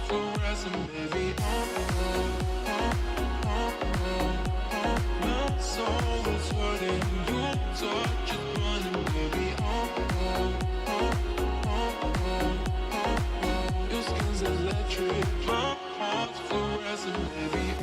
fluorescent, baby. My soul is hurting. Your touch is burning, baby. Your skin's electric. My heart's fluorescent, baby.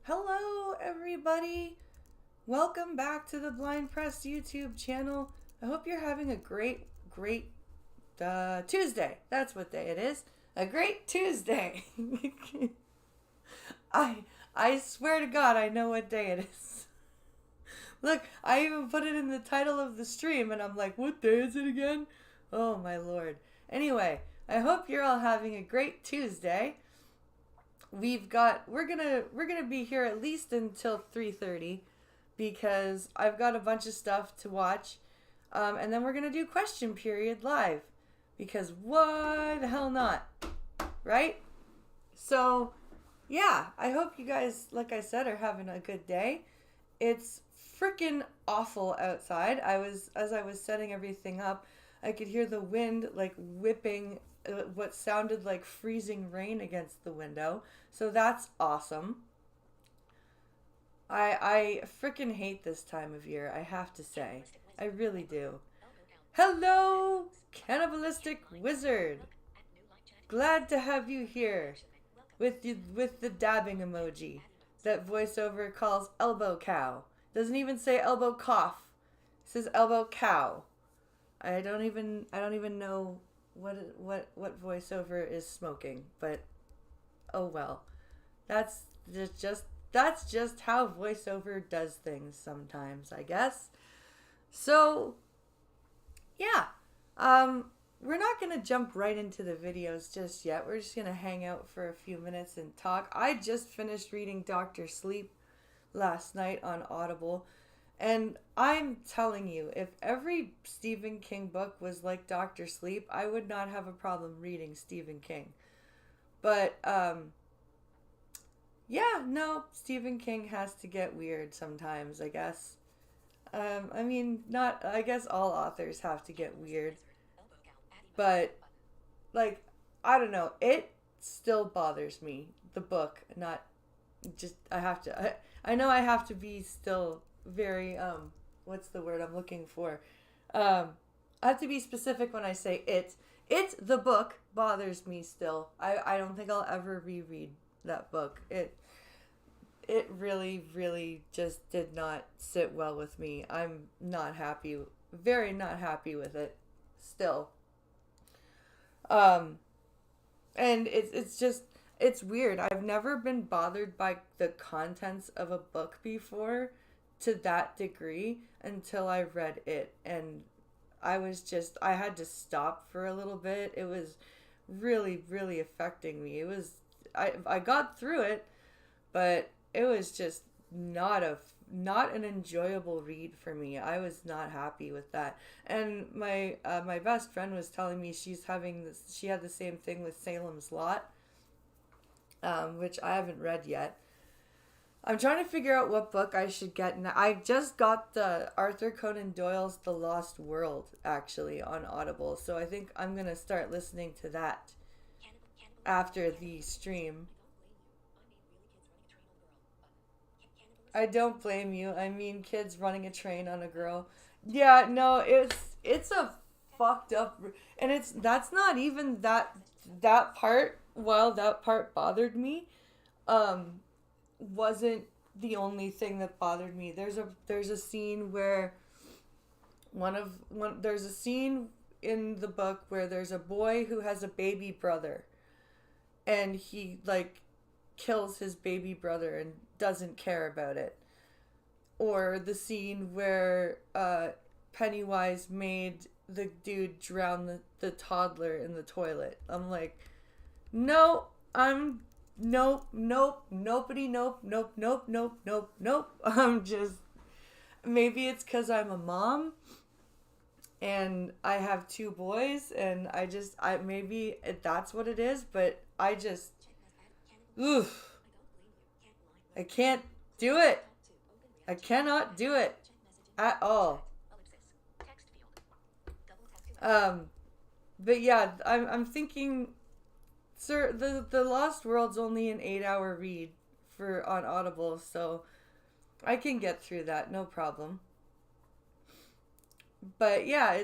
Hello everybody, welcome back to the Blind Press YouTube channel. I hope you're having a great Tuesday. That's what day it is. A great Tuesday. I swear to God I know what day it is. Look, I even put it in the title of the stream and I'm like, what day is it again? Oh my Lord. Anyway, I hope you're all having a great Tuesday. We're gonna be here at least until 3:30 because I've got a bunch of stuff to watch, and then we're gonna do question period live because why the hell not, right? So yeah, I hope you guys, like I said, are having a good day. It's freaking awful outside. As I was setting everything up, I could hear the wind like whipping what sounded like freezing rain against the window. So that's awesome. I freaking hate this time of year, I have to say. I really do. Hello, cannibalistic wizard. Glad to have you here with the dabbing emoji that voiceover calls elbow cow. Doesn't even say elbow cough. It says elbow cow. I don't even know what voiceover is smoking, but oh well. That's that's just how voiceover does things sometimes, I guess. So, yeah. We're not going to jump right into the videos just yet. We're just going to hang out for a few minutes and talk. I just finished reading Dr. Sleep last night on Audible. And I'm telling you, if every Stephen King book was like Dr. Sleep, I would not have a problem reading Stephen King. But, yeah, no, Stephen King has to get weird sometimes, I guess. I mean, not, I guess all authors have to get weird. But, like, I don't know, it still bothers me, the book, not just, I know I have to be still very, what's the word I'm looking for? I have to be specific when I say it. The book, bothers me still. I don't think I'll ever reread that book. It really, really just did not sit well with me. I'm not happy, very not happy with it still. Um, and it's just, it's weird. I've never been bothered by the contents of a book before to that degree until I read it. And I had to stop for a little bit. It was really, really affecting me. I got through it, but it was just not an enjoyable read for me. I was not happy with that. And my best friend was telling me she had the same thing with Salem's Lot, which I haven't read yet. I'm trying to figure out what book I should get. And I just got the Arthur Conan Doyle's The Lost World actually on Audible, so I think I'm gonna start listening to that after the stream. I don't blame you. I mean, kids running a train on a girl. Yeah, no, it's a fucked up, and that's not even that part. While that part bothered me, um, wasn't the only thing that bothered me. There's a scene where there's a scene in the book where there's a boy who has a baby brother, and he like kills his baby brother and doesn't care about it. Or the scene where Pennywise made the dude drown the toddler in the toilet. I'm like, no, nope, nope, nobody, nope, nope, nope, nope, nope, nope. I'm just, maybe it's because I'm a mom and I have two boys and maybe that's what it is, but I just, oof. I can't do it. I cannot do it at all. Um, but yeah, I'm thinking, sir, the Lost World's only an 8-hour read for on Audible, so I can get through that, no problem. But yeah,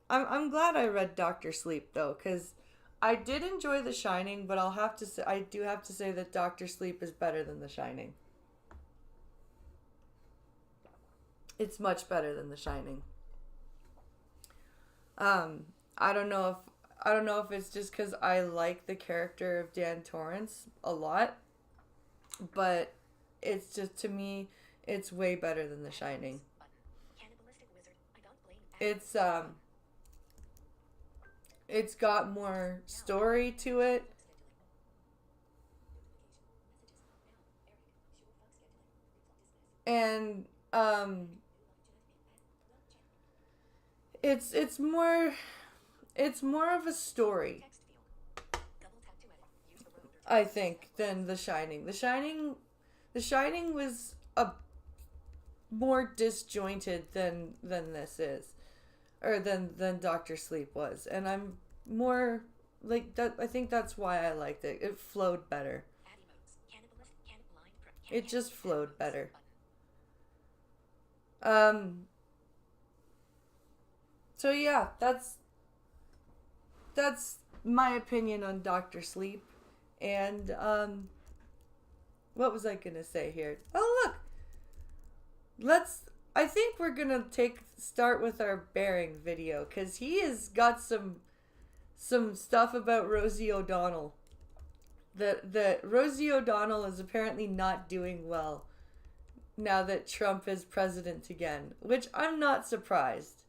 I'm glad I read Doctor Sleep though, because I did enjoy The Shining, but I do have to say that Doctor Sleep is better than The Shining. It's much better than The Shining. Um, I don't know if it's just because I like the character of Dan Torrance a lot, but it's just, to me, it's way better than The Shining. It's it's got more story to it. And it's more, it's more of a story, I think, than The Shining. The Shining was a more disjointed than this is, or than Doctor Sleep was, and I'm more like that. I think that's why I liked it. It flowed better. It just flowed better. So yeah, that's my opinion on Doctor Sleep. And what was I gonna say here? Oh look, I think we're gonna start with our Bearing video, because he has got some stuff about Rosie O'Donnell. That Rosie O'Donnell is apparently not doing well now that Trump is president again, which I'm not surprised,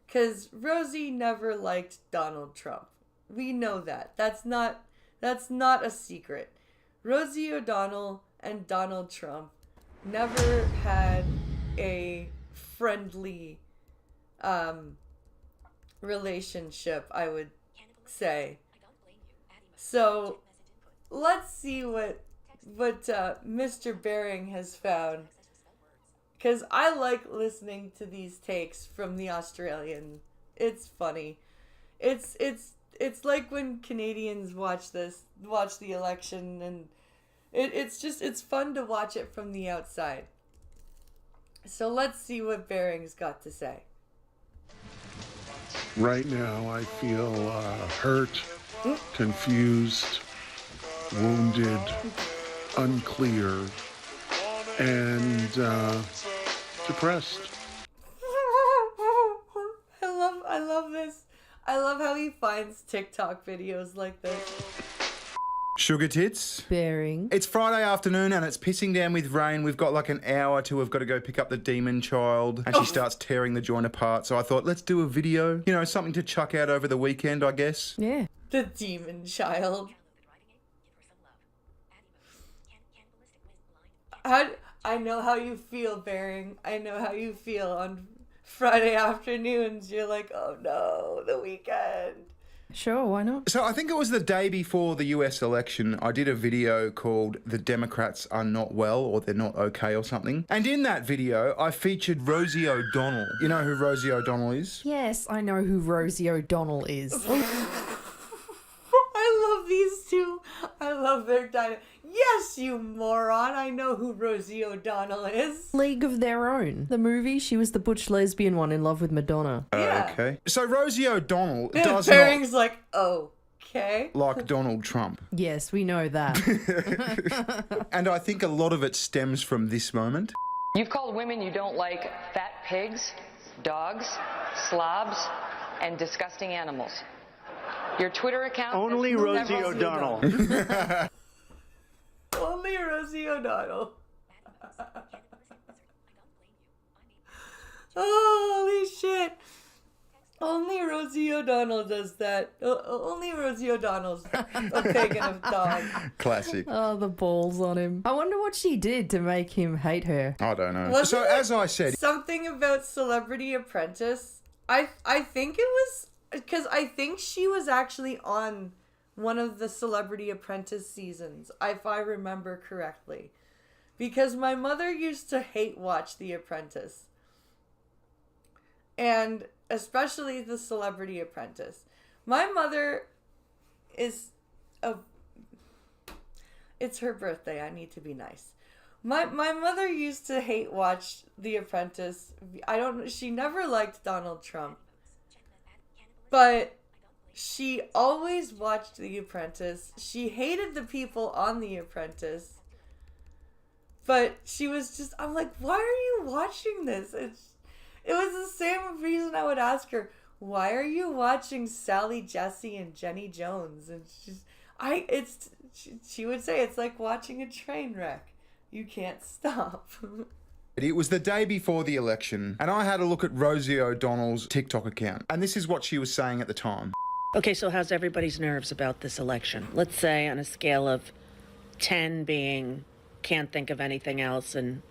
because Rosie never liked Donald Trump. We know that. That's not a secret. Rosie O'Donnell and Donald Trump never had a friendly relationship, I would say. So let's see what Mr. Bearing has found, because I like listening to these takes from the Australian. It's funny. It's like when Canadians watch the election, and it's fun to watch it from the outside. So let's see what Bearing's got to say. Right now I feel hurt, confused, wounded, unclear, and depressed. I love this. I love how he finds TikTok videos like this. Sugar tits. Bearing. It's Friday afternoon and it's pissing down with rain. We've got like an hour till we've got to go pick up the demon child, and she starts tearing the joint apart. So I thought, let's do a video. You know, something to chuck out over the weekend, I guess. Yeah. The demon child. I know how you feel, Bearing. I know how you feel on Friday afternoons. You're like, oh no, the weekend. Sure, why not? So I think it was the day before the US election, I did a video called The Democrats Are Not Well, or They're Not Okay or something. And in that video, I featured Rosie O'Donnell. You know who Rosie O'Donnell is? Yes, I know who Rosie O'Donnell is. I love these two. I love their dynamic. Yes, you moron. I know who Rosie O'Donnell is. League of Their Own. The movie, she was the butch lesbian one in love with Madonna. Yeah. Okay. So Rosie O'Donnell does Bearing's not like, okay. like Donald Trump. Yes, we know that. And I think a lot of it stems from this moment. You've called women you don't like fat pigs, dogs, slobs, and disgusting animals. Your Twitter account... Only Rosie O'Donnell. Only Rosie O'Donnell. Holy shit. Only Rosie O'Donnell does that. Only Rosie O'Donnell's a pig and a dog. Classic. Oh, the balls on him. I wonder what she did to make him hate her. I don't know. Wasn't So it as I said, something about Celebrity Apprentice? I think it was... because I think she was actually on one of the Celebrity Apprentice seasons, if I remember correctly. Because my mother used to hate watch The Apprentice. And especially the Celebrity Apprentice. My mother is it's her birthday. I need to be nice. My mother used to hate watch The Apprentice. She never liked Donald Trump. But she always watched The Apprentice. She hated the people on The Apprentice. But she was just, I'm like, why are you watching this? It was the same reason I would ask her, why are you watching Sally Jesse and Jenny Jones? And she would say, it's like watching a train wreck. You can't stop. it was the day before the election, and I had a look at Rosie O'Donnell's TikTok account, and this is what she was saying at the time. Okay, so how's everybody's nerves about this election? Let's say on a scale of 10 being can't think of anything else and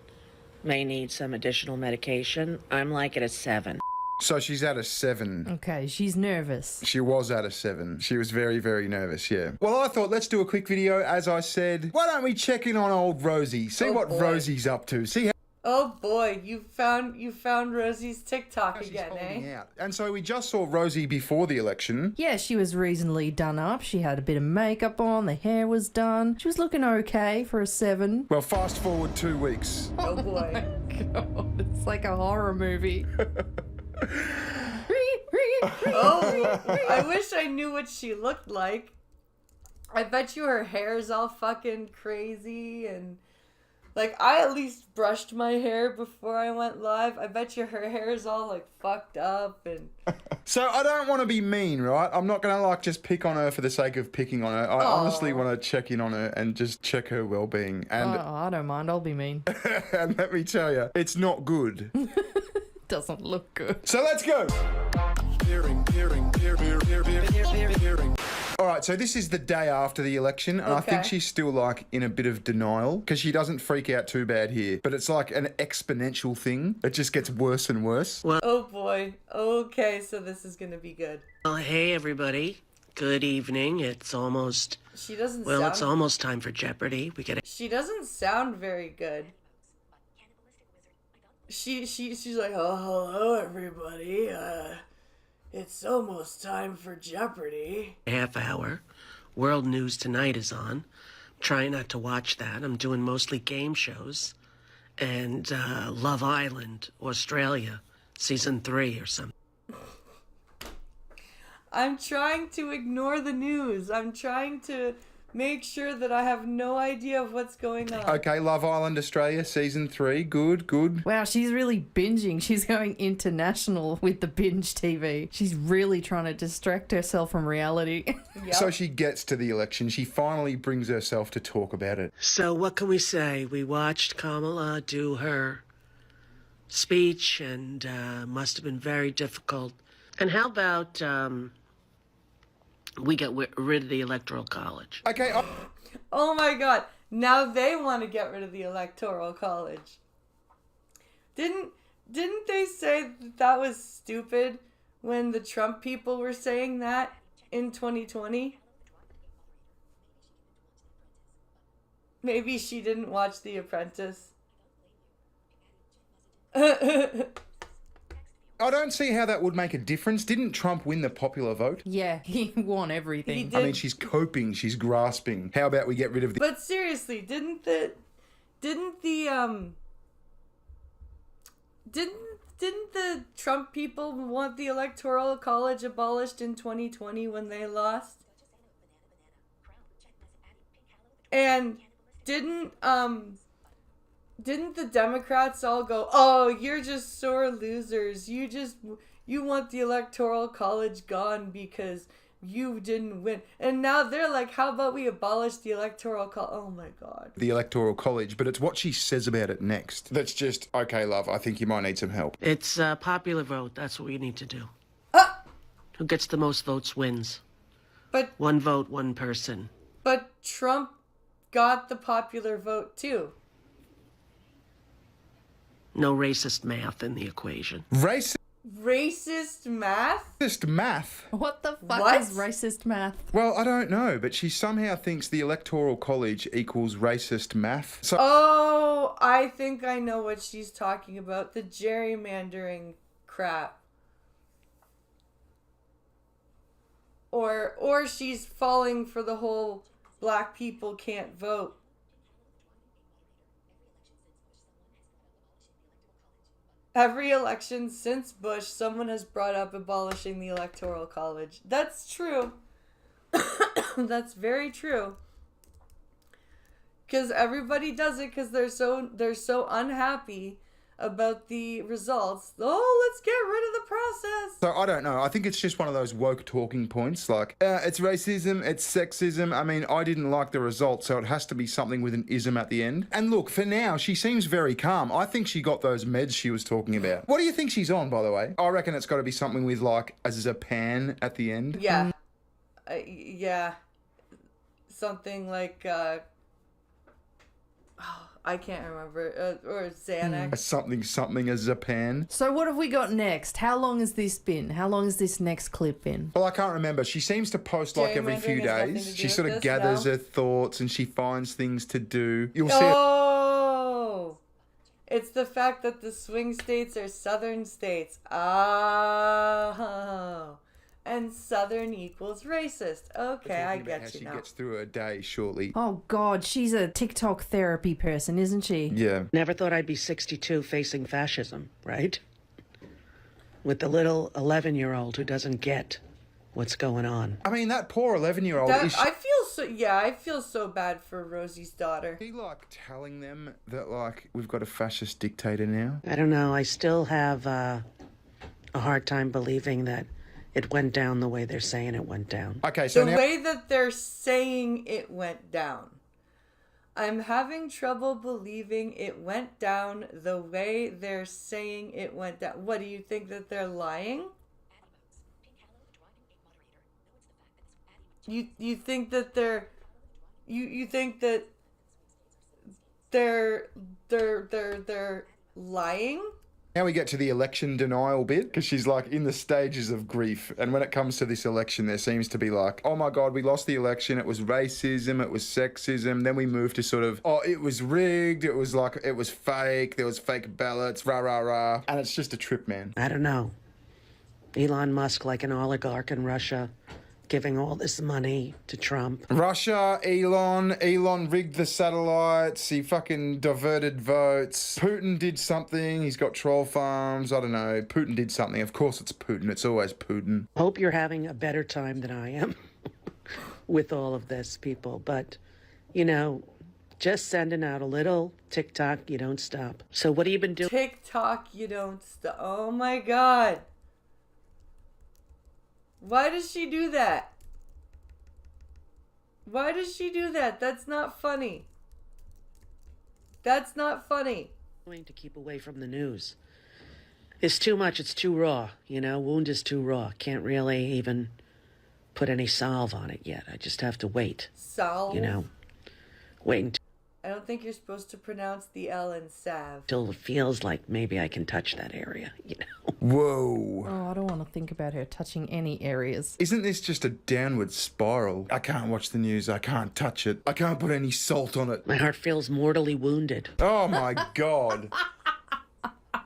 may need some additional medication, I'm like at a 7. So she's at a 7. Okay, she's nervous. She was at a 7. She was very, very nervous, yeah. Well, I thought, let's do a quick video. As I said, why don't we check in on old Rosie? See what boy. Rosie's up to. See how... Oh boy, you found Rosie's TikTok She's again, holding eh? out. And so we just saw Rosie before the election. Yeah, she was reasonably done up. She had a bit of makeup on, the hair was done. She was looking okay for a 7. Well, fast forward 2 weeks. Oh boy. God, it's like a horror movie. Oh, I wish I knew what she looked like. I bet you her hair's all fucking crazy and like I at least brushed my hair before I went live. I bet you her hair's all like fucked up and So I don't want to be mean, right? I'm not going to like just pick on her for the sake of picking on her. I honestly want to check in on her and just check her well-being. And I don't mind. I'll be mean. and let me tell you, it's not good. Doesn't look good. So let's go. All right, so this is the day after the election, and I think Okay. she's still like in a bit of denial because she doesn't freak out too bad here, but it's like an exponential thing. It just gets worse and worse. oh boy. Okay, so this is gonna be good. Well, hey everybody. Good evening. It's almost She doesn't well, sound it's almost time for Jeopardy. We get She doesn't sound very good. She's like, "Oh, hello everybody. It's almost time for Jeopardy." a half hour. World News Tonight is on. Trying not to watch that. I'm doing mostly game shows. And Love Island, Australia, season 3 or something. I'm trying to ignore the news. I'm trying to make sure that I have no idea of what's going on. Okay, Love Island Australia, season 3. Good, good. Wow, she's really binging. She's going international with the binge TV. She's really trying to distract herself from reality. Yep. So she gets to the election. She finally brings herself to talk about it. So what can we say? We watched Kamala do her speech and must have been very difficult. And how about we get rid of the Electoral College? Okay, Oh my god. Now they want to get rid of the Electoral College. Didn't they say that was stupid when the Trump people were saying that in 2020? Maybe she didn't watch The Apprentice. I don't see how that would make a difference. Didn't Trump win the popular vote? Yeah, he won He everything. did. I mean, she's coping, she's grasping. How about we get rid of the... But seriously, didn't the Trump people want the Electoral College abolished in 2020 when they lost? And didn't the Democrats all go, "Oh, you're just sore losers. You want the Electoral College gone because you didn't win." And now they're like, "How about we abolish the Electoral College?" Oh my god. the Electoral College, but it's what she says about it next. That's just, okay, love, I think you might need some help. It's a popular vote. That's what we need to do. Who gets the most votes wins. But One vote, one person. Trump got the popular vote too. No racist math in the equation. Racist math? Math? What the fuck What? is racist math? Well, I don't know, but she somehow thinks the Electoral College equals racist math. So Oh, I think I know what she's talking about. The gerrymandering crap. Or she's falling for the whole black people can't vote. Every election since Bush, someone has brought up abolishing the Electoral College. That's true. That's very true. Because everybody does it because they're so unhappy about the results. Oh, let's get rid of the process. So I don't know. I think it's just one of those woke talking points. Like, it's racism, it's sexism. I mean, I didn't like the result, so it has to be something with an ism at the end. And look, for now, she seems very calm. I think she got those meds she was talking about. What do you think she's on, by the way? I reckon it's got to be something with like a Zapan at the end. Yeah. Yeah. Something like, I can't remember. Or Xanax. Something a Zapan. So what have we got next? How long has this been? How long has this next clip been? Well, I can't remember. She seems to post like every few Gerrymandering has nothing to days. do She with sort of this, gathers no? her thoughts and she finds things to do. You'll see. Oh! It's the fact that the swing states are southern states. Oh. And southern equals racist. Okay, I Talking about how get you she now. gets through her day shortly. Oh God, she's a TikTok therapy person, isn't she? Yeah. Never thought I'd be 62 facing fascism, right? With the little 11-year-old who doesn't get what's going on. I mean, that poor 11-year-old That, is I feel so bad for Rosie's daughter. she like telling them that like we've got a fascist dictator now? I don't know. I still have a hard time believing that it went down the way they're saying it went down. Okay, so The now way that they're saying it went down. I'm having trouble believing it went down the way they're saying it went down. What, do you think that they're lying? You think that they're you think that they're lying? now we get to the election denial bit, because she's like in the stages of grief. And when it comes to this election, there seems to be like, oh my God, we lost the election. It was racism. It was sexism. Then we moved to sort of, oh, it was rigged. It was like, it was fake. There was fake ballots, rah, rah, rah. And it's just a trip, man. I don't know. Elon Musk, like an oligarch in Russia, giving all this money to Trump. Russia, Elon rigged the satellites, he fucking diverted votes. Putin did something, he's got troll farms, I don't know. Putin did something, of course it's Putin, it's always Putin. Hope you're having a better time than I am with all of this, people. But, you know, just sending out a little TikTok, you don't stop. So what have you been doing? TikTok, you don't stop. Oh my God. Why does she do that? Why does she do that? That's not funny. That's not funny. To keep away from the news. It's too much. It's too raw. You know, wound is too raw. Can't really even put any salve on it yet. I just have to wait. Salve? You know, wait I don't think you're supposed to pronounce the L in salve. until it feels like maybe I can touch that area, you know. Whoa. Oh, I don't want to think about her touching any areas. Isn't this just a downward spiral? I can't watch the news, I can't touch it, I can't put any salt on it. My heart feels mortally wounded. Oh my God.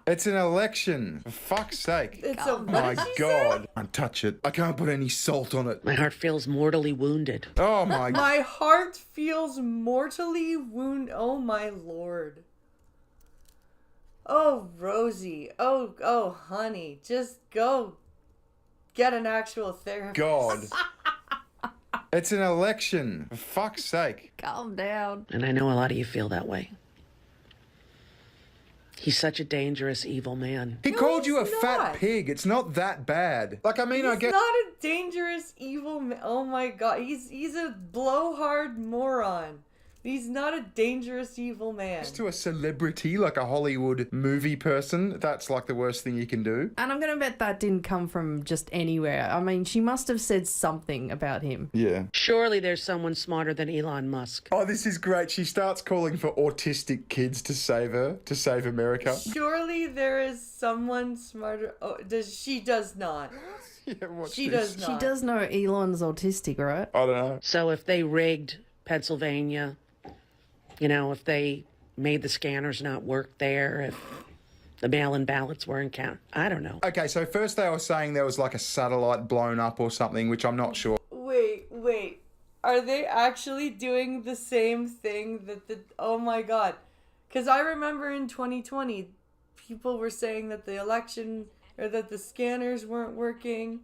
It's an election, for fuck's sake. It's a, what My did she God. say? I can't touch it, I can't put any salt on it. My heart feels mortally wounded. Oh my My heart feels mortally wounded. Oh my Lord. Oh, Rosie. Oh, honey. Just go get an actual therapist. God. It's an election, for fuck's sake. Calm down. And I know a lot of you feel that way. He's such a dangerous, evil man. He called you a he's fat not. pig. It's not that bad. Like, I mean, I He's get. not a dangerous, evil man. Oh my God. He's a blowhard moron. He's not a dangerous, evil man. To a celebrity, like a Hollywood movie person, that's like the worst thing you can do. And I'm going to bet that didn't come from just anywhere. I mean, she must have said something about him. Yeah. Surely there's someone smarter than Elon Musk. Oh, this is great. She starts calling for autistic kids to save her, to save America. Surely there is someone smarter. Oh, she does not. Yeah, watch She this. does not. She does know Elon's autistic, right? I don't know. So if they rigged Pennsylvania, you know, if they made the scanners not work there, if the mail-in ballots weren't counted, I don't know. Okay, so first they were saying there was like a satellite blown up or something, which I'm not sure. Wait. Are they actually doing the same thing that the... Oh my God. Because I remember in 2020, people were saying that the election... Or that the scanners weren't working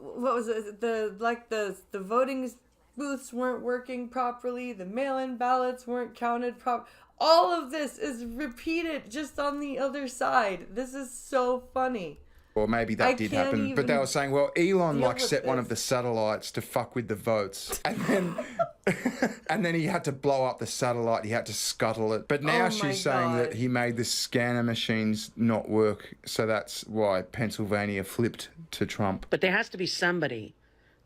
what was it? The voting booths weren't working properly. The mail-in ballots weren't counted all of this is repeated just on the other side. This is so funny. Or maybe that I did can't happen. But they even were saying, well, Elon deal like with set one this. of the satellites to fuck with the votes. And then and then he had to blow up the satellite, he had to scuttle it. But now Oh my she's saying that God. he made the scanner machines not work, so that's why Pennsylvania flipped to Trump. But there has to be somebody.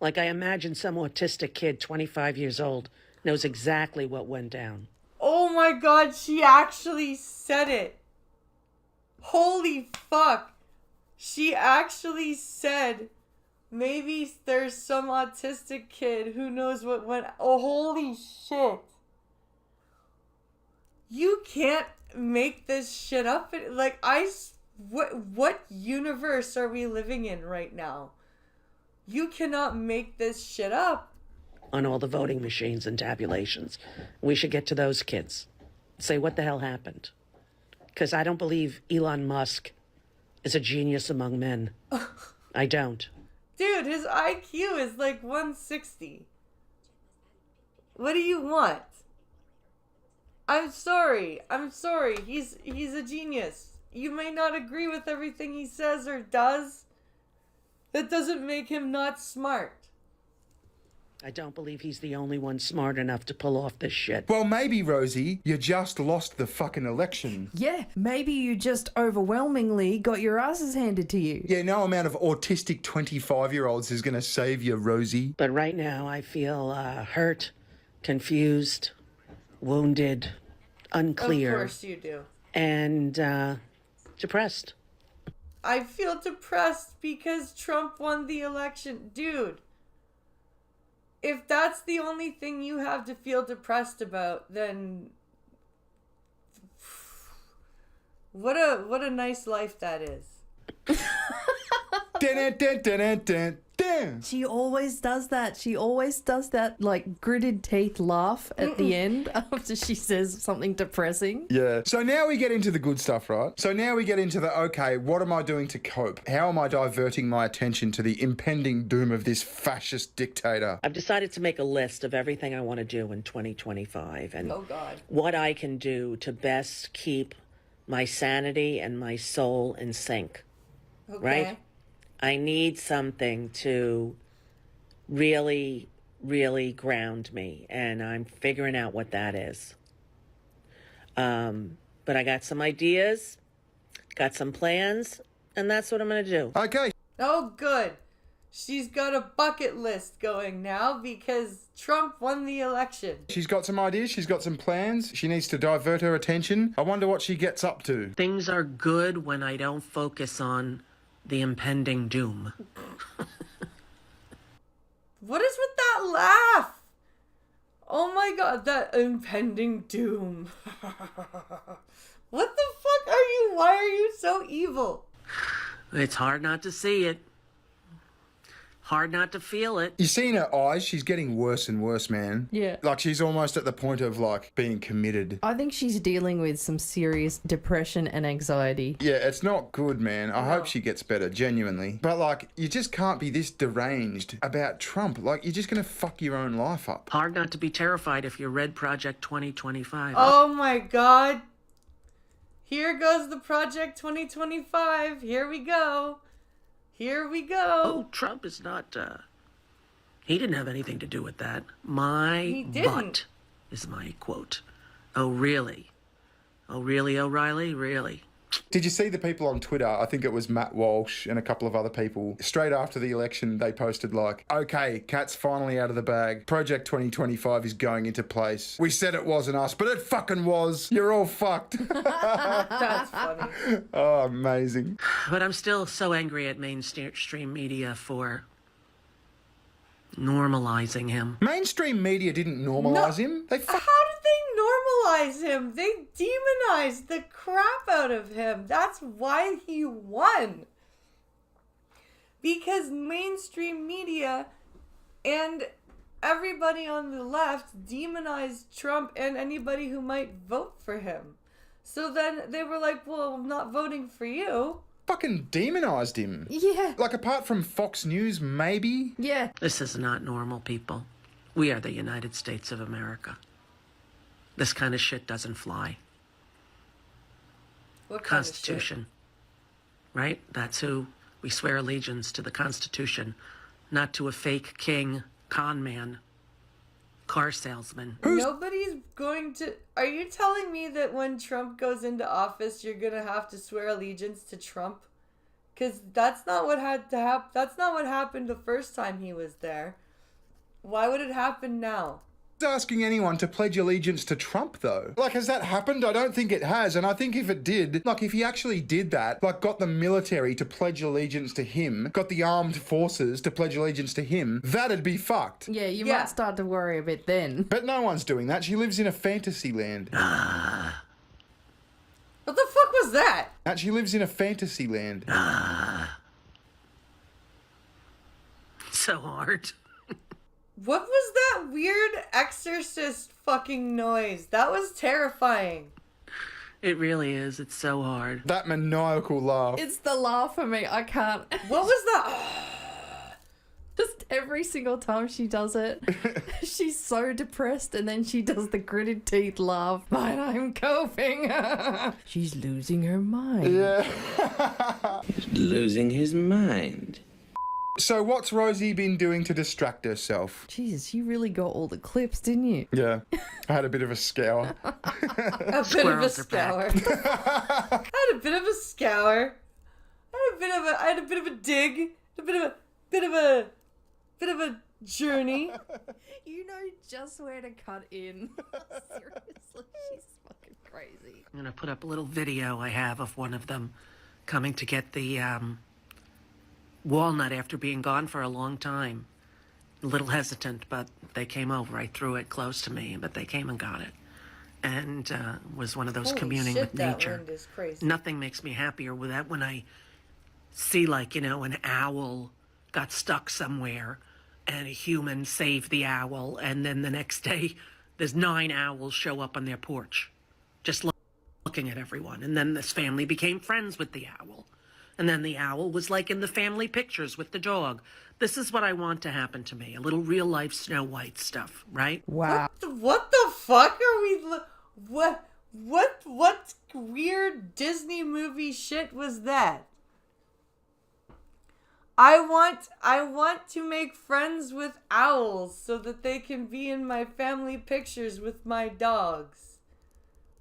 Like, I imagine some autistic kid, 25 years old, knows exactly what went down. Oh my God, she actually said it. Holy fuck. She actually said Maybe there's some autistic kid who knows what went. Oh, holy shit. You can't make this shit up. Like, what universe are we living in right now? You cannot make this shit up. On all the voting machines and tabulations. We should get to those kids. Say what the hell happened. Because I don't believe Elon Musk is a genius among men. I don't. Dude, his IQ is like 160. What do you want? I'm sorry. He's a genius. You may not agree with everything he says or does. That doesn't make him not smart. I don't believe he's the only one smart enough to pull off this shit. Well, maybe, Rosie, you just lost the fucking election. Yeah, maybe you just overwhelmingly got your asses handed to you. Yeah, no amount of autistic 25-year-olds is going to save you, Rosie. But right now I feel hurt, confused, wounded, unclear. Of course you do. And depressed. I feel depressed because Trump won the election. Dude, if that's the only thing you have to feel depressed about, then what a nice life that is. Dun, dun, dun, dun, dun, dun. She always does that. She always does that, like, gritted teeth laugh at the end after she says something depressing. Yeah. So now we get into the good stuff, right? So now we get into the, okay, what am I doing to cope? How am I diverting my attention to the impending doom of this fascist dictator? I've decided to make a list of everything I want to do in 2025 and Oh, God. what I can do to best keep my sanity and my soul in sync. Okay. Right? I need something to really, really ground me, and I'm figuring out what that is. But I got some ideas, got some plans, and that's what I'm going to do. Okay. Oh, good. She's got a bucket list going now because Trump won the election. She's got some ideas. She's got some plans. She needs to divert her attention. I wonder what she gets up to. Things are good when I don't focus on the impending doom. What is with that laugh? Oh my God, that impending doom. What the fuck are you? Why are you so evil? It's hard not to see it. Hard not to feel it. You see in her eyes, she's getting worse and worse, man. Yeah. Like she's almost at the point of like being committed. I think she's dealing with some serious depression and anxiety. Yeah, it's not good, man. I hope she gets better, genuinely. But like, you just can't be this deranged about Trump. Like, you're just gonna fuck your own life up. Hard not to be terrified if you read Project 2025. Oh my God. Here goes the Project 2025. Here we go. Here we go. Oh, Trump is not, he didn't have anything to do with that. My He didn't. butt is my quote. Oh, really? Oh, really, O'Reilly? Really? Did you see the people on Twitter? I think it was Matt Walsh and a couple of other people. Straight after the election, they posted like, okay, cat's finally out of the bag. Project 2025 is going into place. We said it wasn't us, but it fucking was. You're all fucked. That's funny. Oh, amazing. But I'm still so angry at mainstream media for normalizing him. Mainstream media didn't normalise him. They How did they normalize him? They demonized the crap out of him. That's why he won. Because mainstream media and everybody on the left demonized Trump and anybody who might vote for him. So then they were like, well, I'm not voting for you. fucking demonised him. Yeah. Like, apart from Fox News, maybe? Yeah. This is not normal, people. We are the United States of America. This kind of shit doesn't fly. What kind of Constitution. Right? That's who we swear allegiance to, the Constitution, not to a fake king, con man, car salesman. shit? Nobody's going to... Are you telling me that when Trump goes into office, you're going to have to swear allegiance to Trump? Because that's not what had to happen. That's not what happened the first time he was there. Why would it happen now? asking anyone to pledge allegiance to Trump, though. Like, has that happened? I don't think it has. And I think if it did, like, if he actually did that, like, got the military to pledge allegiance to him, got the armed forces to pledge allegiance to him, that'd be fucked. Yeah, you Yeah. might start to worry a bit then. But no one's doing that. She lives in a fantasy land. What the fuck was that? And she lives in a fantasy land. So hard. What was that weird exorcist fucking noise? That was terrifying. It really is. It's so hard. That maniacal laugh. It's the laugh for me. I can't. What was that? Just every single time she does it, she's so depressed, and then she does the gritted teeth laugh. But I'm coping. She's losing her mind. Yeah. Losing his mind. So what's Rosie been doing to distract herself? Jesus, you really got all the clips, didn't you? Yeah. I had a bit of a scour. A bit of a Squirrels are scour. I had a bit of a scour. I had a bit of a dig. A bit of a journey. You know just where to cut in. Seriously, she's fucking crazy. I'm gonna put up a little video I have of one of them coming to get the walnut after being gone for a long time. A little hesitant, but they came over. I threw it close to me, but they came and got it. And was one of those Holy communing shit, with that nature. wind is crazy. Nothing makes me happier with that when I see, like, you know, an owl got stuck somewhere and a human saved the owl, and then the next day there's 9 owls show up on their porch just looking at everyone. And then this family became friends with the owl. And then the owl was like in the family pictures with the dog. This is what I want to happen to me. A little real life Snow White stuff, right? Wow. What the fuck are we? What weird Disney movie shit was that? I want to make friends with owls so that they can be in my family pictures with my dogs.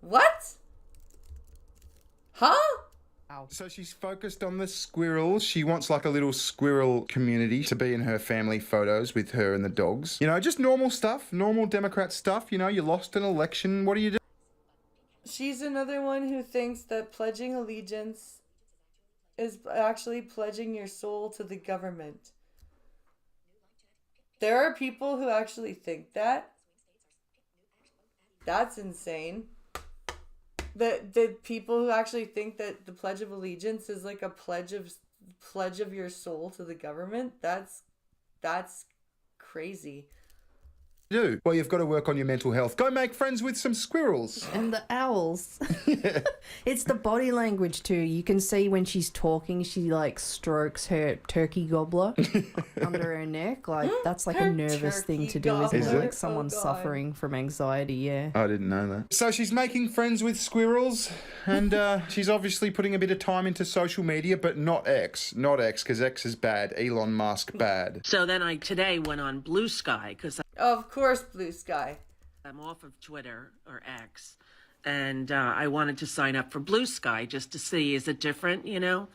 What? Huh? So she's focused on the squirrels. She wants like a little squirrel community to be in her family photos with her and the dogs. You know, just normal stuff, normal Democrat stuff. You know, you lost an election. What do you do? She's another one who thinks that pledging allegiance is actually pledging your soul to the government. There are people who actually think that. That's insane. The people who actually think that the Pledge of Allegiance is like a pledge of your soul to the government, that's crazy. Do? Well, you've got to work on your mental health. Go make friends with some squirrels. And the owls. It's the body language too. You can see when she's talking, she like strokes her turkey gobbler under her neck. Like that's like a Her nervous thing turkey to do, isn't Is it? it? Like someone's Oh, God. suffering from anxiety. Yeah. I didn't know that. So she's making friends with squirrels, and she's obviously putting a bit of time into social media, but not X. Not X, because X is bad. Elon Musk, bad. So then I today went on Blue Sky because Of course, Blue Sky. I'm off of Twitter or X, and I wanted to sign up for Blue Sky just to see, is it different, you know?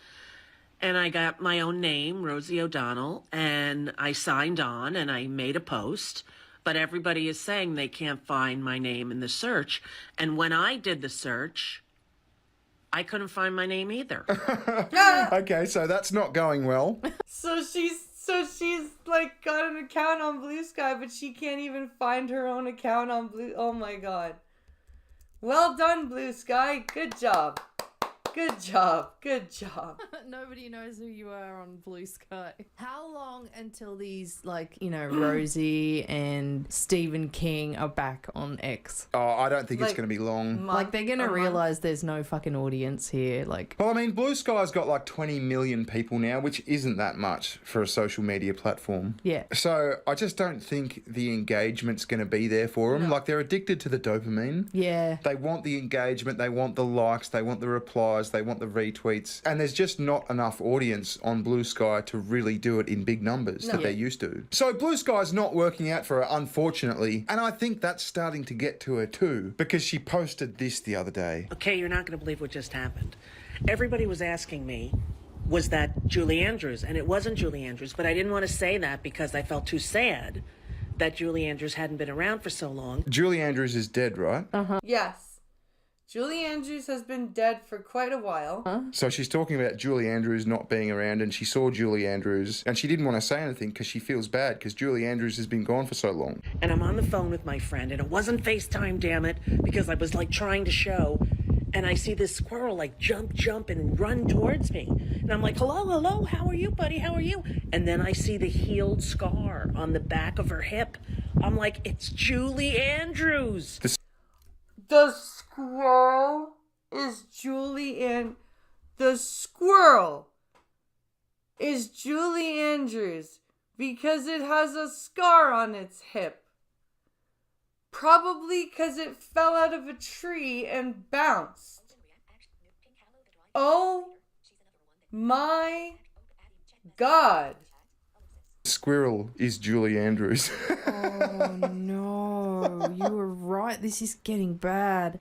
And I got my own name, Rosie O'Donnell, and I signed on and I made a post, but everybody is saying they can't find my name in the search. And when I did the search, I couldn't find my name either. Okay, so that's not going well. So she's like got an account on Blue Sky, but she can't even find her own account on Blue. Oh my god. Well done, Blue Sky. Good job. Good job. Good job. Nobody knows who you are on Blue Sky. How long until these, like, you know, Rosie and Stephen King are back on X? Oh, I don't think it's Like, going to be long. Like, they're gonna realize there's no fucking audience here. Like, Well, I mean, Blue Sky's got like 20 million people now, which isn't that much for a social media platform. yeah. So I just don't think the engagement's going to be there for them. Like, they're addicted to the dopamine. Yeah. They want the engagement, they want the likes, they want the replies, they want the retweets. And there's just not enough audience on Blue Sky to really do it in big numbers that they used to. So Blue Sky's not working out for her, unfortunately. And I think that's starting to get to her too, because she posted this the other day. Okay, you're not going to believe what just happened. Everybody was asking me, was that Julie Andrews? And it wasn't Julie Andrews, but I didn't want to say that because I felt too sad that Julie Andrews hadn't been around for so long. Julie Andrews is dead, right? Yes. Julie Andrews has been dead for quite a while. So she's talking about Julie Andrews not being around, and she saw Julie Andrews, and she didn't want to say anything because she feels bad because Julie Andrews has been gone for so long. And I'm on the phone with my friend, and it wasn't FaceTime, damn it, because I was like trying to show, and I see this squirrel like jump and run towards me. And I'm like, hello, how are you, buddy? How are you? And then I see the healed scar on the back of her hip. I'm like, it's Julie Andrews. The squirrel is the squirrel is Julie Andrews because it has a scar on its hip. Probably because it fell out of a tree and bounced. Oh my God. Squirrel is Julie Andrews. Oh no, you were right. This is getting bad.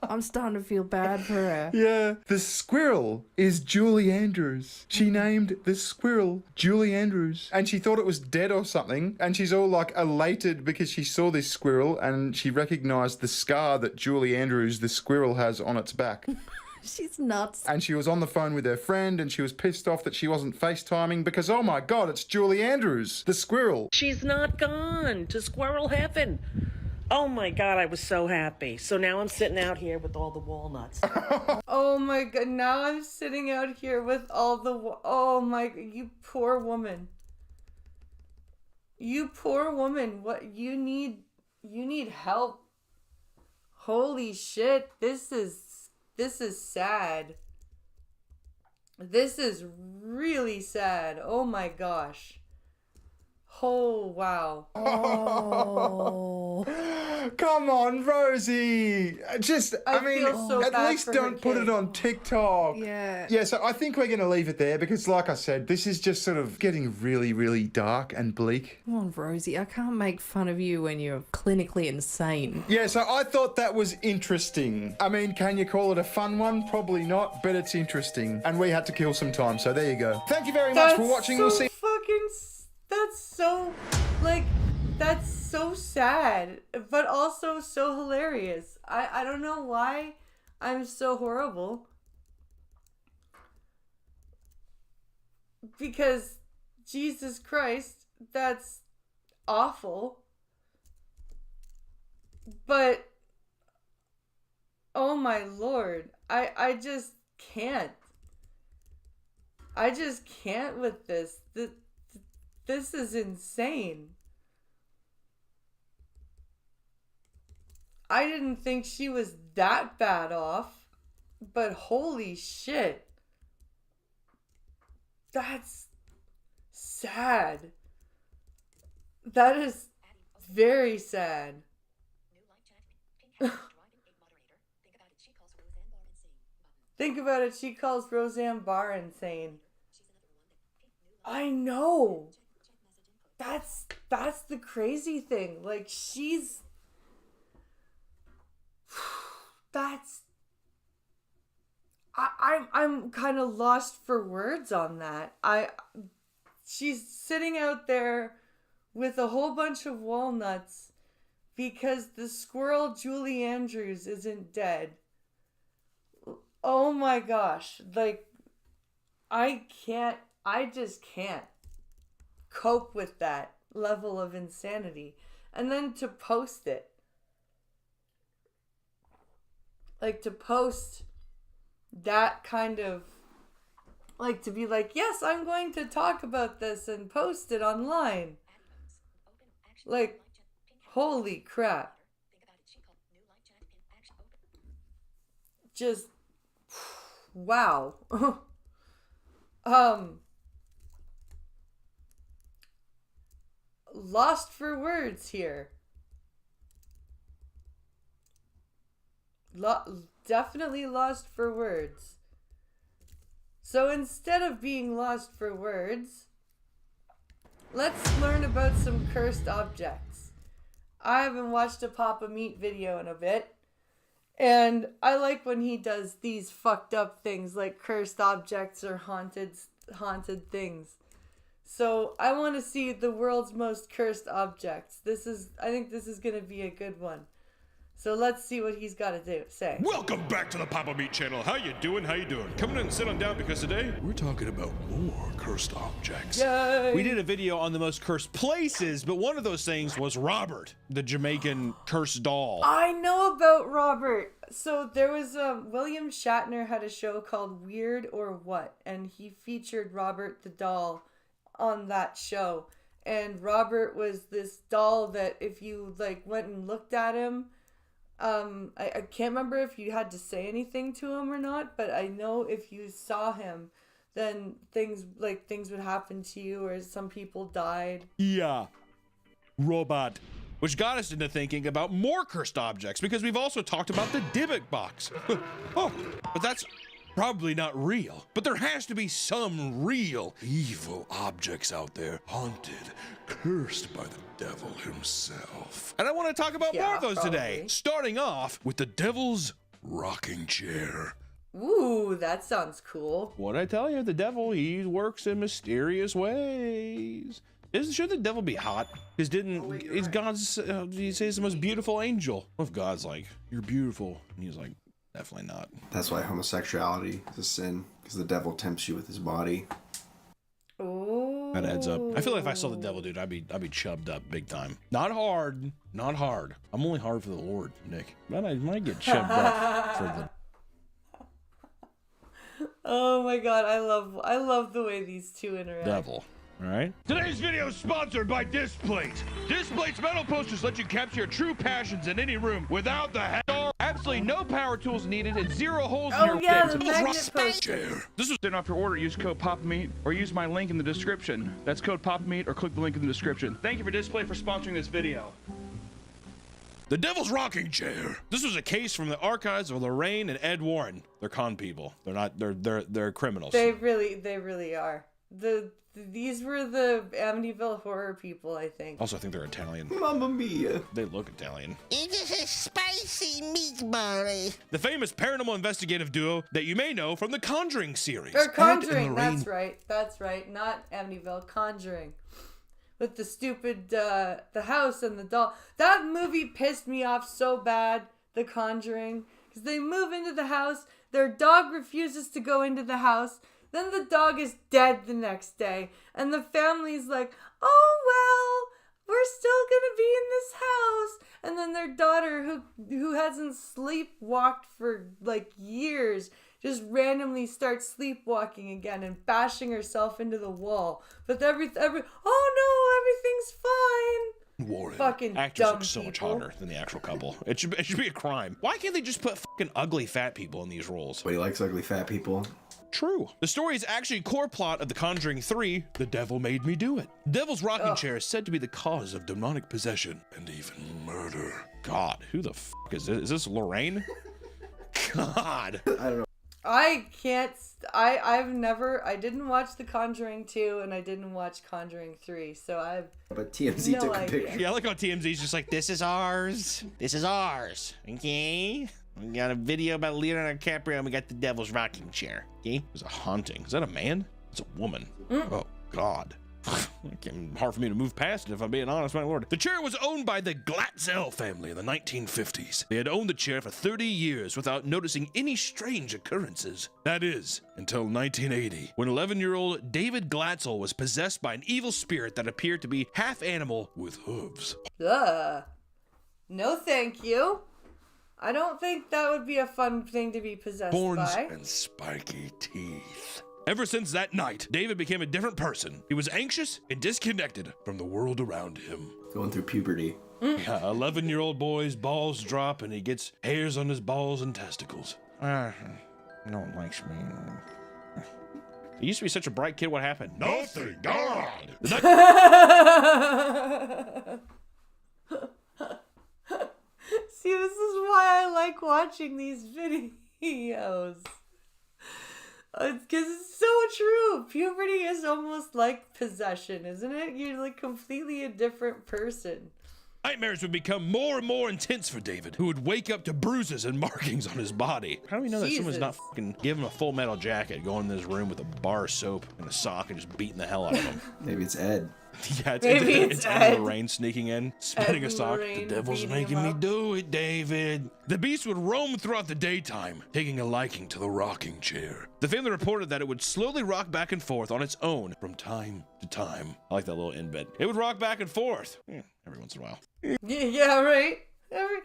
I'm starting to feel bad for her. Yeah, the squirrel is Julie Andrews. She named the squirrel Julie Andrews, and she thought it was dead or something, and she's all like elated because she saw this squirrel and she recognized the scar that Julie Andrews, the squirrel, has on its back. She's nuts. And she was on the phone with her friend, and she was pissed off that she wasn't FaceTiming because, oh my God, it's Julie Andrews, the squirrel. She's not gone to squirrel heaven. Oh my God, I was so happy. So now I'm sitting out here with all the walnuts. Oh my God, now I'm sitting out here with all the... Oh my... You poor woman. You poor woman. What you need help. Holy shit. This is sad. This is really sad. Oh my gosh. Oh, wow. Oh. Come on, Rosie. Just, I mean, feel so at bad least for don't her put kid. it on TikTok. Yeah. Yeah, so I think we're going to leave it there because, like I said, this is just sort of getting really, really dark and bleak. Come on, Rosie. I can't make fun of you when you're clinically insane. Yeah, so I thought that was interesting. I mean, can you call it a fun one? Probably not, but it's interesting. And we had to kill some time, so there you go. Thank you very much for watching. So We'll see. That's so sad, but also so hilarious. I don't know why I'm so horrible. Because, Jesus Christ, that's awful. But, oh my Lord, I just can't. I just can't with this. This is insane. I didn't think she was that bad off, but holy shit. That's sad. That is very sad. Think about it, she calls Roseanne Barr insane. I know. That's the crazy thing. Like, I'm kind of lost for words on that. She's sitting out there with a whole bunch of walnuts because the squirrel Julie Andrews isn't dead. Oh my gosh. Like, I just can't cope with that level of insanity. And then to post it. Like, to post that kind of, like, to be like, yes, I'm going to talk about this and post it online. Like, holy crap. Just, wow. Lost for words here. Definitely lost for words. So instead of being lost for words, let's learn about some cursed objects. I haven't watched a Papa Meat video in a bit, and I like when he does these fucked up things like cursed objects or haunted things. So I want to see the world's most cursed objects. I think this is going to be a good one. So let's see what he's got to say. Welcome back to the Papa Meat channel. How you doing? How you doing? Come in and sit on down because today we're talking about more cursed objects. Yay! We did a video on the most cursed places, but one of those things was Robert, the Jamaican cursed doll. I know about Robert. So there was William Shatner had a show called Weird or What, and he featured Robert the doll on that show. And Robert was this doll that if you like went and looked at him, I can't remember if you had to say anything to him or not, but I know if you saw him, then things would happen to you, or some people died. Yeah, robot. Which got us into thinking about more cursed objects, because we've also talked about the Dybbuk box. Oh, but that's probably not real. But there has to be some real evil objects out there, haunted, cursed by the devil himself. And I want to talk about more of those today, starting off with the devil's rocking chair. Ooh, that sounds cool. What'd I tell you? The devil, he works in mysterious ways. Shouldn't the devil be hot? Because is God's, he says the most beautiful angel. What if God's like, you're beautiful? And he's like, definitely not. That's why homosexuality is a sin, because the devil tempts you with his body. Oh. That adds up. I feel like if I saw the devil, dude, I'd be chubbed up big time. Not hard. I'm only hard for the Lord, Nick. But I might get chubbed up for the... Oh my god, I love the way these two interact. devil. All right. Today's video is sponsored by Displate. Displate's metal posters let you capture your true passions in any room without the hassle. Absolutely no power tools needed and zero holes in your the magnet poster. This was Then after order, use code PAPAMEAT or use my link in the description. That's code PAPAMEAT or click the link in the description. Thank you for Displate for sponsoring this video. the Devil's Rocking Chair. This was a case from the archives of Lorraine and Ed Warren. They're con people. They're not. They're criminals. They really are. These were the Amityville horror people, I think. Also, I think they're Italian. Mamma mia. They look Italian. It is a spicy meatball. The famous paranormal investigative duo that you may know from the Conjuring series. Or Conjuring, Ed and Lorraine. that's right. Not Amityville, Conjuring. With the stupid, the house and the doll. That movie pissed me off so bad, The Conjuring. Because they move into the house, their dog refuses to go into the house, then the dog is dead the next day, and the family's like, oh well, we're still gonna be in this house. And then their daughter, who hasn't sleepwalked for like years, just randomly starts sleepwalking again and bashing herself into the wall. But oh no, everything's fine. Warren. Fucking actors dumb look so much people. hotter than the actual couple. It should be a crime. Why can't they just put fucking ugly fat people in these roles? But he likes ugly fat people. True. The story is actually a core plot of The Conjuring 3, The Devil Made Me Do It. Devil's Rocking Chair is said to be the cause of demonic possession and even murder. God, who the fuck is this? Is this Lorraine? God. I don't know. I can't. I didn't watch The Conjuring 2 and I didn't watch Conjuring 3, so I've. But TMZ took a picture. Yeah, I like how TMZ's just like, this is ours. This is ours. Okay? We got a video about Leonardo DiCaprio and we got the Devil's Rocking Chair. Okay? It was a haunting. Is that a man? It's a woman. Oh, God. It's hard for me to move past it if I'm being honest, my lord. The chair was owned by the Glatzel family in the 1950s. They had owned the chair for 30 years without noticing any strange occurrences. That is, until 1980, when 11-year-old David Glatzel was possessed by an evil spirit that appeared to be half animal with hooves. Ugh. No, thank you. I don't think that would be a fun thing to be possessed Horns by. and spiky teeth. Ever since that night, David became a different person. He was anxious and disconnected from the world around him. Going through puberty. Yeah, 11-year-old boy's balls drop and he gets hairs on his balls and testicles. No one likes me. He used to be such a bright kid. What happened? Nothing. God. See, this is why I like watching these videos. It's because it's so true. Puberty is almost like possession, isn't it? You're like completely a different person. Nightmares would become more and more intense for David, who would wake up to bruises and markings on his body. How do we know that someone's not fucking giving him a Full Metal Jacket, going in this room with a bar of soap and a sock and just beating the hell out of him? Maybe it's Ed. Yeah, it's Ed Ed. Lorraine sneaking in, spitting a sock. The devil's making me do it, David. The beast would roam throughout the daytime, taking a liking to the rocking chair. The family reported that it would slowly rock back and forth on its own from time to time. I like that little end bit. It would rock back and forth every once in a while. Yeah, right. Every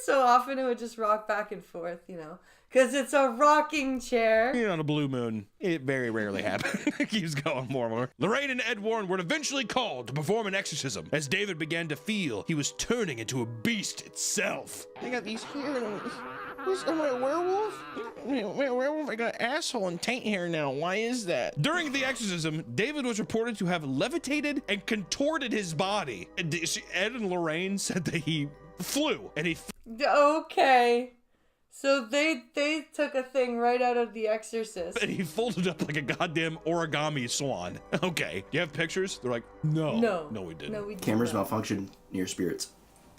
so often it would just rock back and forth, you know, because it's a rocking chair. On a blue moon, it very rarely happens. It keeps going more and more. Lorraine and Ed Warren were eventually called to perform an exorcism as David began to feel he was turning into a beast itself. I got these hair. Am I a werewolf? Werewolf? I got asshole and taint hair now. Why is that? During the exorcism, David was reported to have levitated and contorted his body. Ed and Lorraine said that he flew and he. Okay. So they took a thing right out of The Exorcist. And he folded up like a goddamn origami swan. Okay. You have pictures? They're like, no. No, we didn't. No, we didn't. Cameras malfunction near spirits.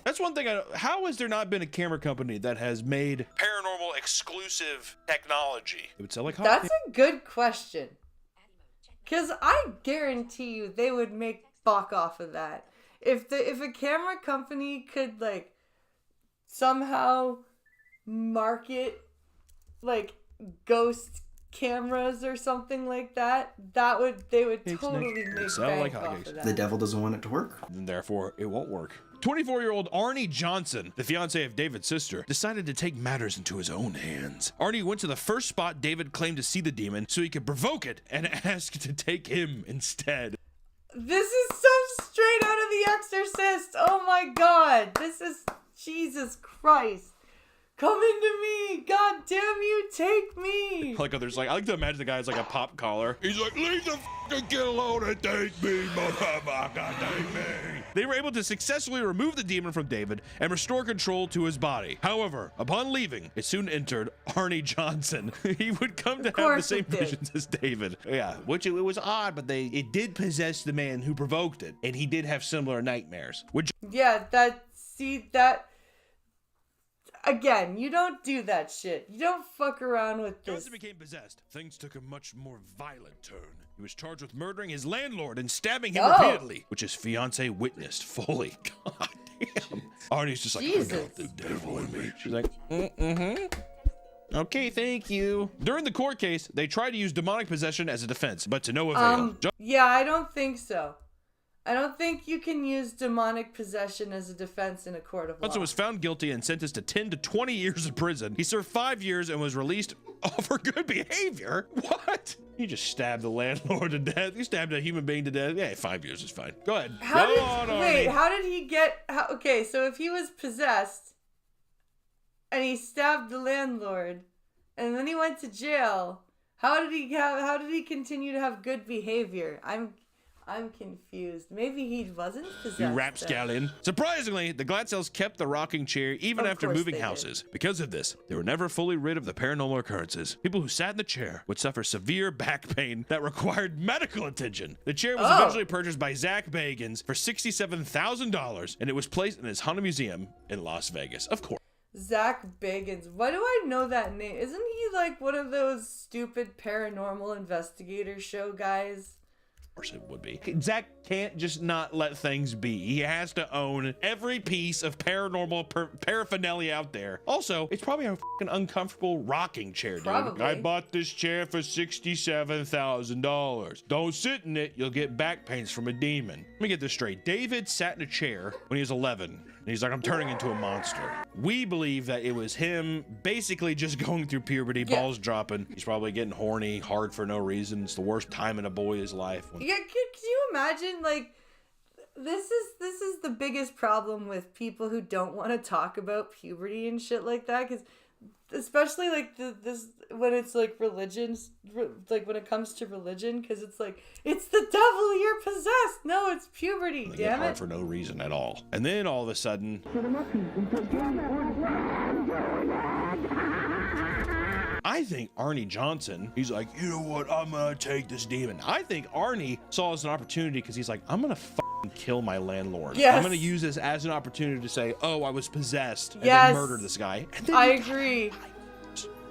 That's one thing. How has there not been a camera company that has made paranormal exclusive technology? It would sell like hot. That's a good question. Because I guarantee you they would make buck off of that. If a camera company could like somehow market like ghost cameras or something like that, they would totally make bank off of that. The devil doesn't want it to work. And therefore, it won't work. 24-year-old Arnie Johnson, the fiance of David's sister, decided to take matters into his own hands. Arnie went to the first spot David claimed to see the demon so he could provoke it and ask to take him instead. This is so straight out of The Exorcist. Oh my god. This is Jesus Christ. Come into me! God damn you, take me! Like others, I like to imagine the guy's like a pop collar. He's like, leave the fucking kid alone and take me, motherfucker, take me. They were able to successfully remove the demon from David and restore control to his body. However, upon leaving, it soon entered Arnie Johnson. He would come to have the same visions as David. Yeah, which it was odd, but it did possess the man who provoked it, and he did have similar nightmares. Yeah, again, you don't do that shit. You don't fuck around with this. Johnson became possessed. Things took a much more violent turn. He was charged with murdering his landlord and stabbing him repeatedly, which his fiance witnessed fully. God damn. Arnie's just like, I got the devil in me. She's like, okay, thank you. During the court case, they tried to use demonic possession as a defense, but to no avail. Yeah, I don't think so. I don't think you can use demonic possession as a defense in a court of law. Johnson was found guilty and sentenced to 10 to 20 years in prison. He served 5 years and was released for good behavior. What? He just stabbed the landlord to death. He stabbed a human being to death. Yeah, 5 years is fine. Go ahead. How did he get... okay, so if he was possessed and he stabbed the landlord and then he went to jail, how did he continue to have good behavior? I'm confused. Maybe he wasn't possessed. You rapscallion. Surprisingly, the Glatzells kept the rocking chair even after moving houses. Because of this, they were never fully rid of the paranormal occurrences. People who sat in the chair would suffer severe back pain that required medical attention. The chair was eventually purchased by Zach Bagans for $67,000, and it was placed in his Haunted Museum in Las Vegas. Of course. Zach Bagans. Why do I know that name? Isn't he like one of those stupid paranormal investigator show guys? Of course it would be. Zach can't just not let things be. He has to own every piece of paranormal paraphernalia out there. Also, it's probably a fucking uncomfortable rocking chair, dude. Probably. I bought this chair for $67,000. Don't sit in it, you'll get back pains from a demon. Let me get this straight. David sat in a chair when he was 11. And he's like, I'm turning into a monster. We believe that it was him basically just going through puberty, balls dropping. He's probably getting horny, hard for no reason. It's the worst time in a boy's life. Yeah, can you imagine, like, this is the biggest problem with people who don't want to talk about puberty and shit like that, because especially like this when it's like religions, like when it comes to religion, because it's like, it's the devil, you're possessed. No, it's puberty. They damn get hard it. for no reason at all. And then all of a sudden, I think Arnie Johnson, he's like, you know what, I'm gonna take this demon. I think Arnie saw it as an opportunity because he's like, I'm gonna fuck kill my landlord. Yes. I'm gonna use this as an opportunity to say, oh, I was possessed and Yes. then murder this guy. And then I agree.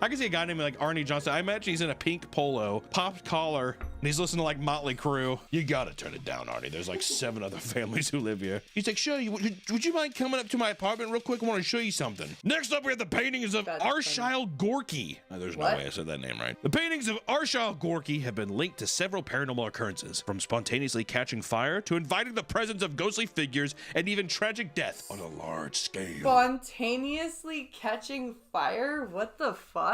I can see a guy named like Arnie Johnson. I imagine he's in a pink polo, popped collar, and he's listening to like Motley Crue. You gotta turn it down, Arnie. There's like 7 other families who live here. He's like, sure, would you mind coming up to my apartment real quick? I want to show you something. Next up, we have the paintings of Arshile Gorky. There's no way I said that name right. The paintings of Arshile Gorky have been linked to several paranormal occurrences, from spontaneously catching fire to inviting the presence of ghostly figures and even tragic death on a large scale. Spontaneously catching fire? What the fuck?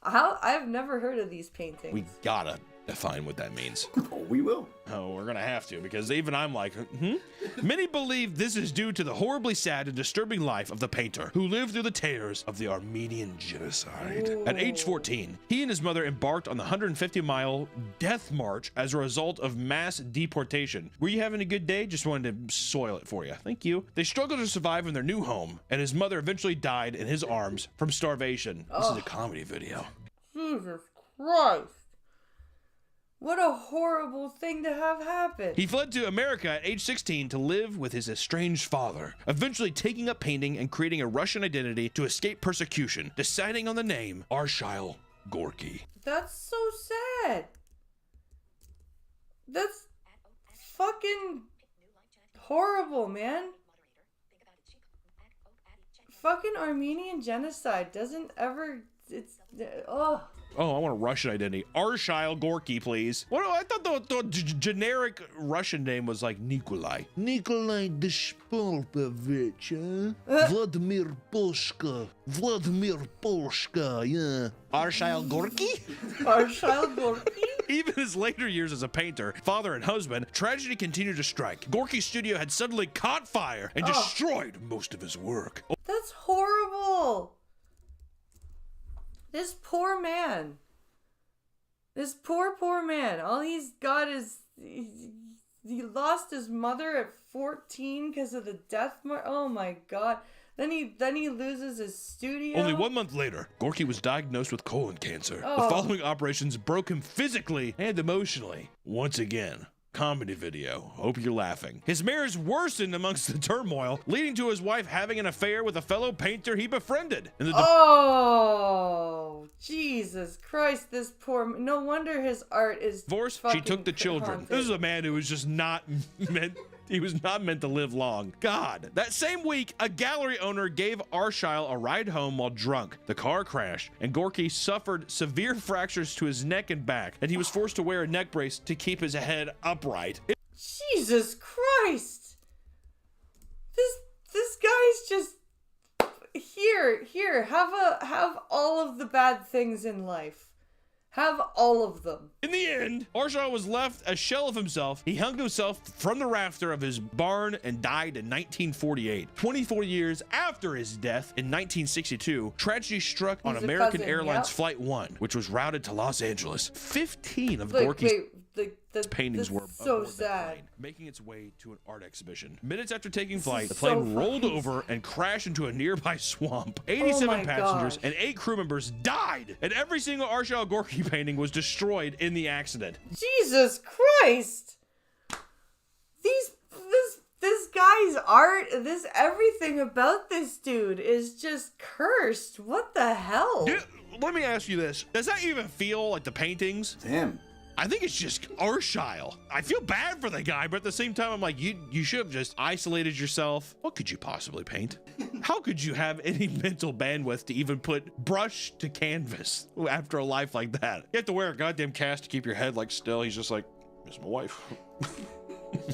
I've never heard of these paintings. We gotta define what that means. Oh, we will. Oh, we're gonna have to, because even I'm like, Many believe this is due to the horribly sad and disturbing life of the painter, who lived through the tears of the Armenian genocide. Ooh. At age 14, he and his mother embarked on the 150-mile death march as a result of mass deportation. Were you having a good day? Just wanted to soil it for you. Thank you. They struggled to survive in their new home, and his mother eventually died in his arms from starvation. This is a comedy video. Jesus Christ. What a horrible thing to have happen. He fled to America at age 16 to live with his estranged father, eventually taking up painting and creating a Russian identity to escape persecution, deciding on the name Arshile Gorky. That's so sad. That's fucking horrible, man. Fucking Armenian genocide doesn't ever... Oh, I want a Russian identity. Arshile Gorky, please. What? I thought the generic Russian name was like Nikolai. Nikolai Despolpovich, Vladimir Polshka. Vladimir Polshka, yeah. Arshile Gorky? Arshile Gorky? Even his later years as a painter, father, and husband, tragedy continued to strike. Gorky's studio had suddenly caught fire and destroyed most of his work. That's horrible. This poor man. This poor man. All he's got is... He lost his mother at 14 because of the death march. Oh my god. Then he loses his studio. Only 1 month later, Gorky was diagnosed with colon cancer. The following operations broke him physically and emotionally. Once again, comedy video. Hope you're laughing. His marriage worsened amongst the turmoil, leading to his wife having an affair with a fellow painter he befriended. Oh, Jesus Christ, this poor... No wonder his art is... Divorce, she took the children. Haunted. This is a man who was just not meant... He was not meant to live long. God. That same week, a gallery owner gave Arshile a ride home while drunk. The car crashed, and Gorky suffered severe fractures to his neck and back, and he was forced to wear a neck brace to keep his head upright. Jesus Christ. This guy's just... Here, have all of the bad things in life. Have all of them. In the end, Arshile was left a shell of himself. He hung himself from the rafter of his barn and died in 1948. 24 years after his death, in 1962, tragedy struck on American Airlines Flight 1, which was routed to Los Angeles. 15 of Gorky's paintings were so sad. Plane, making its way to an art exhibition. Minutes after taking flight, the plane rolled over and crashed into a nearby swamp. 87 passengers and 8 crew members died, and every single Arshile Gorky painting was destroyed in the accident. Jesus Christ! This guy's art, everything about this dude is just cursed. What the hell? Let me ask you this. Does that even feel like the paintings? It's him. I think it's just Arshile. I feel bad for the guy, but at the same time, I'm like, you should have just isolated yourself. What could you possibly paint? How could you have any mental bandwidth to even put brush to canvas after a life like that? You have to wear a goddamn cast to keep your head like still. He's just like, miss my wife.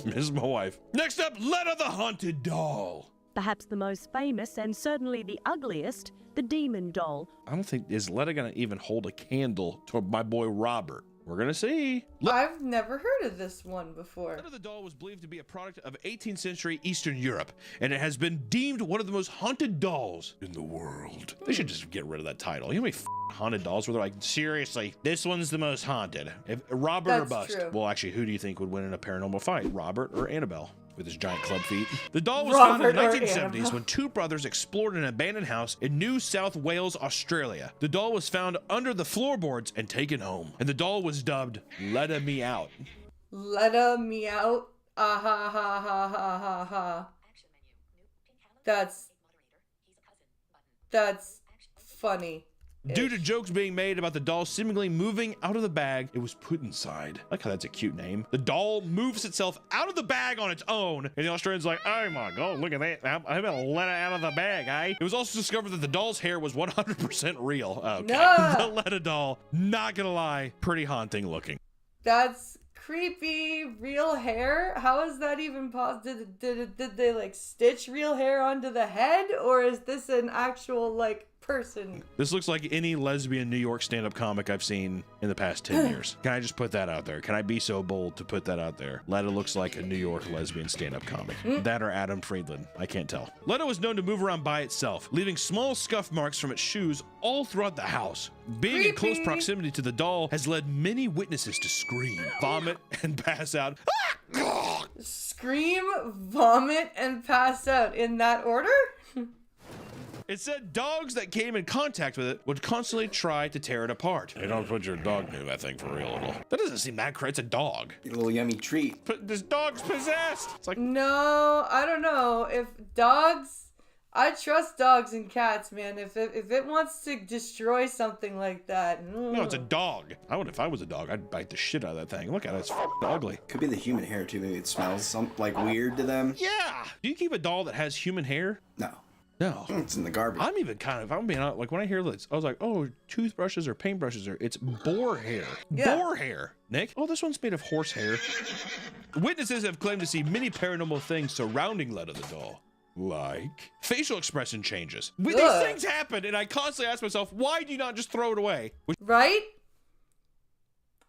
Miss my wife. Next up, Letta the Haunted Doll. Perhaps the most famous and certainly the ugliest, the Demon Doll. I don't think, is Letta gonna even hold a candle to my boy Robert? We're gonna see. I've never heard of this one before. The doll was believed to be a product of 18th century Eastern Europe, and it has been deemed one of the most haunted dolls in the world. They should just get rid of that title. You know how many haunted dolls where they're like, seriously, this one's the most haunted. If Robert or bust. True. Well, actually, who do you think would win in a paranormal fight, Robert or Annabelle? With his giant club feet. The doll was found in the 1970s when 2 brothers explored an abandoned house in New South Wales, Australia. The doll was found under the floorboards and taken home. And the doll was dubbed Letta Me Out. Letta Me Out? Ah ha ha ha ha ha ha. That's funny. Due to jokes being made about the doll seemingly moving out of the bag it was put inside. I like how that's a cute name. The doll moves itself out of the bag on its own, and the Australian's like, oh my god, look at that. I'm gonna let it out of the bag, eh? It was also discovered that the doll's hair was 100% real. Okay. No. The Letta doll, not gonna lie, pretty haunting looking. That's creepy. Real hair? How is that even possible? Did they like stitch real hair onto the head, or is this an actual like person? This looks like any lesbian New York stand-up comic I've seen in the past 10 years. Can I just put that out there? Can I be so bold to put that out there? Letta looks like a New York lesbian stand-up comic. That or Adam Friedland. I can't tell. Letta was known to move around by itself, leaving small scuff marks from its shoes all throughout the house. Being in close proximity to the doll has led many witnesses to scream, vomit, and pass out. Scream, vomit, and pass out in that order? It said dogs that came in contact with it would constantly try to tear it apart. You don't put your dog near that thing for real at all. That doesn't seem that crazy. It's a dog. A little yummy treat. But this dog's possessed. It's like, no, I don't know. If dogs, I trust dogs and cats, man. If it wants to destroy something like that. No, it's a dog. If I was a dog, I'd bite the shit out of that thing. Look at it, it's ugly. Could be the human hair too. Maybe it smells like weird to them. Yeah. Do you keep a doll that has human hair? No. No. It's in the garbage. I'm even I'm being honest, like when I hear this, I was like, oh, toothbrushes or paintbrushes, or it's boar hair. Yeah. Boar hair, Nick. Oh, this one's made of horse hair. Witnesses have claimed to see many paranormal things surrounding Letta the doll. Like facial expression changes. These things happen, and I constantly ask myself, why do you not just throw it away? Right?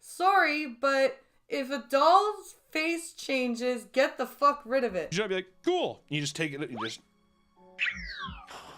Sorry, but if a doll's face changes, get the fuck rid of it. You should be like, cool. You just take it, you just...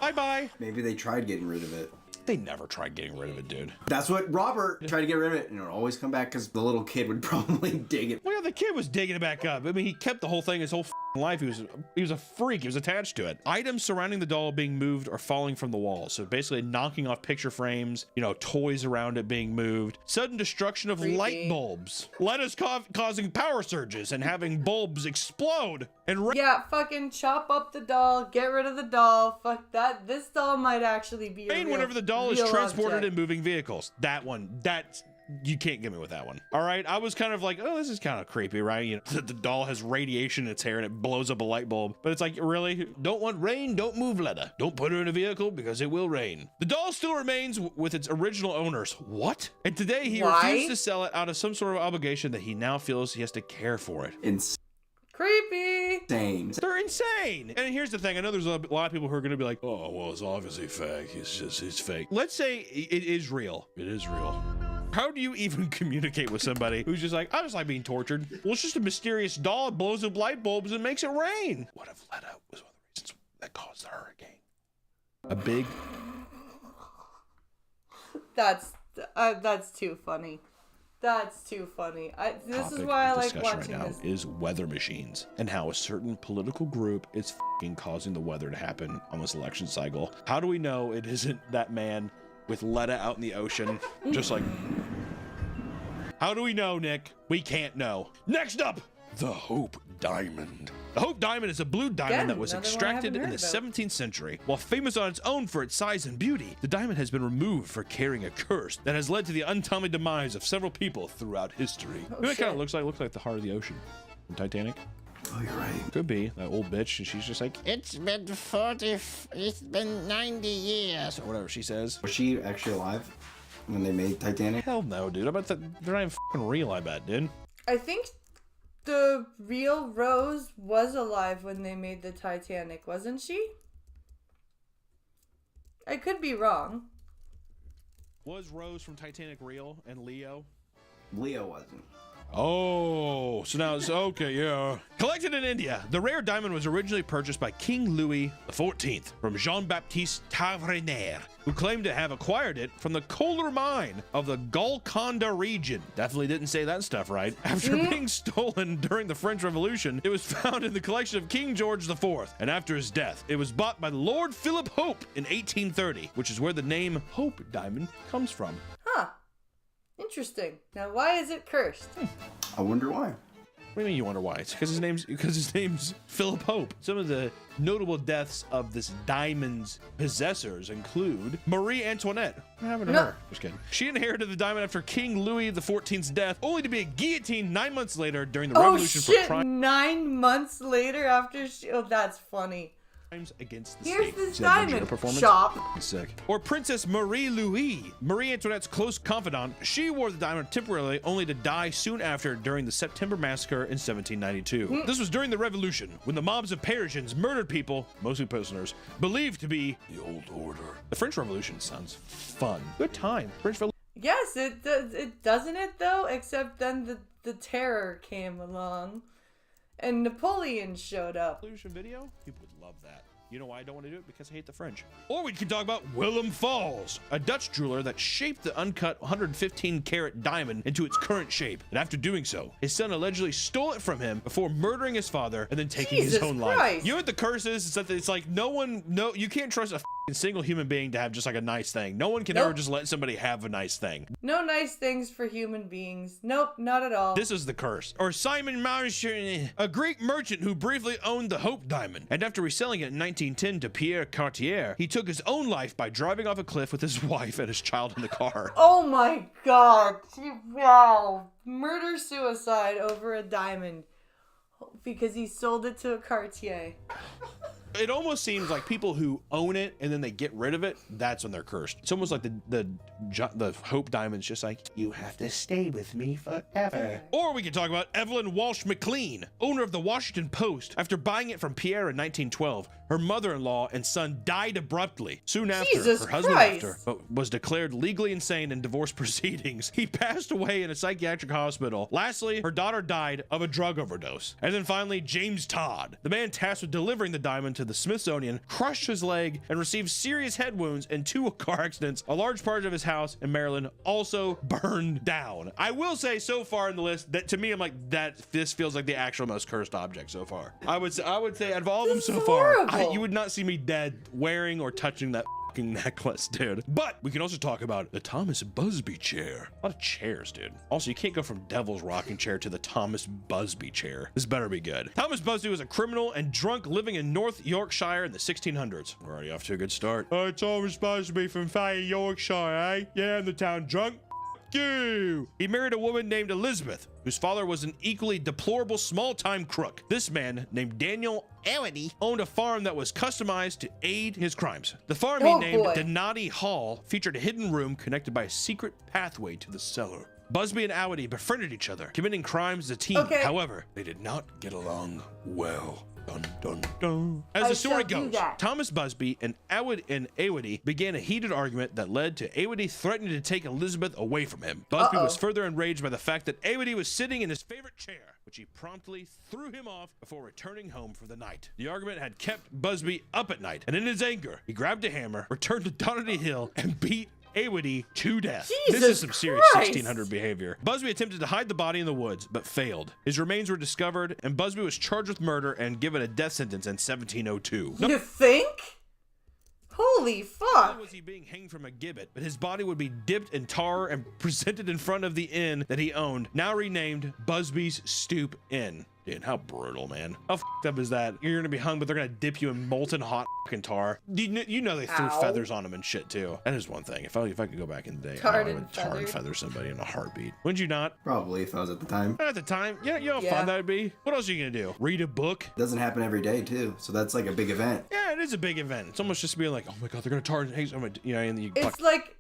Bye-bye. Maybe they tried getting rid of it. They never tried getting rid of it, dude. That's what Robert tried to get rid of it, and it would always come back because the little kid would probably dig it. Well, yeah, the kid was digging it back up. I mean, he kept the whole thing his whole life. He was a freak. He was attached to it. Items surrounding the doll being moved or falling from the wall. So basically knocking off picture frames, toys around it being moved. Sudden destruction of light bulbs. Letta's causing power surges and having bulbs explode. And yeah, fucking chop up the doll, get rid of the doll. Fuck that. This doll might actually be a real, whenever the doll is transported object. in moving vehicles. That one. You can't get me with that one. All right, I was kind of like, oh, this is kind of creepy, right? The doll has radiation in its hair and it blows up a light bulb. But it's like, really? Don't want rain? Don't move, Letta. Don't put her in a vehicle because it will rain. The doll still remains with its original owners. What? And today he refused to sell it out of some sort of obligation that he now feels he has to care for it. Creepy. Insane. They're insane. And here's the thing. I know there's a lot of people who are going to be like, oh, well, it's obviously fake. It's fake. Let's say it is real. It is real. How do you even communicate with somebody who's just like, I just like being tortured? Well, it's just a mysterious doll. It blows up light bulbs and makes it rain. What if Letta was one of the reasons that caused the hurricane? A big... That's too funny. That's too funny. This is why I like watching right now this. Is weather machines and how a certain political group is fucking causing the weather to happen on this election cycle. How do we know it isn't that man with Letta out in the ocean, just like... How do we know, Nick? We can't know. Next up, the Hope Diamond. The Hope Diamond is a blue diamond that was extracted in the 17th century. While famous on its own for its size and beauty, the diamond has been removed for carrying a curse that has led to the untimely demise of several people throughout history. You know what it kind of looks like? It looks like the heart of the ocean from Titanic. Oh, you're right. Could be that old bitch, and she's just like, it's been 90 years, or whatever she says. Was she actually alive when they made Titanic? Hell no, dude. I bet they're not even fucking real, I bet, dude. I think the real Rose was alive when they made the Titanic, wasn't she? I could be wrong. Was Rose from Titanic real and Leo? Leo wasn't. Oh, so now it's okay, yeah. Collected in India, the rare diamond was originally purchased by King Louis XIV from Jean-Baptiste Tavernier, who claimed to have acquired it from the Kohler mine of the Golconda region. Definitely didn't say that stuff right. After being stolen during the French Revolution, it was found in the collection of King George IV, and after his death, it was bought by Lord Philip Hope in 1830, which is where the name Hope Diamond comes from. Huh. Interesting. Now, why is it cursed? I wonder why. do you mean you wonder why? It's because his name's Philip Hope. Some of the notable deaths of this diamond's possessors include Marie Antoinette. What happened to her? Just kidding. She inherited the diamond after King Louis XIV's death, only to be guillotined 9 months later during the Revolution for crime. 9 months later after she... Oh, that's funny. Against the Here's state. this See that diamond performance? shop. Sick. Or Princess Marie Louise, Marie Antoinette's close confidant. She wore the diamond temporarily, only to die soon after during the September Massacre in 1792. This was during the Revolution, when the mobs of Parisians murdered people, mostly prisoners, believed to be the Old Order. The French Revolution sounds fun. Good time. French Revolution. Yes, it does. It doesn't it though. Except then the terror came along, and Napoleon showed up. Revolution video. People would love that. You know why I don't want to do it? Because I hate the French. Or we can talk about Willem Falls, a Dutch jeweler that shaped the uncut 115-carat diamond into its current shape. And after doing so, his son allegedly stole it from him before murdering his father and then taking his own life. You know what the curse is? It's that it's like you can't trust a single human being to have just like a nice thing. No one can ever just let somebody have a nice thing. No nice things for human beings. Nope, not at all. This is the curse. Or Simon Marchand, a Greek merchant who briefly owned the Hope Diamond, and after reselling it in 1910 to Pierre Cartier, he took his own life by driving off a cliff with his wife and his child in the car. Oh my god. Wow. Murder-suicide over a diamond because he sold it to a Cartier. It almost seems like people who own it and then they get rid of it, that's when they're cursed. It's almost like the Hope Diamond's just like, you have to stay with me forever. Or we can talk about Evelyn Walsh McLean, owner of the Washington Post. After buying it from Pierre in 1912, her mother-in-law and son died abruptly. Soon after, her husband left her, but was declared legally insane in divorce proceedings. He passed away in a psychiatric hospital. Lastly, her daughter died of a drug overdose. And then finally, James Todd, the man tasked with delivering the diamond to the Smithsonian, crushed his leg and received serious head wounds in 2 car accidents. A large part of his house in Maryland also burned down. I will say so far in the list that to me, I'm like, this feels like the actual most cursed object so far. I would say out of all of them so far, you would not see me dead wearing or touching that fucking necklace, dude. But we can also talk about the Thomas Busby chair. A lot of chairs, dude. Also, you can't go from Devil's rocking chair to the Thomas Busby chair. This better be good. Thomas Busby was a criminal and drunk living in North Yorkshire in the 1600s. We're already off to a good start. Thomas Busby from Fay, Yorkshire, eh? Yeah, in the town drunk. You. He married a woman named Elizabeth, whose father was an equally deplorable small-time crook. This man, named Daniel Awady, owned a farm that was customized to aid his crimes. The farm he named Donati Hall featured a hidden room connected by a secret pathway to the cellar. Busby and Awady befriended each other, committing crimes as a team. However, they did not get along well. Dun, dun, dun. As the story goes, Thomas Busby and Awady began a heated argument that led to Awady threatening to take Elizabeth away from him. Busby was further enraged by the fact that Awady was sitting in his favorite chair, which he promptly threw him off before returning home for the night. The argument had kept Busby up at night, and in his anger, he grabbed a hammer, returned to Donati Hill, and beat Awady to death. This is some serious 1600 behavior. Busby attempted to hide the body in the woods, but failed. His remains were discovered, and Busby was charged with murder and given a death sentence in 1702. You think? Holy fuck! Not only was he being hanged from a gibbet, but his body would be dipped in tar and presented in front of the inn that he owned, now renamed Busby's Stoop Inn. Dude, how brutal, man. How f***ed up is that? You're gonna be hung, but they're gonna dip you in molten hot fucking tar. You know they threw feathers on him and shit, too. That is one thing. If I could go back in the day, I would tar and feather somebody in a heartbeat. Wouldn't you not? Probably, if I was at the time. At the time? Yeah, you know how fun that would be? What else are you gonna do? Read a book? Doesn't happen every day, too. So that's like a big event. Yeah, it is a big event. It's almost just being like, oh my god, they're gonna tar and hate somebody. You know, and you it's like,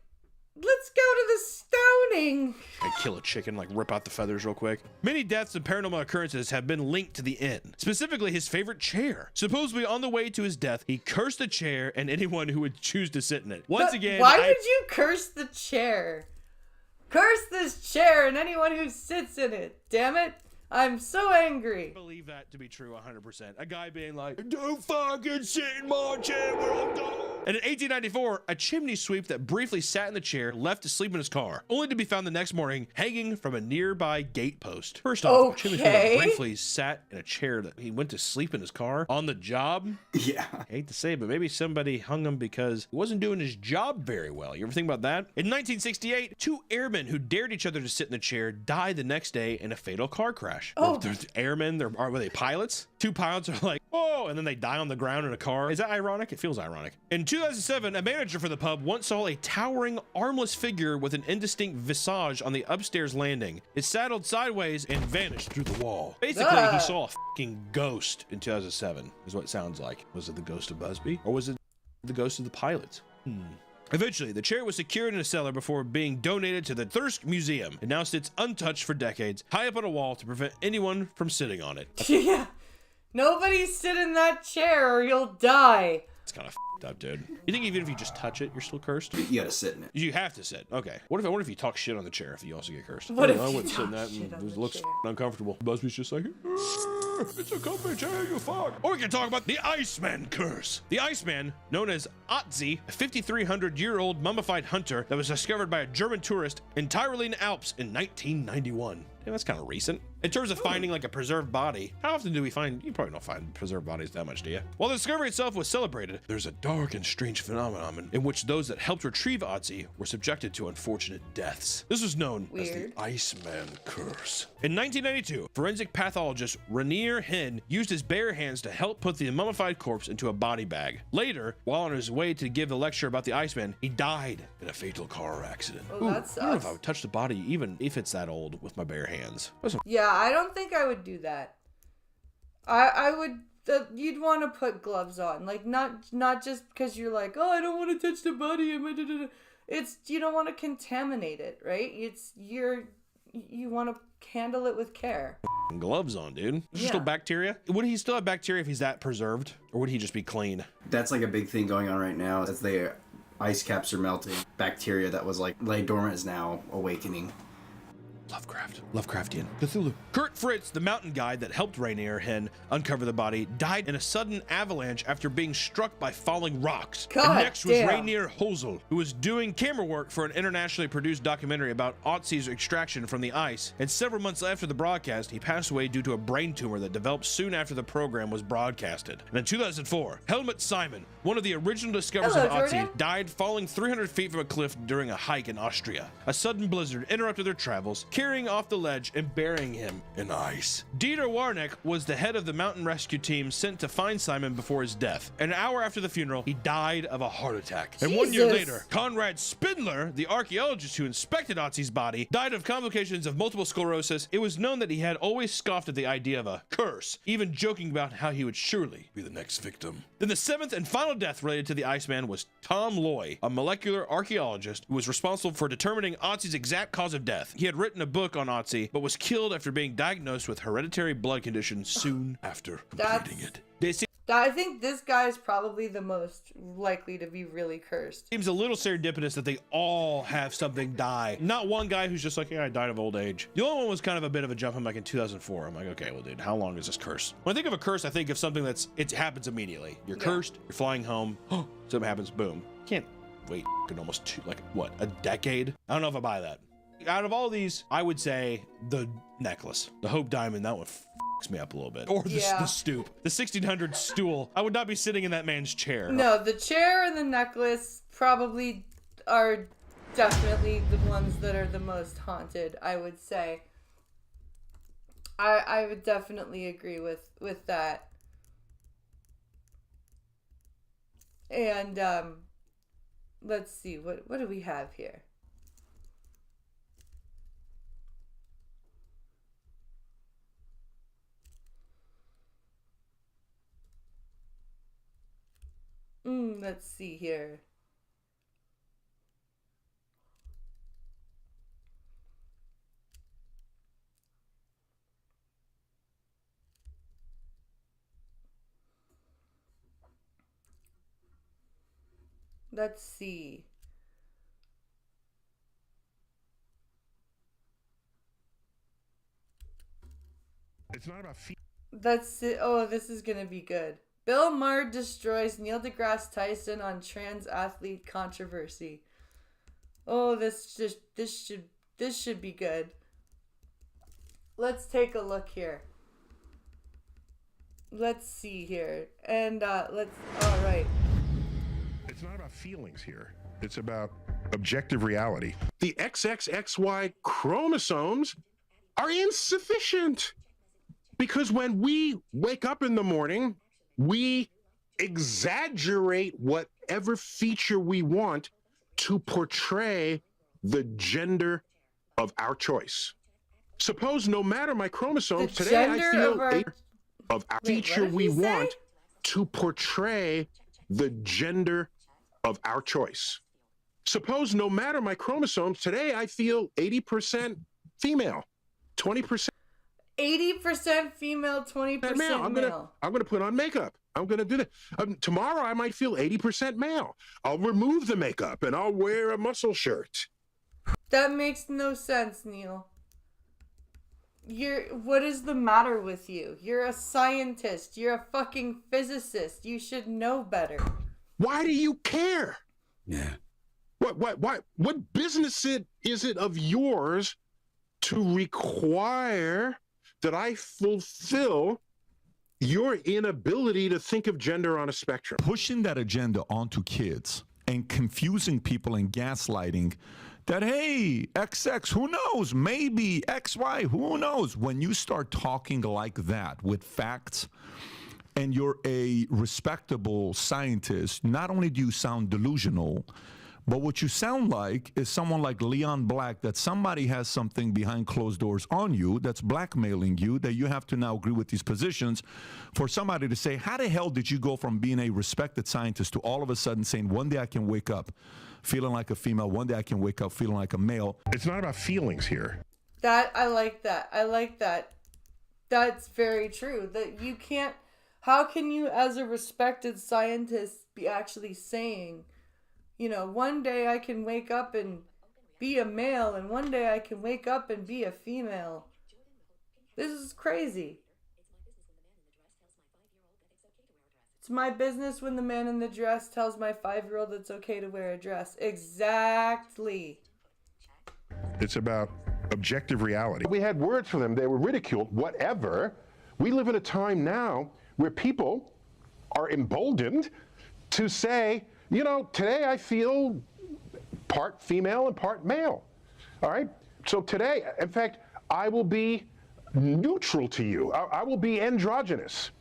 let's go to the stoning. I kill a chicken, like rip out the feathers real quick. Many deaths and paranormal occurrences have been linked to the inn, specifically his favorite chair. Supposedly on the way to his death, he cursed the chair and anyone who would choose to sit in it. Once again, why would you curse the chair? Curse this chair and anyone who sits in it. Damn it. I'm so angry. I believe that to be true 100%. A guy being like, don't fucking sit in my chair when I'm done. And in 1894, a chimney sweep that briefly sat in the chair left to sleep in his car, only to be found the next morning hanging from a nearby gate post. First off, a chimney sweep that briefly sat in a chair that he went to sleep in his car on the job. Yeah. I hate to say it, but maybe somebody hung him because he wasn't doing his job very well. You ever think about that? In 1968, 2 airmen who dared each other to sit in the chair died the next day in a fatal car crash. They're airmen, were they pilots? 2 pilots are like, oh, and then they die on the ground in a car. Is that ironic? It feels ironic. In 2007, a manager for the pub once saw a towering, armless figure with an indistinct visage on the upstairs landing. It saddled sideways and vanished through the wall. Basically, he saw a fucking ghost in 2007, is what it sounds like. Was it the ghost of Busby? Or was it the ghost of the pilots? Eventually, the chair was secured in a cellar before being donated to the Thirsk Museum. It now sits untouched for decades, high up on a wall to prevent anyone from sitting on it. Yeah. Nobody sit in that chair or you'll die. It's kind of up, dude. You think even if you just touch it, you're still cursed? You gotta sit in it. You have to sit. Okay. What if you talk shit on the chair if you also get cursed? What if I you wouldn't sit in talk that shit and on it the looks chair? uncomfortable. Busby's just like, it's a comfy chair, you fuck. Or we can talk about the Iceman curse. The Iceman, known as Otzi, a 5,300-year-old mummified hunter that was discovered by a German tourist in Tyrolean Alps in 1991. Yeah, that's kind of recent. In terms of finding like a preserved body, how often do we find, you probably don't find preserved bodies that much, do you? While the discovery itself was celebrated, there's a dark and strange phenomenon in which those that helped retrieve Otzi were subjected to unfortunate deaths. This was known as the Iceman curse. In 1992, forensic pathologist Rainier Hen used his bare hands to help put the mummified corpse into a body bag. Later, while on his way to give the lecture about the Iceman, he died in a fatal car accident. Oh, that I don't know if sucks. I would touch the body, even if it's that old, with my bare hands. Yeah, I don't think I would do that. I would. You'd want to put gloves on, like not just because you're like, oh, I don't want to touch the body. It's you don't want to contaminate it, right? You want to handle it with care. Gloves on, dude. Is there still bacteria? Would he still have bacteria if he's that preserved, or would he just be clean? That's like a big thing going on right now as the ice caps are melting. Bacteria that was like lay dormant is now awakening. Lovecraftian. Cthulhu. Kurt Fritz, the mountain guide that helped Rainier Hen uncover the body, died in a sudden avalanche after being struck by falling rocks. God and next was damn. Rainier Hosel, who was doing camera work for an internationally produced documentary about Otzi's extraction from the ice. And several months after the broadcast, he passed away due to a brain tumor that developed soon after the program was broadcasted. And in 2004, Helmut Simon, one of the original discoverers of Otzi, died falling 300 feet from a cliff during a hike in Austria. A sudden blizzard interrupted their travels, carrying off the ledge and burying him in ice. Dieter Warneck was the head of the mountain rescue team sent to find Simon before his death. An hour after the funeral, he died of a heart attack. And 1 year later, Konrad Spindler, the archaeologist who inspected Otzi's body, died of complications of multiple sclerosis. It was known that he had always scoffed at the idea of a curse, even joking about how he would surely be the next victim. Then the 7th and final death related to the Iceman was Tom Loy, a molecular archaeologist who was responsible for determining Otzi's exact cause of death. He had written a book on Otzi, but was killed after being diagnosed with hereditary blood condition soon after completing it. I think this guy is probably the most likely to be really cursed. Seems a little serendipitous that they all have something die. Not one guy who's just like, yeah, I died of old age. The only one was kind of a bit of a jump. I'm like in 2004. I'm like, okay, well, dude, how long is this curse? When I think of a curse, I think of something it happens immediately. You're cursed, you're flying home, something happens, boom. Can't wait almost a decade? I don't know if I buy that. Out of all these, I would say the necklace, the Hope Diamond, that one fucks me up a little bit. Or the stoop, the 1600 stool. I would not be sitting in that man's chair. No, the chair and the necklace probably are definitely the ones that are the most haunted, I would say. I would definitely agree with that. And let's see, what do we have here? Let's see here. Let's see. It's not about That's it. Oh, this is gonna be good. Bill Maher destroys Neil deGrasse Tyson on trans athlete controversy. Oh, this should be good. Let's take a look here. Let's see here. And all right. It's not about feelings here. It's about objective reality. The XXXY chromosomes are insufficient because when we wake up in the morning, we exaggerate whatever feature we want to portray the gender of our choice. Suppose no matter my chromosomes, today I feel of our feature we want to portray the gender of our choice. Suppose no matter my chromosomes, today I feel 80% female, 20%. 80% female, 20% male. I'm gonna put on makeup. I'm gonna do that. Tomorrow I might feel 80% male. I'll remove the makeup and I'll wear a muscle shirt. That makes no sense, Neil. What is the matter with you? You're a scientist. You're a fucking physicist. You should know better. Why do you care? Yeah. What business is it of yours to require that I fulfill your inability to think of gender on a spectrum? Pushing that agenda onto kids and confusing people and gaslighting that, hey, XX, who knows? Maybe XY, who knows? When you start talking like that with facts and you're a respectable scientist, not only do you sound delusional, but what you sound like is someone like Leon Black, that somebody has something behind closed doors on you that's blackmailing you, that you have to now agree with these positions for somebody to say, how the hell did you go from being a respected scientist to all of a sudden saying, one day I can wake up feeling like a female, one day I can wake up feeling like a male. It's not about feelings here. I like that. That's very true. That you can't, how can you as a respected scientist be actually saying, you know, one day I can wake up and be a male and one day I can wake up and be a female. This is crazy. It's my business when the man in the dress tells my 5-year-old it's okay to wear a dress. Exactly. It's about objective reality. We had words for them. They were ridiculed, whatever. We live in a time now where people are emboldened to say, you know, today I feel part female and part male. All right? So today, in fact, I will be neutral to you. I will be androgynous.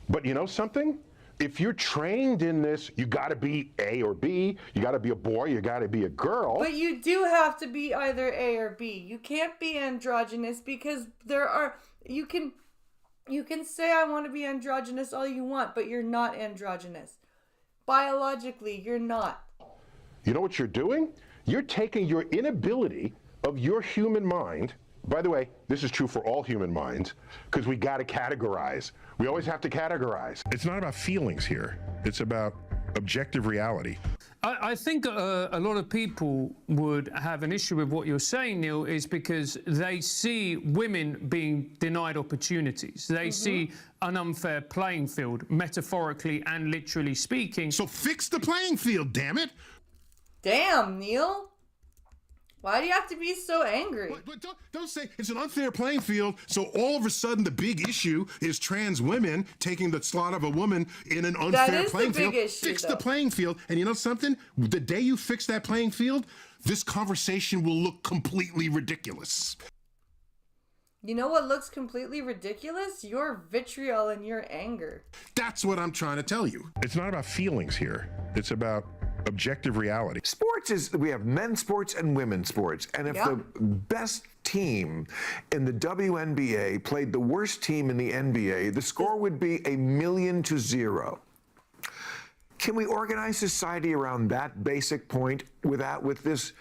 But you know something? If you're trained in this, you got to be A or B. You got to be a boy. You got to be a girl. But you do have to be either A or B. You can't be androgynous because you can say I want to be androgynous all you want, but you're not androgynous. Biologically, you're not. You know what you're doing? You're taking your inability of your human mind. By the way, this is true for all human minds because we got to categorize. We always have to categorize. It's not about feelings here. It's about objective reality. I think a lot of people would have an issue with what you're saying, Neil, is because they see women being denied opportunities. They see an unfair playing field, metaphorically and literally speaking. So fix the playing field, damn it! Damn, Neil. Why do you have to be so angry? But don't say it's an unfair playing field, so all of a sudden the big issue is trans women taking the slot of a woman in an unfair playing field. Fix the playing field, and you know something? The day you fix that playing field, this conversation will look completely ridiculous. You know what looks completely ridiculous? Your vitriol and your anger. That's what I'm trying to tell you. It's not about feelings here. It's about objective reality. Sports is, we have men's sports and women's sports. And if the best team in the WNBA played the worst team in the NBA, the score would be 1,000,000-0. Can we organize society around that basic point with this,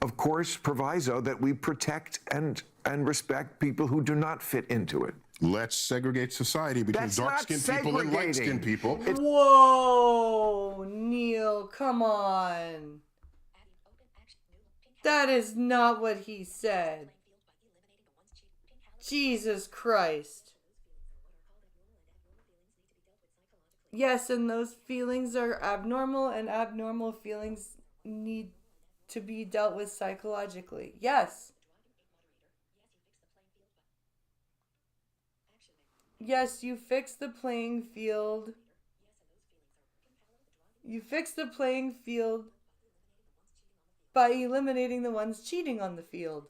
of course, proviso that we protect and respect people who do not fit into it? Let's segregate society between dark-skinned people and light-skinned people. Whoa, Neil, come on. That is not what he said. Jesus Christ. Yes, and those feelings are abnormal, and abnormal feelings need to be dealt with psychologically. Yes. Yes, you fix the playing field. You fix the playing field by eliminating the ones cheating on the field.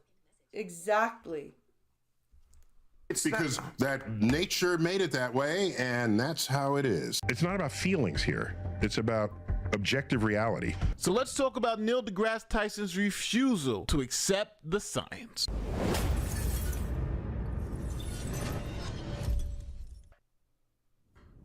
Exactly. It's because that nature made it that way, and that's how it is. It's not about feelings here. It's about objective reality. So let's talk about Neil deGrasse Tyson's refusal to accept the science.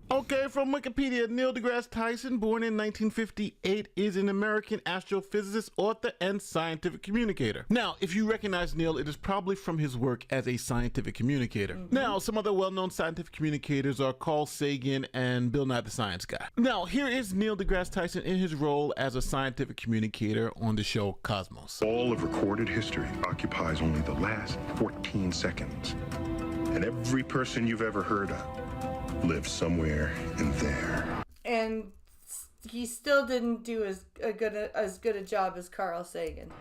Okay, from Wikipedia, Neil deGrasse Tyson, born in 1958, is an American astrophysicist, author, and scientific communicator. Now, if you recognize Neil, it is probably from his work as a scientific communicator. Now, some other well-known scientific communicators are Carl Sagan and Bill Nye the Science Guy. Now, here is Neil deGrasse Tyson in his role as a scientific communicator on the show Cosmos. All of recorded history occupies only the last 14 seconds. And every person you've ever heard of lives somewhere in there. And he still didn't do as good a job as Carl Sagan.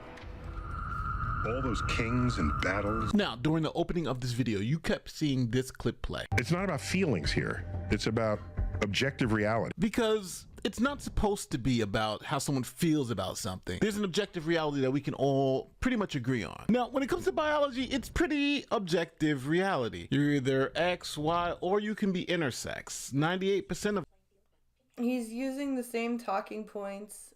All those kings and battles. Now, during the opening of this video, you kept seeing this clip play. It's not about feelings here. It's about objective reality. Because it's not supposed to be about how someone feels about something. There's an objective reality that we can all pretty much agree on. Now, when it comes to biology, it's pretty objective reality. You're either X, Y, or you can be intersex. 98% of... He's using the same talking points.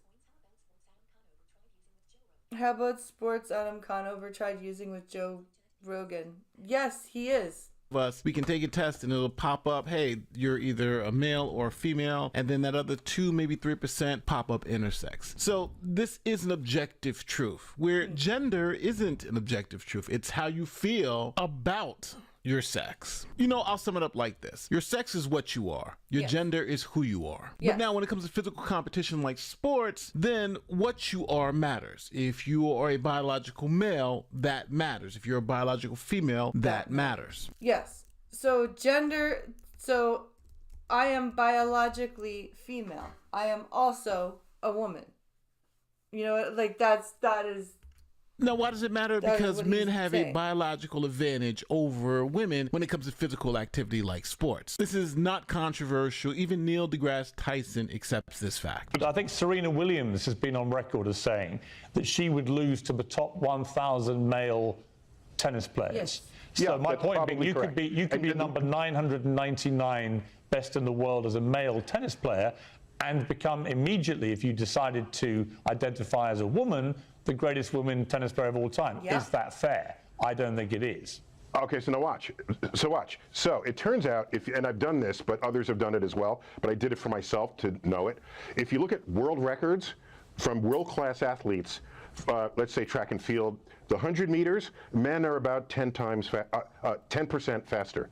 How about sports Adam Conover tried using with Joe Rogan? Yes, he is. Us, we can take a test and it'll pop up, hey, you're either a male or a female, and then that other 2, maybe 3% pop up intersex. So this is an objective truth, where gender isn't an objective truth. It's how you feel about your sex. You know, I'll sum it up like this. Your sex is what you are. Your gender is who you are. Yes. But now when it comes to physical competition like sports, then what you are matters. If you are a biological male, that matters. If you're a biological female, that matters. Yes. So gender, so I am biologically female. I am also a woman. You know, like that is... Now, why does it matter? Because men have a biological advantage over women when it comes to physical activity like sports. This is not controversial. Even Neil deGrasse Tyson accepts this fact. But I think Serena Williams has been on record as saying that she would lose to the top 1,000 male tennis players. Yes. So my point being, you could be number 999 best in the world as a male tennis player and become immediately, if you decided to identify as a woman, the greatest woman tennis player of all time. Yeah. Is that fair? I don't think it is. Okay, so now watch. So it turns out, and I've done this, but others have done it as well, but I did it for myself to know it. If you look at world records from world-class athletes, let's say track and field, the 100 meters, men are about 10% faster.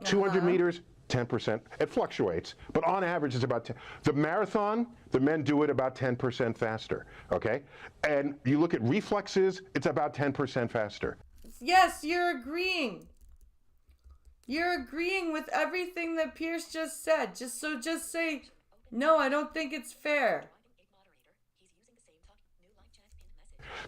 200 meters, 10%. It fluctuates, but on average it's about 10. The marathon, the men do it about 10% faster, okay? And you look at reflexes, it's about 10% faster. Yes, you're agreeing. You're agreeing with everything that Pierce just said. Just say, no, I don't think it's fair.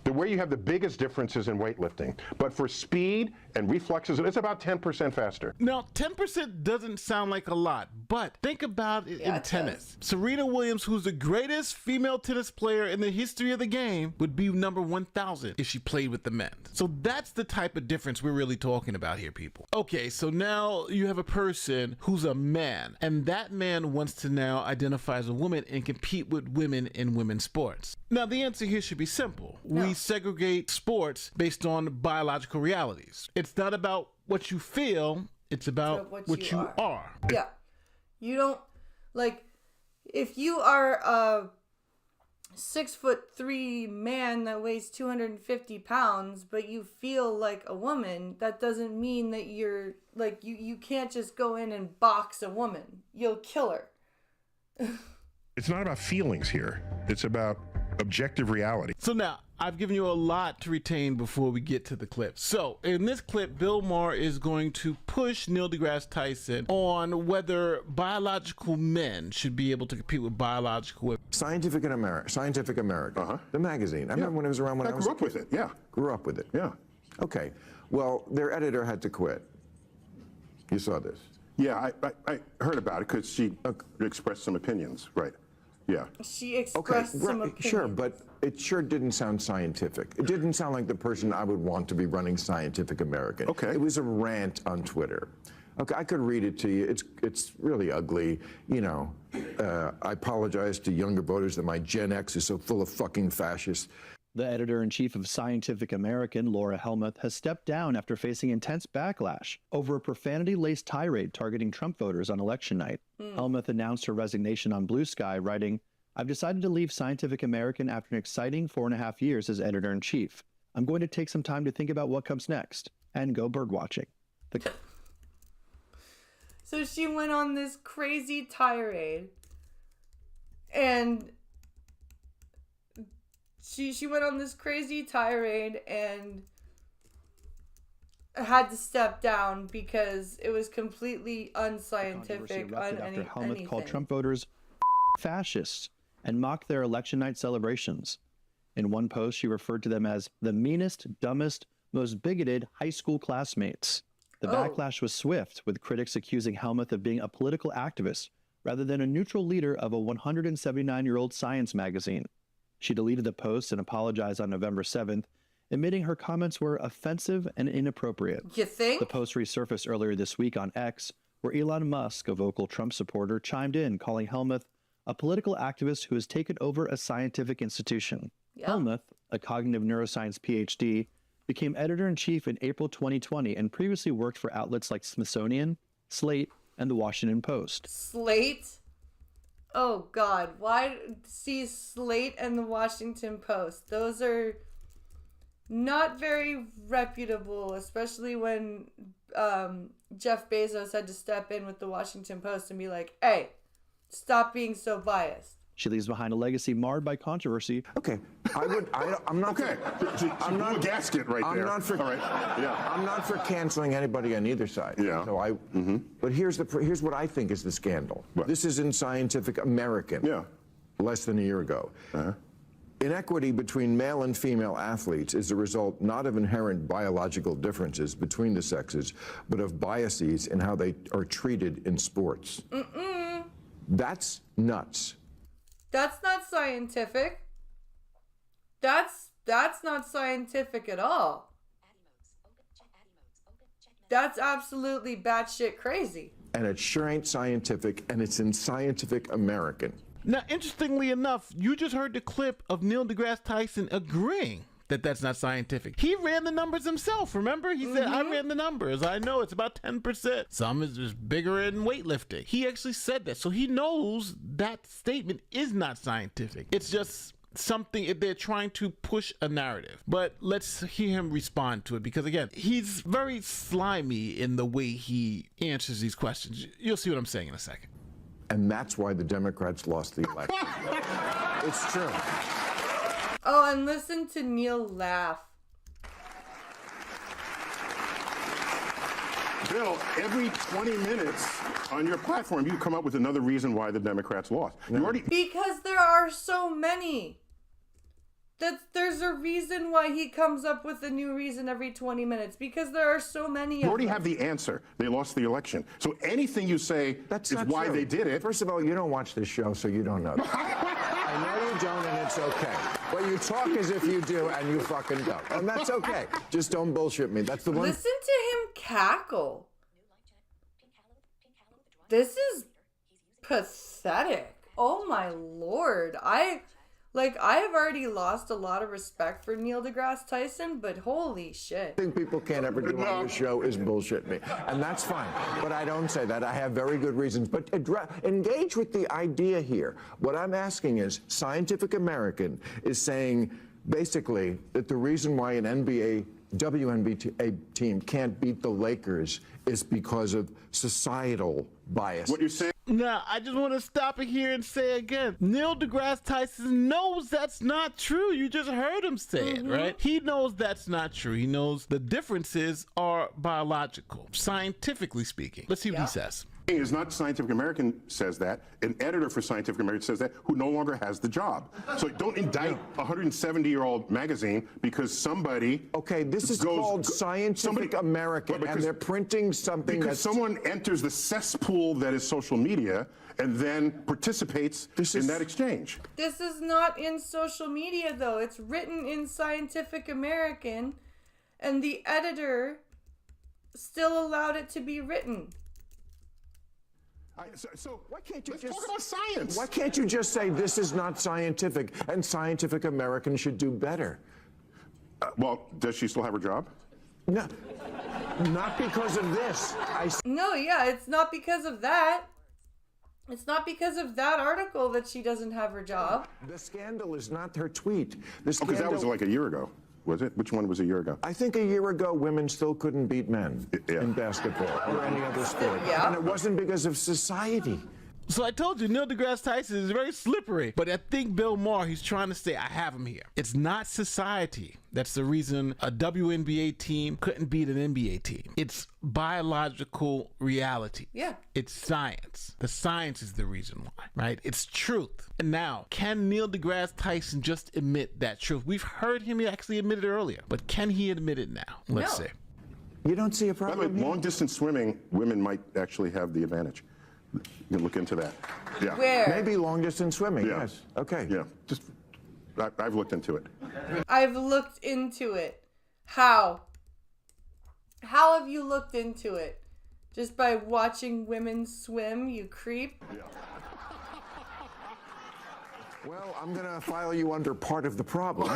Where you have the biggest differences in weightlifting, but for speed and reflexes, it's about 10% faster. Now, 10% doesn't sound like a lot, but think about it in tennis. Serena Williams, who's the greatest female tennis player in the history of the game, would be number 1,000 if she played with the men. So that's the type of difference we're really talking about here, people. Okay, so now you have a person who's a man, and that man wants to now identify as a woman and compete with women in women's sports. Now, the answer here should be simple. We segregate sports based on biological realities. It's not about what you feel, it's about what you are. Yeah. You don't, like, if you are a 6'3" man that weighs 250 pounds, but you feel like a woman, that doesn't mean that you're, like, you can't just go in and box a woman. You'll kill her. It's not about feelings here. It's about objective reality. So now, I've given you a lot to retain before we get to the clip. So, in this clip, Bill Maher is going to push Neil deGrasse Tyson on whether biological men should be able to compete with biological women. Scientific American, the magazine. I remember when it was around when I was grew up with it, yeah. Grew up with it. Yeah. Okay. Well, their editor had to quit. You saw this. Yeah, I heard about it because she expressed some opinions, right? Yeah. She expressed some opinions. Sure, but it sure didn't sound scientific. It didn't sound like the person I would want to be running Scientific American. Okay. It was a rant on Twitter. Okay, I could read it to you. It's really ugly. You know, I apologize to younger voters that my Gen X is so full of fucking fascists. The editor-in-chief of Scientific American, Laura Helmuth, has stepped down after facing intense backlash over a profanity-laced tirade targeting Trump voters on election night. Helmuth announced her resignation on Blue Sky, writing, "I've decided to leave Scientific American after an exciting 4.5 years as editor-in-chief. I'm going to take some time to think about what comes next and go birdwatching." So she went on this crazy tirade, and she went on this crazy tirade and had to step down because it was completely unscientific on after Helmuth anything. called Trump voters fascists and mocked their election night celebrations. In one post, she referred to them as the meanest, dumbest, most bigoted high school classmates. The backlash was swift, with critics accusing Helmuth of being a political activist rather than a neutral leader of a 179-year-old science magazine. She deleted the post and apologized on November 7th, admitting her comments were offensive and inappropriate. You think? The post resurfaced earlier this week on X, where Elon Musk, a vocal Trump supporter, chimed in, calling Helmuth a political activist who has taken over a scientific institution. Yeah. Helmuth, a cognitive neuroscience PhD, became editor-in-chief in April 2020 and previously worked for outlets like Smithsonian, Slate, and The Washington Post. Slate? Oh God, why see Slate and the Washington Post? Those are not very reputable, especially when Jeff Bezos had to step in with the Washington Post and be like, "Hey, stop being so biased." She leaves behind a legacy marred by controversy. Okay, I'm not. Okay, I'm not a gasket right there. I'm not for. All right. Yeah. I'm not for canceling anybody on either side. Yeah. So But here's what I think is the scandal. What? This is in Scientific American. Yeah. Less than a year ago. Inequity between male and female athletes is the result not of inherent biological differences between the sexes, but of biases in how they are treated in sports. That's nuts. That's not scientific. That's not scientific at all. That's absolutely batshit crazy. And it sure ain't scientific, and it's in Scientific American. Now, interestingly enough, you just heard the clip of Neil deGrasse Tyson agreeing that that's not scientific. He ran the numbers himself, remember? He said, I ran the numbers. I know it's about 10%. Some is just bigger in weightlifting. He actually said that. So he knows that statement is not scientific. It's just something they're trying to push a narrative. But let's hear him respond to it, because again, he's very slimy in the way he answers these questions. You'll see what I'm saying in a second. And that's why the Democrats lost the election. It's true. Oh, and listen to Neil laugh. Bill, every 20 minutes on your platform, you come up with another reason why the Democrats lost. You already... Because there are so many. There's a reason why he comes up with a new reason every 20 minutes, because there are so many You already have the answer. They lost the election. So anything you say is why they did it. First of all, you don't watch this show, so you don't know that. I know you don't, and it's okay. But you talk as if you do, and you fucking don't. And that's okay. Just don't bullshit me. That's the one. Listen to him cackle. This is pathetic. Oh my lord. I have already lost a lot of respect for Neil deGrasse Tyson, but holy shit. I think people can't ever do on this show is bullshit me. And that's fine. But I don't say that. I have very good reasons. But engage with the idea here. What I'm asking is, Scientific American is saying basically that the reason why an WNBA team can't beat the Lakers is because of societal bias. What you're saying... Now, I just want to stop it here and say again, Neil deGrasse Tyson knows that's not true. You just heard him say it, right? He knows that's not true. He knows the differences are biological, scientifically speaking. Let's see what he says. Is not Scientific American says that. An editor for Scientific American says that, who no longer has the job. So don't indict a 170-year-old magazine because somebody. Okay, this is called Scientific American, and they're printing something because someone enters the cesspool that is social media and then participates in that exchange. This is not in social media, though. It's written in Scientific American, and the editor still allowed it to be written. So why can't you let's just talk about science? Why can't you just say this is not scientific and Scientific American should do better? Well, does she still have her job? No, not because of this. No, yeah, it's not because of that. It's not because of that article that she doesn't have her job. The scandal is not her tweet. The Because that was like a year ago, was it? Which one was a year ago? I think a year ago, women still couldn't beat men in basketball or any other sport. And it wasn't because of society. So I told you, Neil deGrasse Tyson is very slippery. But I think Bill Maher, he's trying to say, I have him here. It's not society. That's the reason a WNBA team couldn't beat an NBA team. It's biological reality. Yeah. It's science. The science is the reason why, right? It's truth. And now, can Neil deGrasse Tyson just admit that truth? We've heard him actually admit it earlier, but can he admit it now? Let's see. You don't see a problem. By the way, long distance swimming, women might actually have the advantage. You can look into that. Yeah. Where? Maybe long distance swimming, Yeah. yes. Okay. Yeah. Just, I've looked into it. I've looked into it. How? How have you looked into it? Just by watching women swim, you creep? Yeah. Well, I'm going to file you under part of the problem.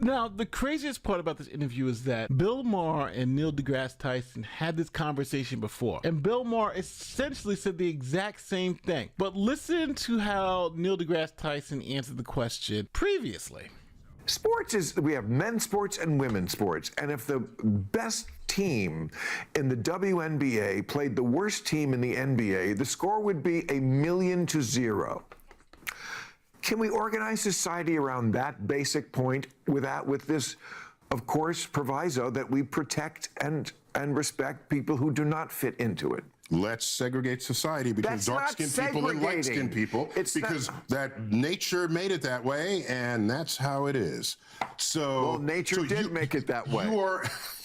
Now, the craziest part about this interview is that Bill Maher and Neil deGrasse Tyson had this conversation before. And Bill Maher essentially said the exact same thing. But listen to how Neil deGrasse Tyson answered the question previously. Sports is, we have men's sports and women's sports. And if the best team in the WNBA played the worst team in the NBA, the score would be 1,000,000-0. Can we organize society around that basic point with this, of course, proviso that we protect and respect people who do not fit into it? Let's segregate society between dark-skinned people and light-skinned people because that nature made it that way, and that's how it is. So, well, nature did make it that way.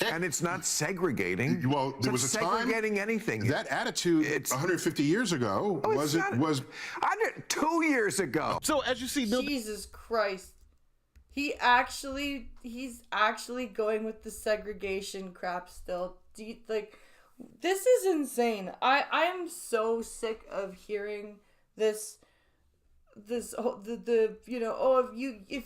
And it's not segregating. Well, there was a time segregating anything. That attitude 150 years ago was 2 years ago. So as you see, Jesus Christ. He's actually going with the segregation crap still. This is insane. I am so sick of hearing this if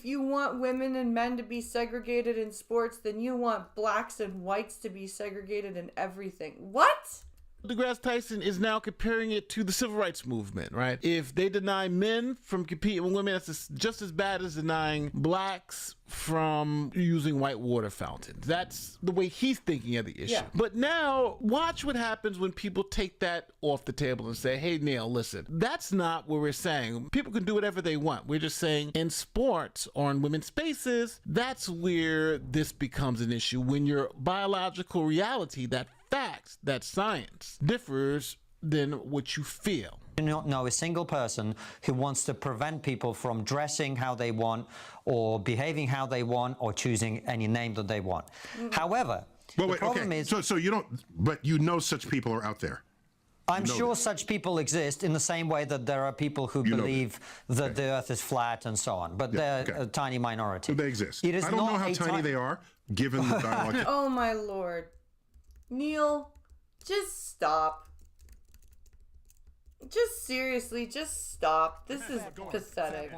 you want women and men to be segregated in sports, then you want blacks and whites to be segregated in everything. What? deGrasse Tyson is now comparing it to the civil rights movement, right? If they deny men from competing with women, that's just as bad as denying blacks from using white water fountains. That's the way he's thinking of the issue. Yeah. But now, watch what happens when people take that off the table and say, hey, Neil, listen, that's not what we're saying. People can do whatever they want. We're just saying in sports or in women's spaces, that's where this becomes an issue. When your biological reality, that facts, that science, differs than what you feel. I do not know a single person who wants to prevent people from dressing how they want or behaving how they want or choosing any name that they want. However, the problem is... So you don't... But you know such people are out there. I'm sure such people exist in the same way that there are people who believe that the earth is flat and so on. But they're a tiny minority. They exist. It is I don't know how tiny they are, given the dialogue. Oh, my Lord. Neil, just stop. Just seriously, just stop. This is pathetic.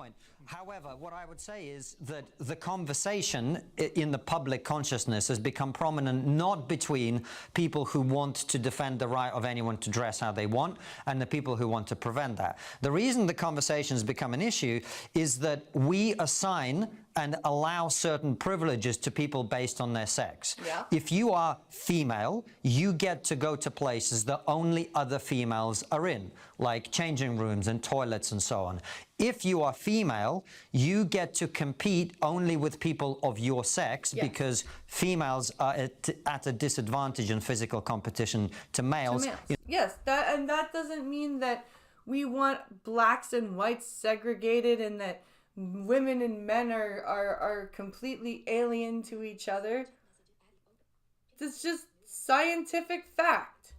However, what I would say is that the conversation in the public consciousness has become prominent not between people who want to defend the right of anyone to dress how they want and the people who want to prevent that. The reason the conversation has become an issue is that we assign and allow certain privileges to people based on their sex. Yeah. If you are female, you get to go to places that only other females are in, like changing rooms and toilets and so on. If you are female, you get to compete only with people of your sex, Yes. because females are at a disadvantage in physical competition to males. Yes, that doesn't mean that we want blacks and whites segregated and that women and men are completely alien to each other. It's just scientific fact.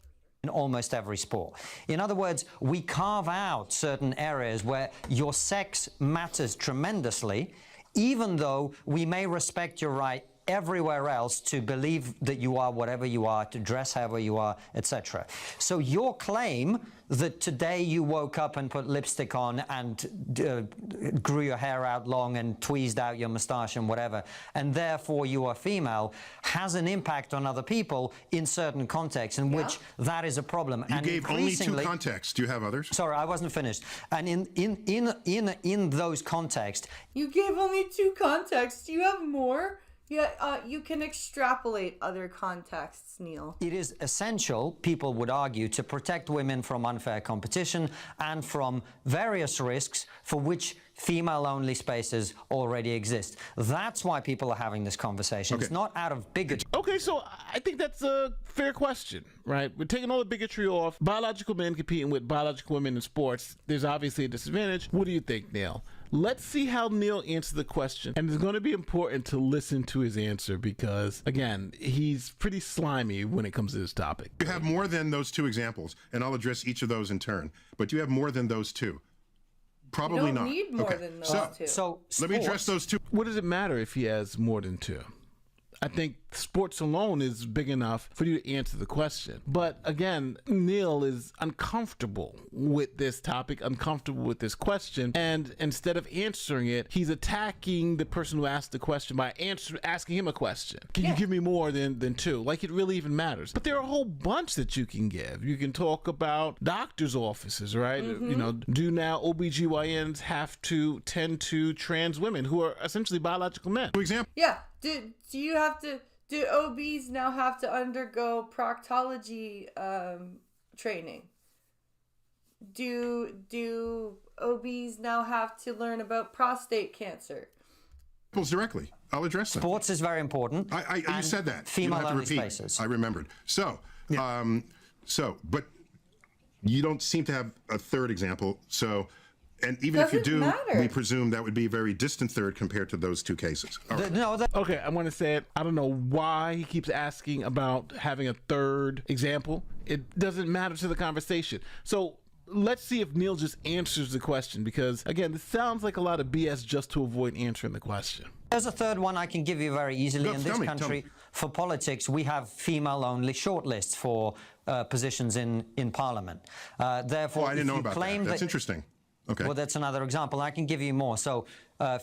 In almost every sport. In other words, we carve out certain areas where your sex matters tremendously, even though we may respect your right everywhere else to believe that you are whatever you are, to dress however you are, etc. So your claim that today you woke up and put lipstick on and grew your hair out long and tweezed out your mustache and whatever, and therefore you are female, has an impact on other people in certain contexts in which that is a problem. You and gave only 2 contexts. Do you have others? Sorry, I wasn't finished. And in those contexts, You gave only 2 contexts. You have more? Yeah, you can extrapolate other contexts, Neil. it is essential, people would argue, to protect women from unfair competition and from various risks for which female-only spaces already exist. That's why people are having this conversation. It's not out of bigotry. Okay, so I think that's a fair question, right? We're taking all the bigotry off. Biological men competing with biological women in sports, there's obviously a disadvantage. What do you think, Neil? Let's see how Neil answers the question. And it's going to be important to listen to his answer because, again, he's pretty slimy when it comes to this topic. You have more than those 2 examples, and I'll address each of those in turn. But you have more than those 2. Probably you don't not. need more than those 2. So let me address those 2. What does it matter if he has more than 2? I think sports alone is big enough for you to answer the question. But again, Neil is uncomfortable with this topic, uncomfortable with this question. And instead of answering it, he's attacking the person who asked the question by asking him a question. Can you give me more than 2? Like it really even matters. But there are a whole bunch that you can give. You can talk about doctors' offices, right? You know, do now OBGYNs have to tend to trans women who are essentially biological men? For example. Yeah. Do OBs now have to undergo proctology training? Do OBs now have to learn about prostate cancer? Directly. I'll address them. Sports is very important. You said that. Female-only spaces. I remembered. So, but you don't seem to have a third example. So, and even if you do, we presume that would be a very distant third compared to those 2 cases. All right. Okay, I want to say it. I don't know why he keeps asking about having a third example. It doesn't matter to the conversation. So let's see if Neil just answers the question because, again, this sounds like a lot of BS just to avoid answering the question. There's a third one I can give you very easily. In this country, for politics, we have female-only shortlists for positions in Parliament. Therefore, I didn't know about that. That's interesting. Okay. Well, that's another example. I can give you more. So,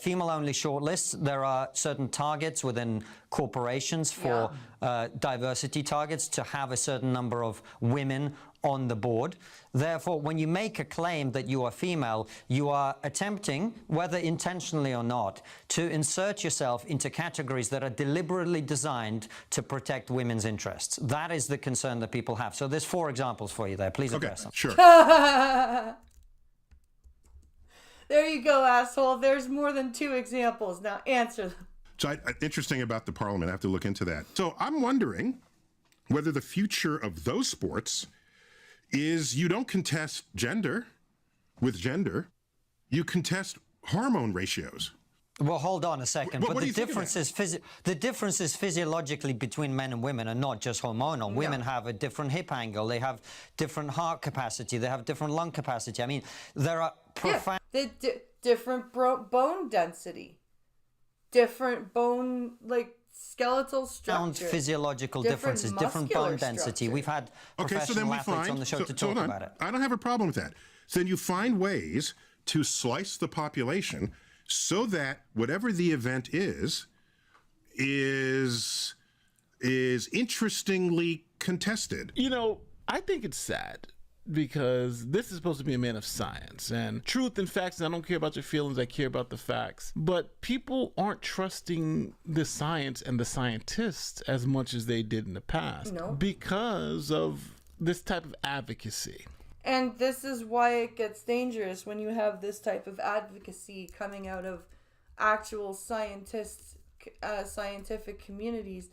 female-only shortlists, there are certain targets within corporations for diversity targets to have a certain number of women on the board. Therefore, when you make a claim that you are female, you are attempting, whether intentionally or not, to insert yourself into categories that are deliberately designed to protect women's interests. That is the concern that people have. So there's 4 examples for you there. Please address them. Sure. There you go, asshole. There's more than 2 examples. Now answer them. So interesting about the Parliament. I have to look into that. So I'm wondering whether the future of those sports is you don't contest gender with gender, you contest hormone ratios. Well, hold on a second. What But do the you think of difference is physiologically between men and women, and not just hormonal. Women have a different hip angle. They have different heart capacity. They have different lung capacity. I mean, there are profound... different bone density. Different bone, skeletal structure. Physiological differences, different bone density. We've had professional athletes on the show to talk about it. I don't have a problem with that. So then you find ways to slice the population so that whatever the event is interestingly contested. You know, I think it's sad because this is supposed to be a man of science and truth and facts, and I don't care about your feelings, I care about the facts. But people aren't trusting the science and the scientists as much as they did in the past because of this type of advocacy. And this is why it gets dangerous when you have this type of advocacy coming out of actual scientists, scientific communities,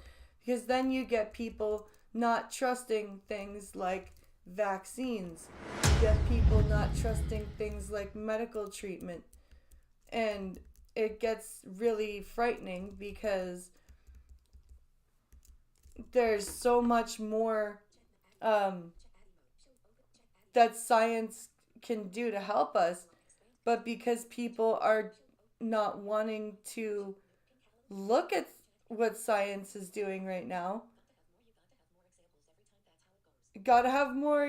because then you get people not trusting things like vaccines. You get people not trusting things like medical treatment. And it gets really frightening because there's so much more that science can do to help us, but because people are not wanting to look at what science is doing right now, you gotta have more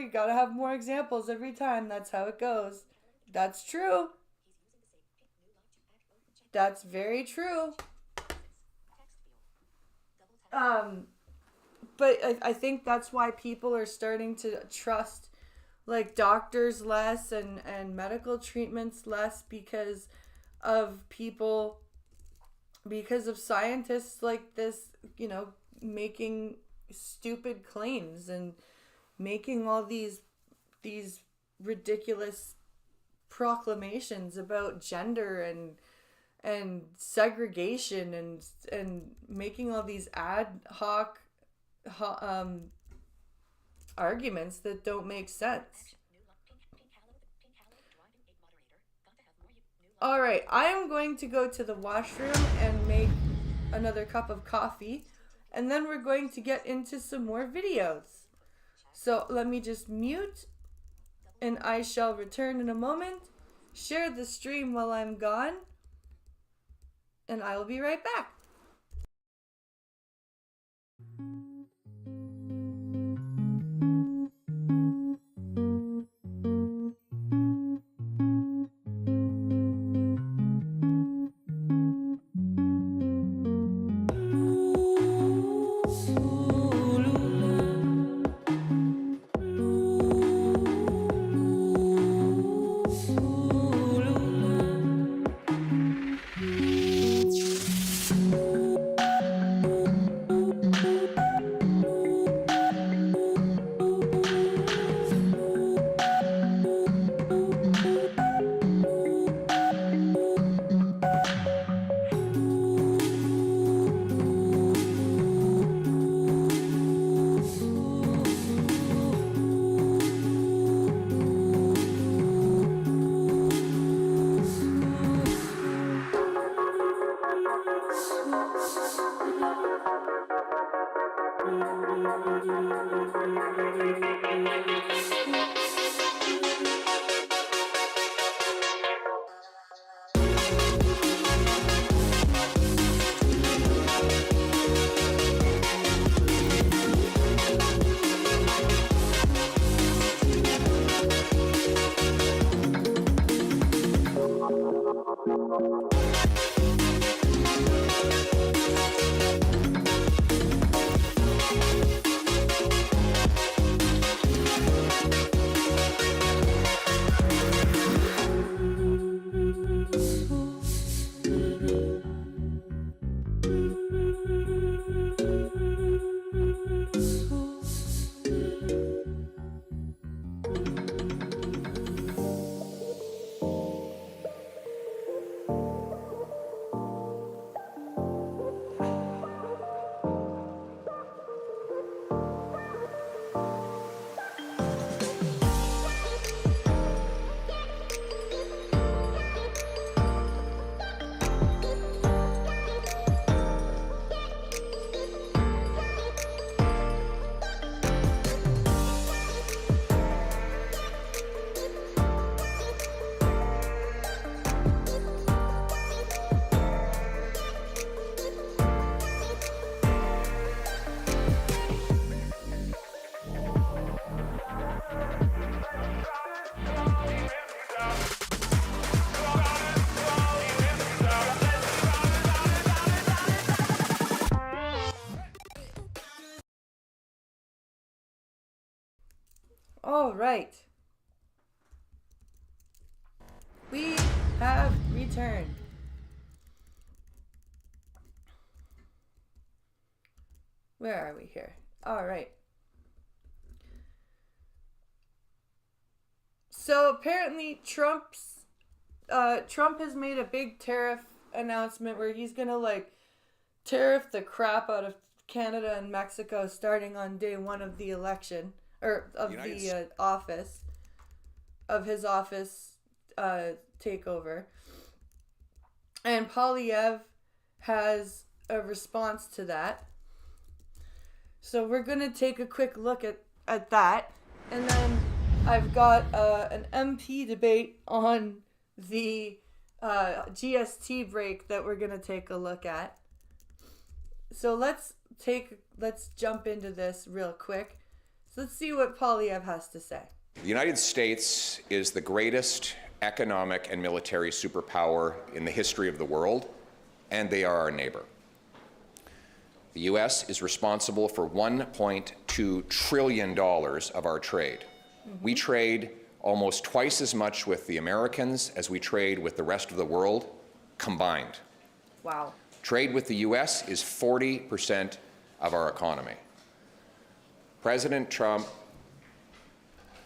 examples every time. That's how it goes. That's true. That's very true. But I think that's why people are starting to trust like doctors less and medical treatments less, because of scientists like this, making stupid claims and making all these ridiculous proclamations about gender and segregation and making all these ad hoc arguments that don't make sense. All right, I am going to go to the washroom and make another cup of coffee, and then we're going to get into some more videos. So let me just mute, and I shall return in a moment. Share the stream while I'm gone, and I will be right back. All right. We have returned. Where are we here? All right. So apparently Trump has made a big tariff announcement where he's gonna like tariff the crap out of Canada and Mexico starting on day one of the election or of the office of his office takeover. And Polyev has a response to that. So we're gonna take a quick look at that, and then I've got an MP debate on the GST break that we're gonna take a look at. So let's jump into this real quick. So let's see what Polyev has to say. The United States is the greatest economic and military superpower in the history of the world, and they are our neighbor. The U.S. is responsible for $1.2 trillion of our trade. We trade almost twice as much with the Americans as we trade with the rest of the world combined. Wow. Trade with the U.S. is 40% of our economy. President Trump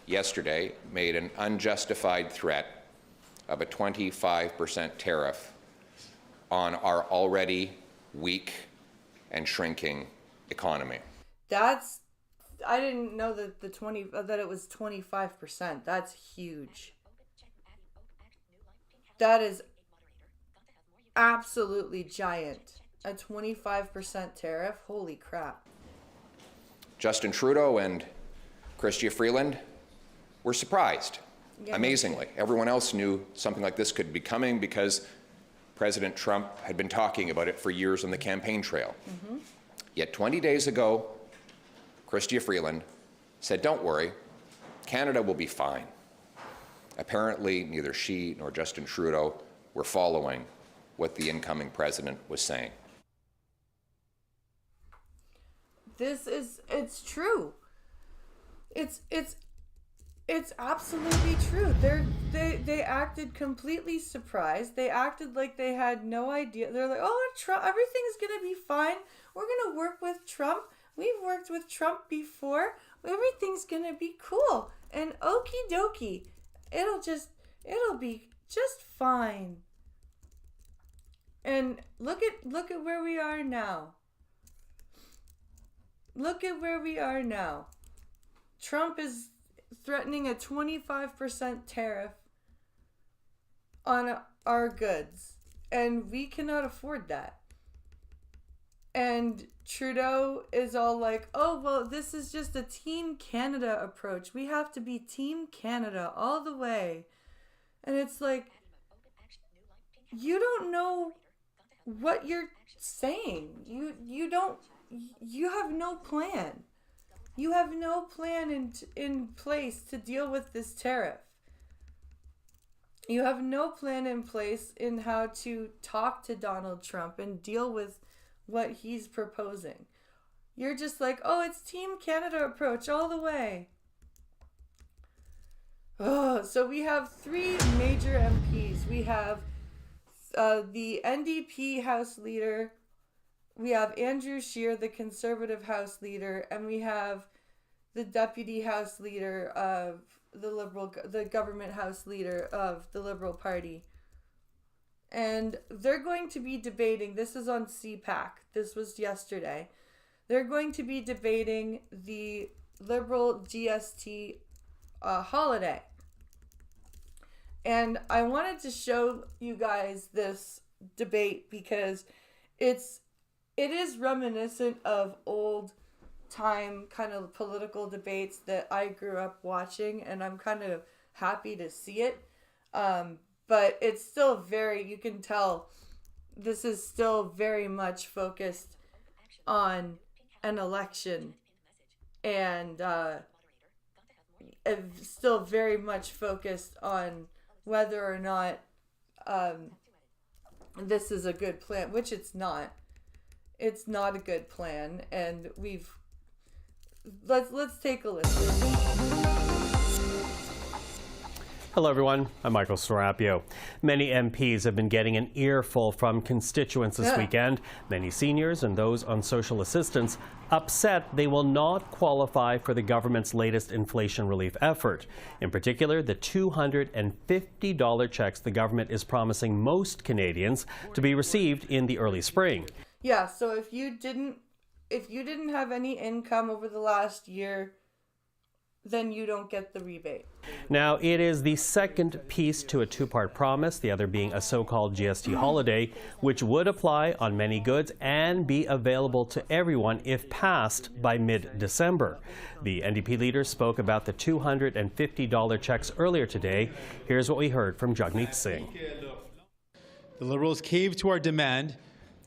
yesterday made an unjustified threat of a 25% tariff on our already weak and shrinking economy. I didn't know that that it was 25%. That's huge. That is absolutely giant. A 25% tariff? Holy crap. Justin Trudeau and Chrystia Freeland were surprised, amazingly. Everyone else knew something like this could be coming because President Trump had been talking about it for years on the campaign trail. Mm-hmm. Yet 20 days ago, Chrystia Freeland said, "Don't worry, Canada will be fine." Apparently, neither she nor Justin Trudeau were following what the incoming president was saying. It's true. It's absolutely true. They acted completely surprised. They acted like they had no idea. They're like, "Oh, Trump, everything's gonna be fine. We're gonna work with Trump. We've worked with Trump before. Everything's gonna be cool." And okie dokie, it'll be just fine. And look at where we are now. Look at where we are now. Trump is threatening a 25% tariff on our goods, and we cannot afford that. And Trudeau is all like, "Oh, well, this is just a Team Canada approach. We have to be Team Canada all the way." And it's like, you don't know what you're saying. You have no plan. You have no plan in place to deal with this tariff. You have no plan in place in how to talk to Donald Trump and deal with what he's proposing. You're just like, "Oh, it's Team Canada approach all the way." Oh, so we have 3 major MPs. We have the NDP House Leader, we have Andrew Scheer, the Conservative House Leader, and we have the Deputy House Leader of the Government House Leader of the Liberal Party. And they're going to be debating, this is on CPAC, this was yesterday, they're going to be debating the Liberal GST holiday. And I wanted to show you guys this debate because it is reminiscent of old time kind of political debates that I grew up watching, and I'm kind of happy to see it. But it's still you can tell this is still very much focused on an election, and still very much focused on whether or not this is a good plan, which it's not. It's not a good plan, and let's take a listen. Hello, everyone. I'm Michael Serapio. Many MPs have been getting an earful from constituents this weekend. Many seniors and those on social assistance upset they will not qualify for the government's latest inflation relief effort. In particular, the $250 checks the government is promising most Canadians to be received in the early spring. Yeah, so if you didn't have any income over the last year, then you don't get the rebate. Now, it is the second piece to a two-part promise, the other being a so-called GST holiday, which would apply on many goods and be available to everyone if passed by mid-December. The NDP leader spoke about the $250 checks earlier today. Here's what we heard from Jagmeet Singh. The Liberals caved to our demand.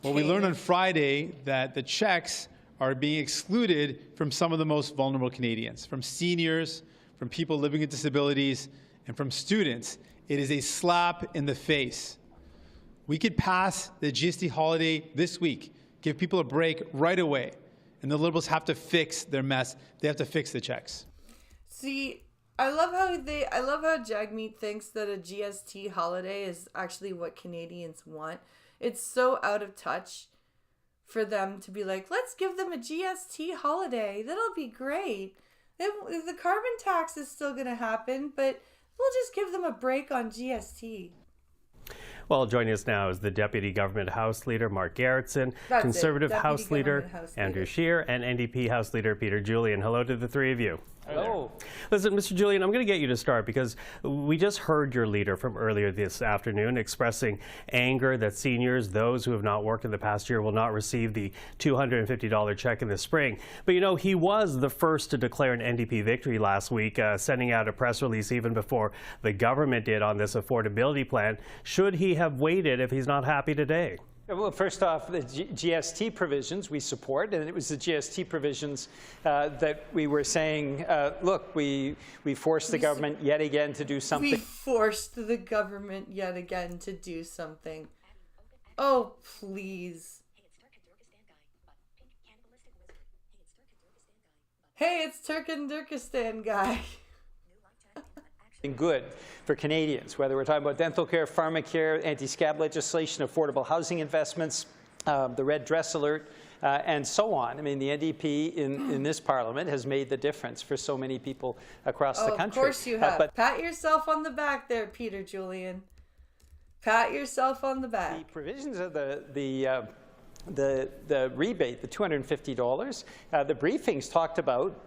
Well, we learned on Friday that the checks are being excluded from some of the most vulnerable Canadians, from seniors, from people living with disabilities, and from students. It is a slap in the face. We could pass the GST holiday this week, give people a break right away, and the Liberals have to fix their mess. They have to fix the checks. See, I love how Jagmeet thinks that a GST holiday is actually what Canadians want. It's so out of touch for them to be like, let's give them a GST holiday. That'll be great. The carbon tax is still going to happen, but we'll just give them a break on GST. Well, joining us now is the Deputy Government House Leader, Mark Gerritsen, Conservative House Leader, Andrew Scheer, and NDP House Leader, Peter Julian. Hello to the three of you. Hello. Listen, Mr. Julian, I'm going to get you to start because we just heard your leader from earlier this afternoon expressing anger that seniors, those who have not worked in the past year, will not receive the $250 check in the spring. But, you know, he was the first to declare an NDP victory last week, sending out a press release even before the government did on this affordability plan. Should he have waited if he's not happy today? Well, first off, the GST provisions we support, and it was the GST provisions that we were saying, look, we forced the government yet again to do something. We forced the government yet again to do something. Oh, please. Hey, it's Turkestan guy. Good for Canadians, whether we're talking about dental care, pharmacare, anti-scab legislation, affordable housing investments, the red dress alert, and so on. I mean, the NDP in this parliament has made the difference for so many people across the country. Of course you have. Pat yourself on the back there, Peter Julian. Pat yourself on the back. The provisions of the rebate, the $250, the briefings talked about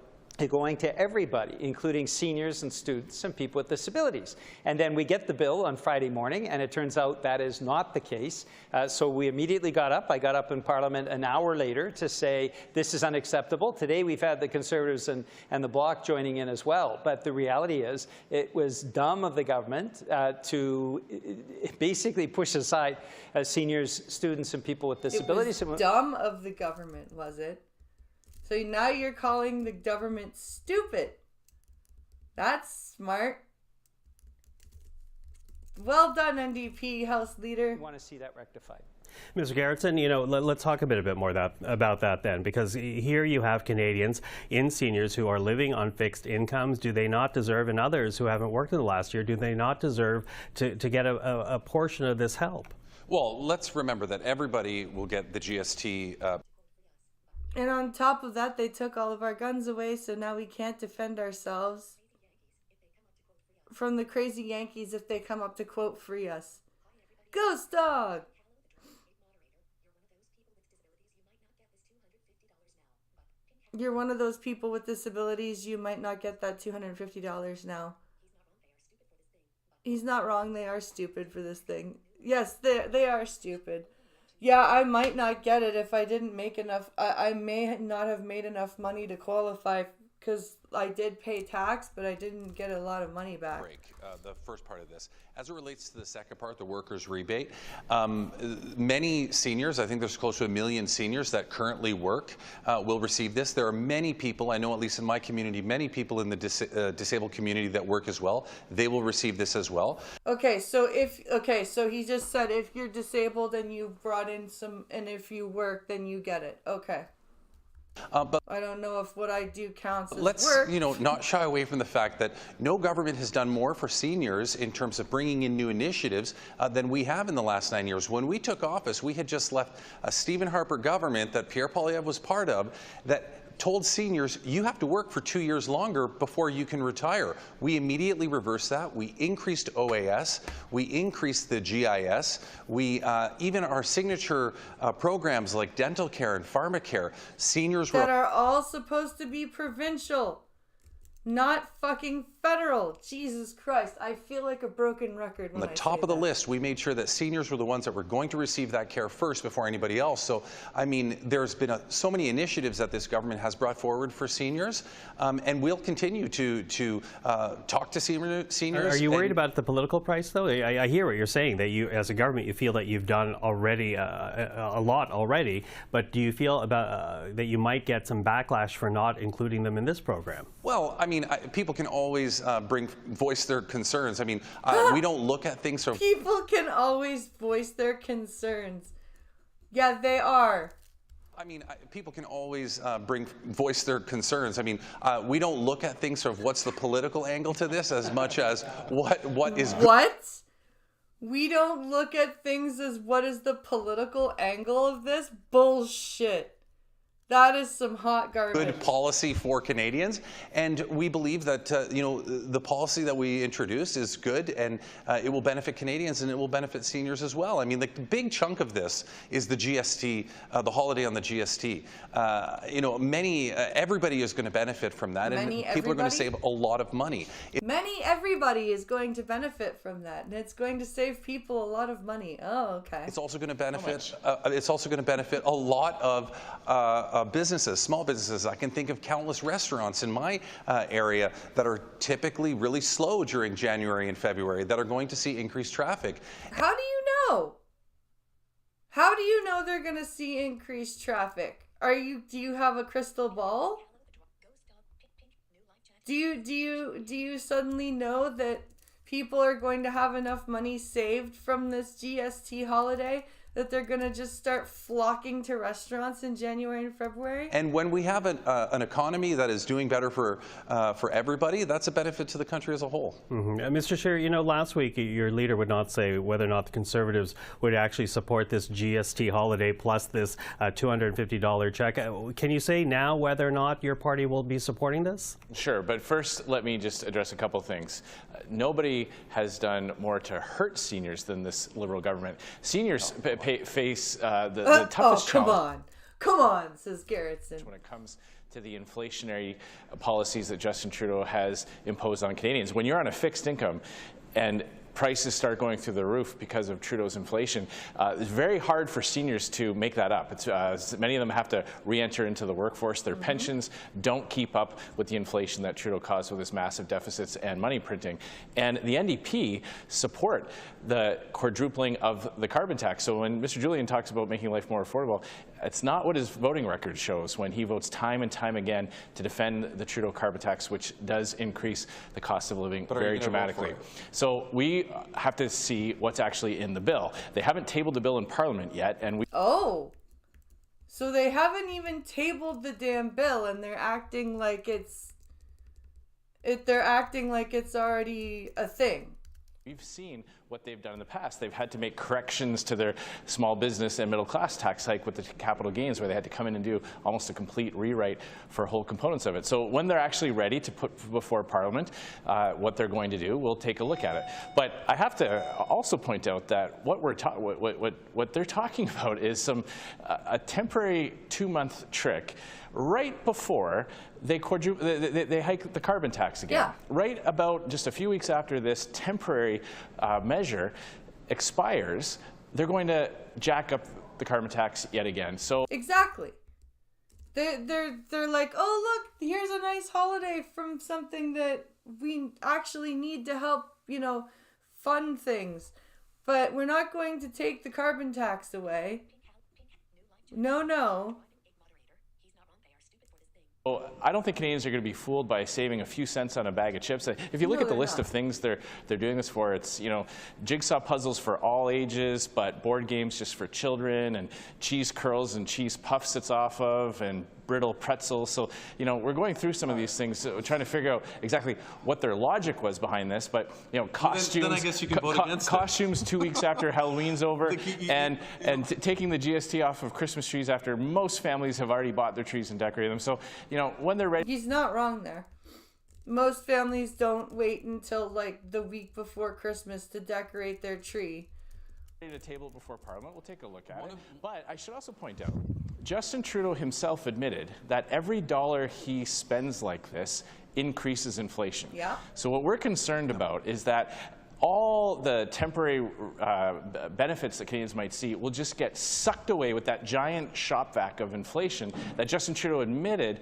going to everybody, including seniors and students and people with disabilities. And then we get the bill on Friday morning, and it turns out that is not the case. So we immediately got up. I got up in Parliament an hour later to say this is unacceptable. Today we've had the Conservatives and the Bloc joining in as well. But the reality is it was dumb of the government to basically push aside seniors, students, and people with disabilities. It was dumb of the government, was it? So now you're calling the government stupid. That's smart. Well done, NDP House Leader. We want to see that rectified. Mr. Gerritsen, you know, let's talk a bit more about that then, because here you have Canadians in seniors who are living on fixed incomes. Do they not deserve, and others who haven't worked in the last year, do they not deserve to get a portion of this help? Well, let's remember that everybody will get the GST. And on top of that, they took all of our guns away, so now we can't defend ourselves from the crazy Yankees if they come up to, quote, free us. Ghost dog! You're one of those people with disabilities, you might not get that $250 now. He's not wrong, they are stupid for this thing. Yes, they are stupid. Yeah, I might not get it if I didn't make enough. I may not have made enough money to qualify because I did pay tax, but I didn't get a lot of money back. The first part of this. As it relates to the second part, the workers' rebate, many seniors, I think there's close to 1 million seniors that currently work, will receive this. There are many people, I know at least in my community, many people in the disabled community that work as well. They will receive this as well. Okay, so so he just said if you're disabled and you brought in some, and if you work, then you get it. Okay. But I don't know if what I do counts as let's, work. not shy away from the fact that no government has done more for seniors in terms of bringing in new initiatives than we have in the last 9 years. When we took office, we had just left a Stephen Harper government that Pierre Poilievre was part of that told seniors, you have to work for 2 years longer before you can retire. We immediately reversed that. We increased OAS. We increased the GIS. We even our signature programs like dental care and pharmacare, seniors were that are all supposed to be provincial, not fucking federal. Jesus Christ, I feel like a broken record on when the I top say of the that. list. We made sure that seniors were the ones that were going to receive that care first before anybody else. So, I mean, there's been so many initiatives that this government has brought forward for seniors, and we'll continue to talk to seniors. Are you worried about the political price, though? I hear what you're saying, that you, as a government, you feel that you've done already a lot already, but do you feel about that you might get some backlash for not including them in this program? Well, I mean, people can always voice their concerns. I mean, we don't look at things from... People can always voice their concerns. Yeah, they are. I mean, people can always voice their concerns. I mean, we don't look at things from what's the political angle to this as much as what is... What? We don't look at things as what is the political angle of this? Bullshit. That is some hot garbage. Good policy for Canadians, and we believe that the policy that we introduced is good, and it will benefit Canadians and it will benefit seniors as well. I mean, the big chunk of this is the GST, the holiday on the GST. Everybody is going to benefit from that, and people are going to save a lot of money. Everybody is going to benefit from that, and it's going to save people a lot of money. Oh, okay. It's also going to benefit. It's also going to benefit a lot of businesses, small businesses. I can think of countless restaurants in my area that are typically really slow during January and February that are going to see increased traffic. How do you know? How do you know they're going to see increased traffic? Do you have a crystal ball? Do you suddenly know that people are going to have enough money saved from this GST holiday that they're going to just start flocking to restaurants in January and February? And when we have an economy that is doing better for everybody, that's a benefit to the country as a whole. Mm-hmm. Mr. Scheer, last week your leader would not say whether or not the Conservatives would actually support this GST holiday plus this $250 check. Can you say now whether or not your party will be supporting this? Sure, but first let me just address a couple things. Nobody has done more to hurt seniors than this Liberal government. Seniors face the toughest challenge. Come on, says Garrettson. When it comes to the inflationary policies that Justin Trudeau has imposed on Canadians. When you're on a fixed income and prices start going through the roof because of Trudeau's inflation, it's very hard for seniors to make that up. Many of them have to re-enter into the workforce. Their pensions don't keep up with the inflation that Trudeau caused with his massive deficits and money printing. And the NDP support the quadrupling of the carbon tax. So when Mr. Julian talks about making life more affordable, it's not what his voting record shows when he votes time and time again to defend the Trudeau carbon tax, which does increase the cost of living very dramatically. So we have to see what's actually in the bill. They haven't tabled the bill in Parliament yet, and Oh, so they haven't even tabled the damn bill, and they're acting like it's already a thing. We've seen what they've done in the past. They've had to make corrections to their small business and middle class tax hike with the capital gains, where they had to come in and do almost a complete rewrite for whole components of it. So when they're actually ready to put before Parliament what they're going to do, we'll take a look at it. But I have to also point out that what they're talking about is a temporary 2-month trick right before they hike the carbon tax again. Yeah. Right about just a few weeks after this temporary measure expires, they're going to jack up the carbon tax yet again. So exactly, they're like, oh look, here's a nice holiday from something that we actually need to help, fund things, but we're not going to take the carbon tax away. No. I don't think Canadians are going to be fooled by saving a few cents on a bag of chips. If you look at the list of things they're doing this for, it's, you know, jigsaw puzzles for all ages, but board games just for children, and cheese curls and cheese puffs it's off of, and brittle pretzels. So, you know, we're going through some of these things, trying to figure out exactly what their logic was behind this. But, you know, costumes, then I guess you can vote against it. Costumes 2 weeks after Halloween's over, and taking the GST off of Christmas trees after most families have already bought their trees and decorated them. So, you know, when they're ready. He's not wrong there. Most families don't wait until like the week before Christmas to decorate their tree. At a table before Parliament, we'll take a look at it. But I should also point out, Justin Trudeau himself admitted that every dollar he spends like this increases inflation. Yeah. So what we're concerned about is that all the temporary benefits that Canadians might see will just get sucked away with that giant shop vac of inflation that Justin Trudeau admitted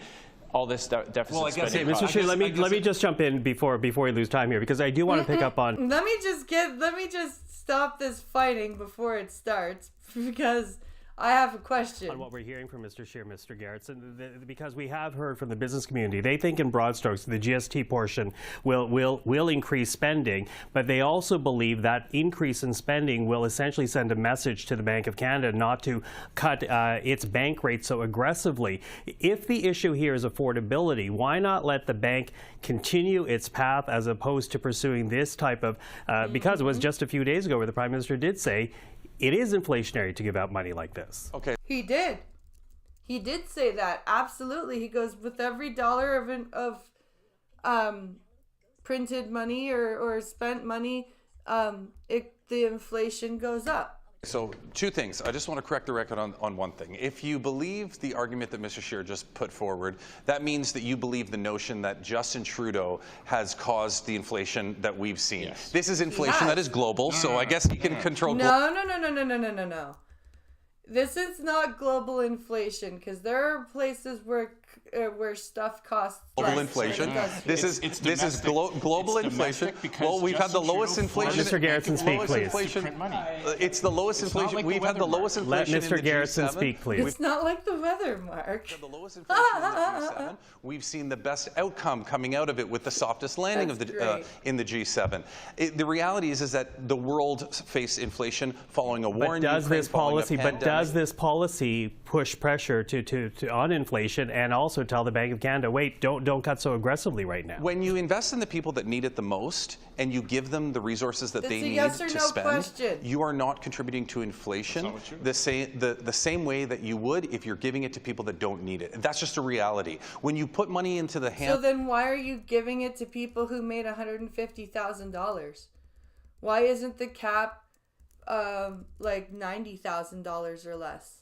all this deficit spending. Mr. Scheer, let me just jump in before we lose time here, because I do want to pick up on. Let me just stop this fighting before it starts, because I have a question. On what we're hearing from Mr. Scheer, Mr. Garrettson, because we have heard from the business community, they think in broad strokes the GST portion will increase spending, but they also believe that increase in spending will essentially send a message to the Bank of Canada not to cut its bank rate so aggressively. If the issue here is affordability, why not let the bank continue its path as opposed to pursuing this type of, because it was just a few days ago where the Prime Minister did say it is inflationary to give out money like this. Okay. He did say that. Absolutely. He goes, with every dollar of printed money or spent money, the inflation goes up. So 2 things. I just want to correct the record on one thing. If you believe the argument that Mr. Scheer just put forward, that means that you believe the notion that Justin Trudeau has caused the inflation that we've seen. Yes. This is inflation that is global, so I guess he can control. No. This is not global inflation, because there are places where stuff costs global less inflation. than it does here. This is global inflation. Well, we've had the lowest inflation. Mr. Garrettson, speak, please. It's the lowest inflation. We've had the lowest inflation. Let Mr. in the Garrettson G7. speak, please. It's not like the weather, Mark. The lowest inflation in the G7. We've seen the best outcome coming out of it with the softest landing in the G7. The reality is that the world faced inflation following a war in Ukraine, following a pandemic. Does this policy push pressure on inflation, and also tell the Bank of Canada, wait, don't cut so aggressively right now? When you invest in the people that need it the most, and you give them the resources that they need to spend, question. you are not contributing to inflation the same way that you would if you're giving it to people that don't need it. That's just a reality. When you put money into the hands... So then why are you giving it to people who made $150,000? Why isn't the cap like $90,000 or less,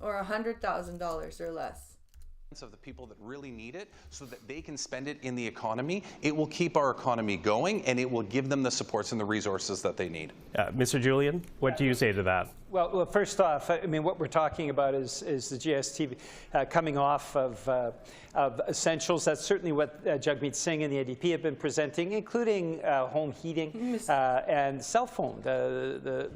or $100,000 or less? Of the people that really need it, so that they can spend it in the economy. It will keep our economy going, and it will give them the supports and the resources that they need. Mr. Julian, what do you say to that? Well, first off, I mean, what we're talking about is the GST coming off of essentials. That's certainly what Jagmeet Singh and the NDP have been presenting, including home heating and cell phone the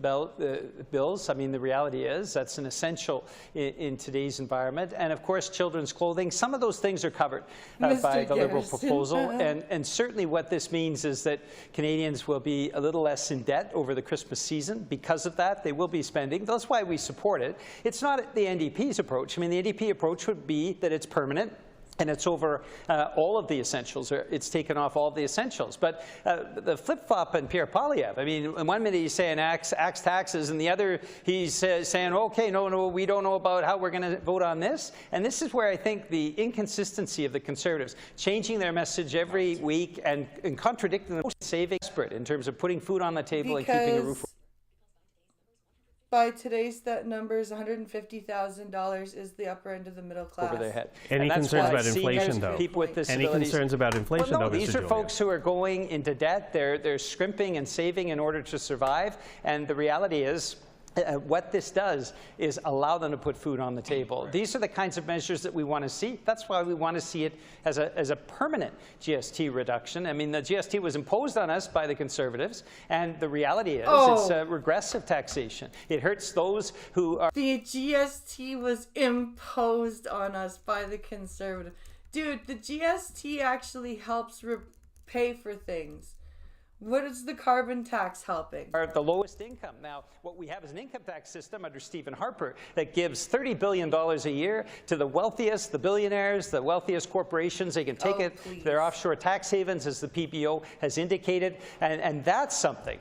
bills. I mean, the reality is that's an essential in today's environment. And of course, children's clothing. Some of those things are covered by the Liberal proposal. And certainly what this means is that Canadians will be a little less in debt over the Christmas season. Because of that, they will be spending. That's why we support it. It's not the NDP's approach. I mean, the NDP approach would be that it's permanent, and it's over all of the essentials. It's taken off all of the essentials. But the flip-flop in Pierre Poilievre, I mean, in one minute he's saying axe taxes, and the other he's saying, okay, no, we don't know about how we're going to vote on this. And this is where I think the inconsistency of the Conservatives, changing their message every week and contradicting the saving spirit in terms of putting food on the table and keeping a roof over. By today's numbers, $150,000 is the upper end of the middle class. Over their head. Any concerns about inflation, though? People with disabilities. Any concerns about inflation, though, Mr. these are Julian? folks who are going into debt. They're scrimping and saving in order to survive. And the reality is, what this does is allow them to put food on the table. Right. These are the kinds of measures that we want to see. That's why we want to see it as a permanent GST reduction. I mean, the GST was imposed on us by the Conservatives, and the reality is it's regressive taxation. It hurts those who are... The GST was imposed on us by the Conservatives. dude, the GST actually helps pay for things. What is the carbon tax helping? Are the lowest income. Now, what we have is an income tax system under Stephen Harper that gives $30 billion a year to the wealthiest, the billionaires, the wealthiest corporations. They can take it to their offshore tax havens, as the PBO has indicated. And that's something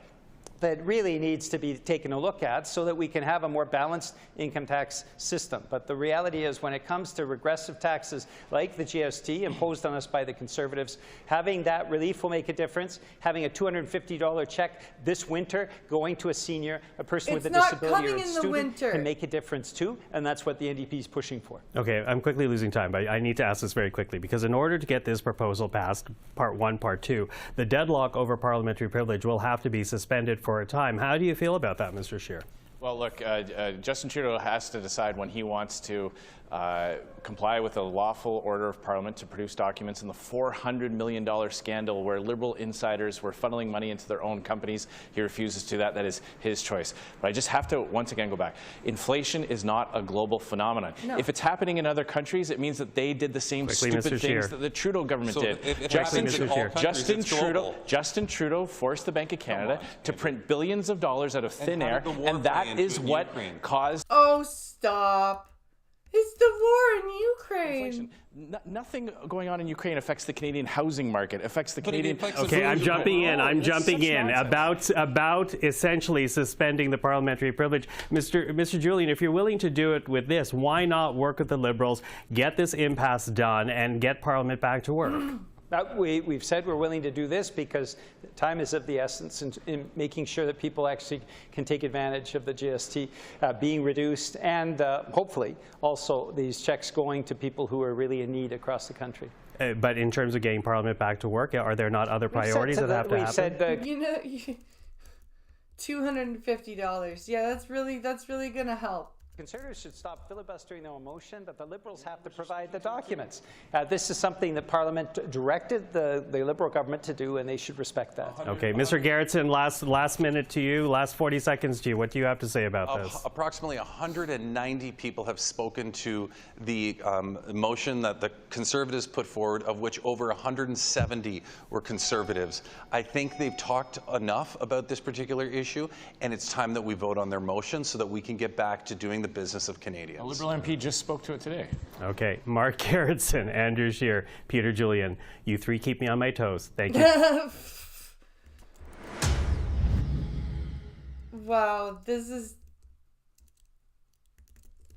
that really needs to be taken a look at so that we can have a more balanced income tax system. But the reality is, when it comes to regressive taxes like the GST imposed on us by the Conservatives, having that relief will make a difference. Having a $250 check this winter going to a senior, a person with a disability, or a student can make a difference too, and that's what the NDP is pushing for. Okay, I'm quickly losing time, but I need to ask this very quickly, because in order to get this proposal passed, part 1, part 2, the deadlock over parliamentary privilege will have to be suspended for a time. How do you feel about that, Mr. Scheer? Well, look, Justin Trudeau has to decide when he wants to comply with a lawful order of Parliament to produce documents in the $400 million scandal where Liberal insiders were funneling money into their own companies. He refuses to do that. That is his choice. But I just have to once again go back. Inflation is not a global phenomenon. No. If it's happening in other countries, it means that they did the same stupid things that the Trudeau government did. Justin Trudeau forced the Bank of Canada to print billions of dollars out of thin air, and that is what caused... Oh, stop. It's the war in Ukraine. Nothing going on in Ukraine affects the Canadian housing market, affects the Canadian... Okay, I'm jumping in. I'm jumping in about essentially suspending the parliamentary privilege. Mr. Julian, if you're willing to do it with this, why not work with the Liberals, get this impasse done, and get Parliament back to work? We've said we're willing to do this because time is of the essence in making sure that people actually can take advantage of the GST being reduced, and hopefully also these checks going to people who are really in need across the country. But in terms of getting Parliament back to work, are there not other priorities that have to happen? You know, $250. Yeah, that's really going to help. Conservatives should stop filibustering their own motion, but the Liberals have to provide the documents. This is something that Parliament directed the Liberal government to do, and they should respect that. Okay, Mr. Gerritsen, last minute to you, last 40 seconds to you. What do you have to say about this? Approximately 190 people have spoken to the motion that the Conservatives put forward, of which over 170 were Conservatives. I think they've talked enough about this particular issue, and it's time that we vote on their motion so that we can get back to doing the business of Canadians. A Liberal MP just spoke to it today. Okay, Mark Gerritsen, Andrew Scheer, Peter Julian, you three keep me on my toes. Thank you. Wow, this is...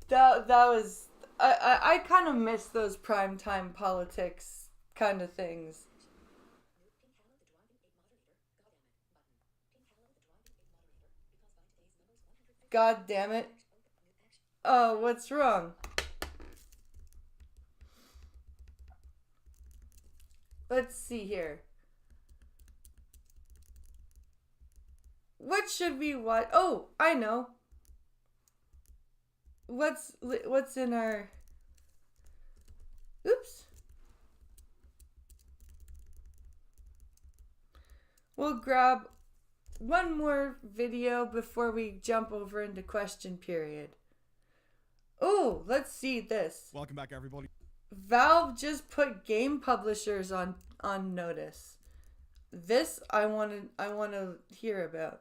That was... I kind of miss those primetime politics kind of things. God damn it. Oh, what's wrong? Let's see here. What should we watch? Oh, I know. What's in our... Oops. We'll grab one more video before we jump over into question period. Oh, let's see this. Welcome back, everybody. Valve just put game publishers on notice. This I want to hear about.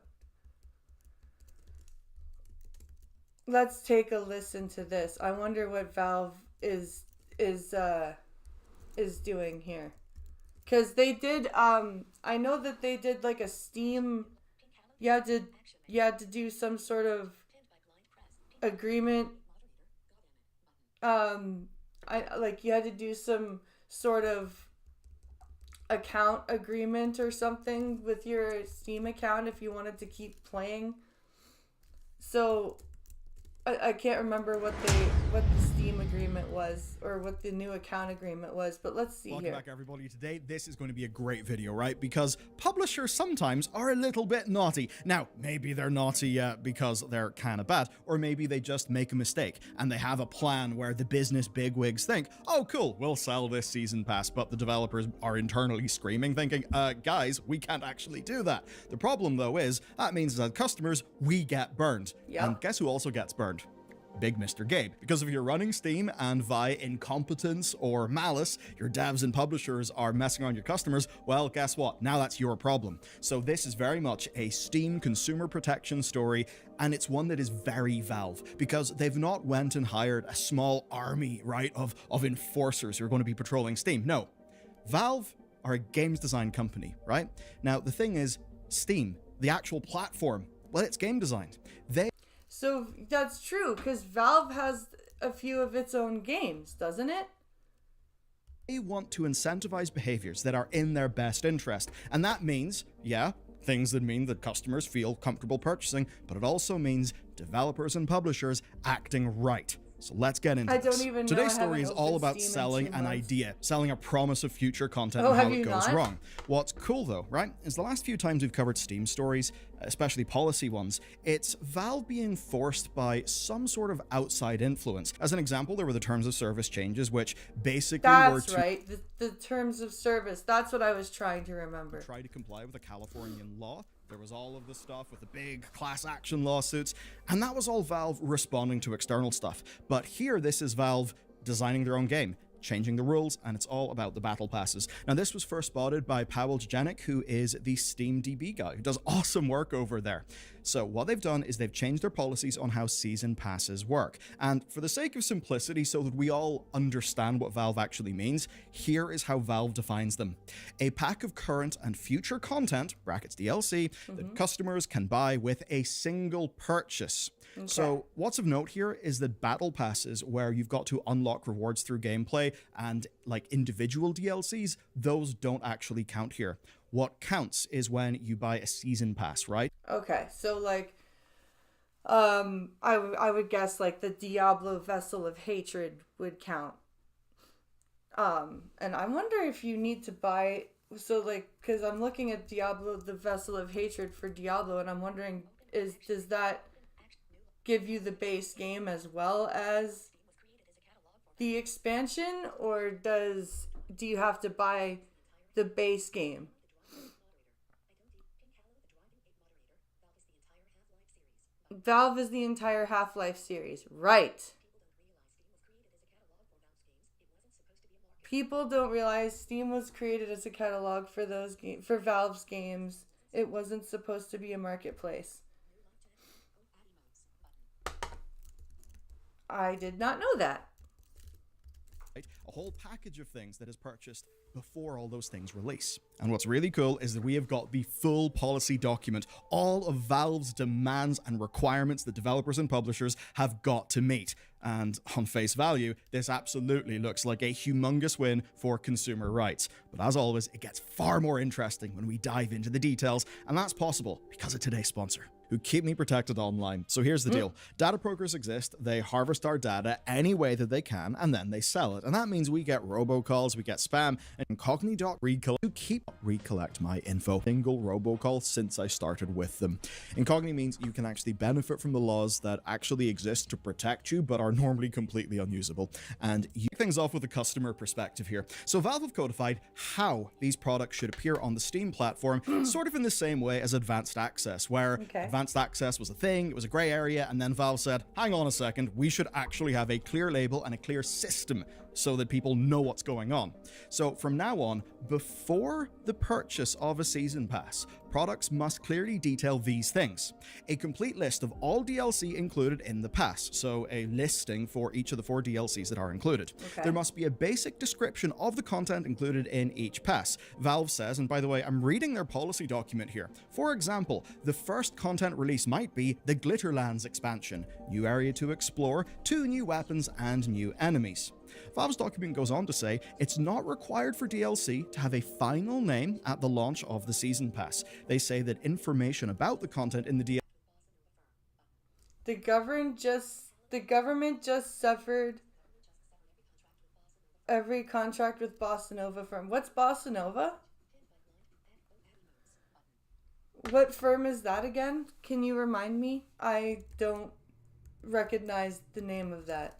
Let's take a listen to this. I wonder what Valve is doing here. Cuz they did I know that they did like a Steam, you had to do some sort of agreement. You had to do some sort of account agreement or something with your Steam account if you wanted to keep playing. So I can't remember what the Steam agreement was or what the new account agreement was, but let's see. Welcome back, everybody. Today, this is going to be a great video, right? Because publishers sometimes are a little bit naughty. Now, maybe they're naughty because they're kind of bad, or maybe they just make a mistake and they have a plan where the business bigwigs think, oh, cool, we'll sell this season pass, but the developers are internally screaming, thinking, guys, we can't actually do that. The problem, though, is that means that customers, we get burned. Yep. And guess who also gets burned? Big Mr. Gabe. Because if you're running Steam and via incompetence or malice, your devs and publishers are messing on your customers, well, guess what? Now that's your problem. So this is very much a Steam consumer protection story, and it's one that is very Valve, because they've not went and hired a small army, right, of enforcers who are going to be patrolling Steam. No. Valve are a games design company, right? Now, the thing is, Steam, the actual platform, well, it's game designed. So that's true, because Valve has a few of its own games, doesn't it? They want to incentivize behaviors that are in their best interest. And that means, yeah, things that mean that customers feel comfortable purchasing, but it also means developers and publishers acting right. So let's get into this. Today's story is all about selling an idea, selling a promise of future content and how it goes wrong. What's cool though, right, is the last few times we've covered Steam stories, especially policy ones, it's Valve being forced by some sort of outside influence. As an example, there were the terms of service changes, which basically were to... That's right, the terms of service. That's what I was trying to remember. Try to comply with a Californian law. There was all of the stuff with the big class action lawsuits, and that was all Valve responding to external stuff. But here, this is Valve designing their own game, changing the rules, and it's all about the battle passes. Now, this was first spotted by Paweł Janik, who is the Steam DB guy, who does awesome work over there. So what they've done is they've changed their policies on how season passes work. And for the sake of simplicity, so that we all understand what Valve actually means, here is how Valve defines them. A pack of current and future content, brackets DLC, that customers can buy with a single purchase. Okay. So what's of note here is that battle passes, where you've got to unlock rewards through gameplay and like individual DLCs, those don't actually count here. What counts is when you buy a season pass, right? Okay, so like, I would guess like the Diablo Vessel of Hatred would count. And I wonder if you need to buy, so like, because I'm looking at Diablo, the Vessel of Hatred for Diablo, and I'm wondering, does that give you the base game as well as the expansion, or do you have to buy the base game? Valve is the entire Half-Life series, right? People don't realize Steam was created as a catalog for for Valve's games. It wasn't supposed to be a marketplace. I did not know that. A whole package of things that is purchased before all those things release. And what's really cool is that we have got the full policy document, all of Valve's demands and requirements that developers and publishers have got to meet. And on face value, this absolutely looks like a humongous win for consumer rights. But as always, it gets far more interesting when we dive into the details, and that's possible because of today's sponsor, who keep me protected online. So here's the deal. Data brokers exist. They harvest our data any way that they can, and then they sell it. And that means we get robocalls, we get spam, and Incogni.recollect to recollect my info. Single robocall since I started with them. Incogni means you can actually benefit from the laws that actually exist to protect you, but are normally completely unusable. And you things off with a customer perspective here. So Valve have codified how these products should appear on the Steam platform, sort of in the same way as Advanced Access, where Advanced Access was a thing, it was a gray area, and then Valve said, hang on a second, we should actually have a clear label and a clear system so that people know what's going on. So from now on, before the purchase of a season pass, products must clearly detail these things. A complete list of all DLC included in the pass, so a listing for each of the 4 DLCs that are included. There must be a basic description of the content included in each pass. Valve says, and by the way, I'm reading their policy document here. For example, the first content release might be the Glitterlands expansion, new area to explore, 2 new weapons, and new enemies. Valve's document goes on to say it's not required for DLC to have a final name at the launch of the season pass. They say that information about the content in the DLC... The government just severed every contract with Bossa Nova firm. What's Bossa Nova? What firm is that again? Can you remind me? I don't recognize the name of that.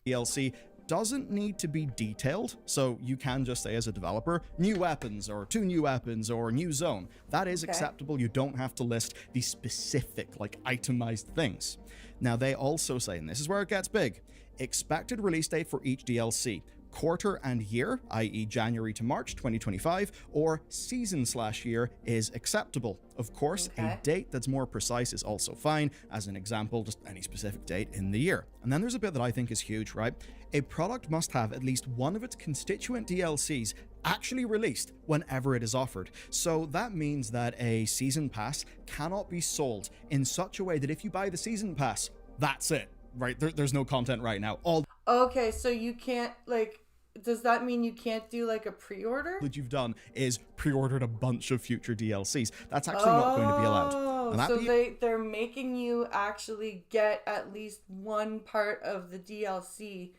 DLC doesn't need to be detailed, so you can just say as a developer, new weapons, or 2 new weapons, or new zone. That is acceptable. You don't have to list the specific, like, itemized things. Now, they also say, and this is where it gets big, expected release date for each DLC. Quarter and year, i.e. January to March 2025, or season/year is acceptable. Of course, a date that's more precise is also fine. As an example, just any specific date in the year. And then there's a bit that I think is huge, right? A product must have at least one of its constituent DLCs actually released whenever it is offered. So that means that a season pass cannot be sold in such a way that if you buy the season pass, that's it, right? There's no content right now. Okay, so you can't, like, does that mean you can't do, like, a pre-order? That you've done is pre-ordered a bunch of future DLCs. That's actually not going to be allowed. And So they're making you actually get at least one part of the DLC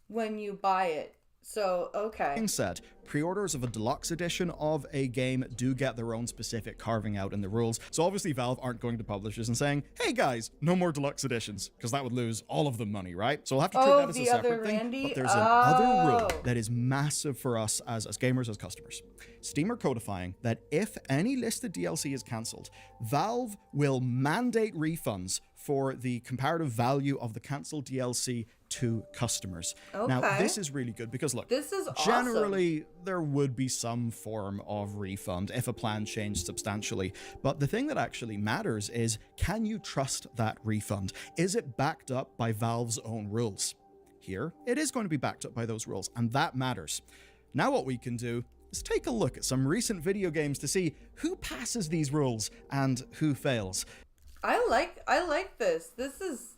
when you buy it. So, okay. Being said, pre-orders of a deluxe edition of a game do get their own specific carving out in the rules. So obviously Valve aren't going to publishers and saying, hey guys, no more deluxe editions, because that would lose all of the money, right? So we'll have to treat that as a separate thing. But there's another rule that is massive for us as gamers, as customers. Steam are codifying that if any listed DLC is cancelled, Valve will mandate refunds for the comparative value of the cancelled DLC to customers. Now, this is really good because, look, this is generally there would be some form of refund if a plan changed substantially. But the thing that actually matters is, can you trust that refund? Is it backed up by Valve's own rules? Here, it is going to be backed up by those rules, and that matters. Now what we can do is take a look at some recent video games to see who passes these rules and who fails. I like this. This is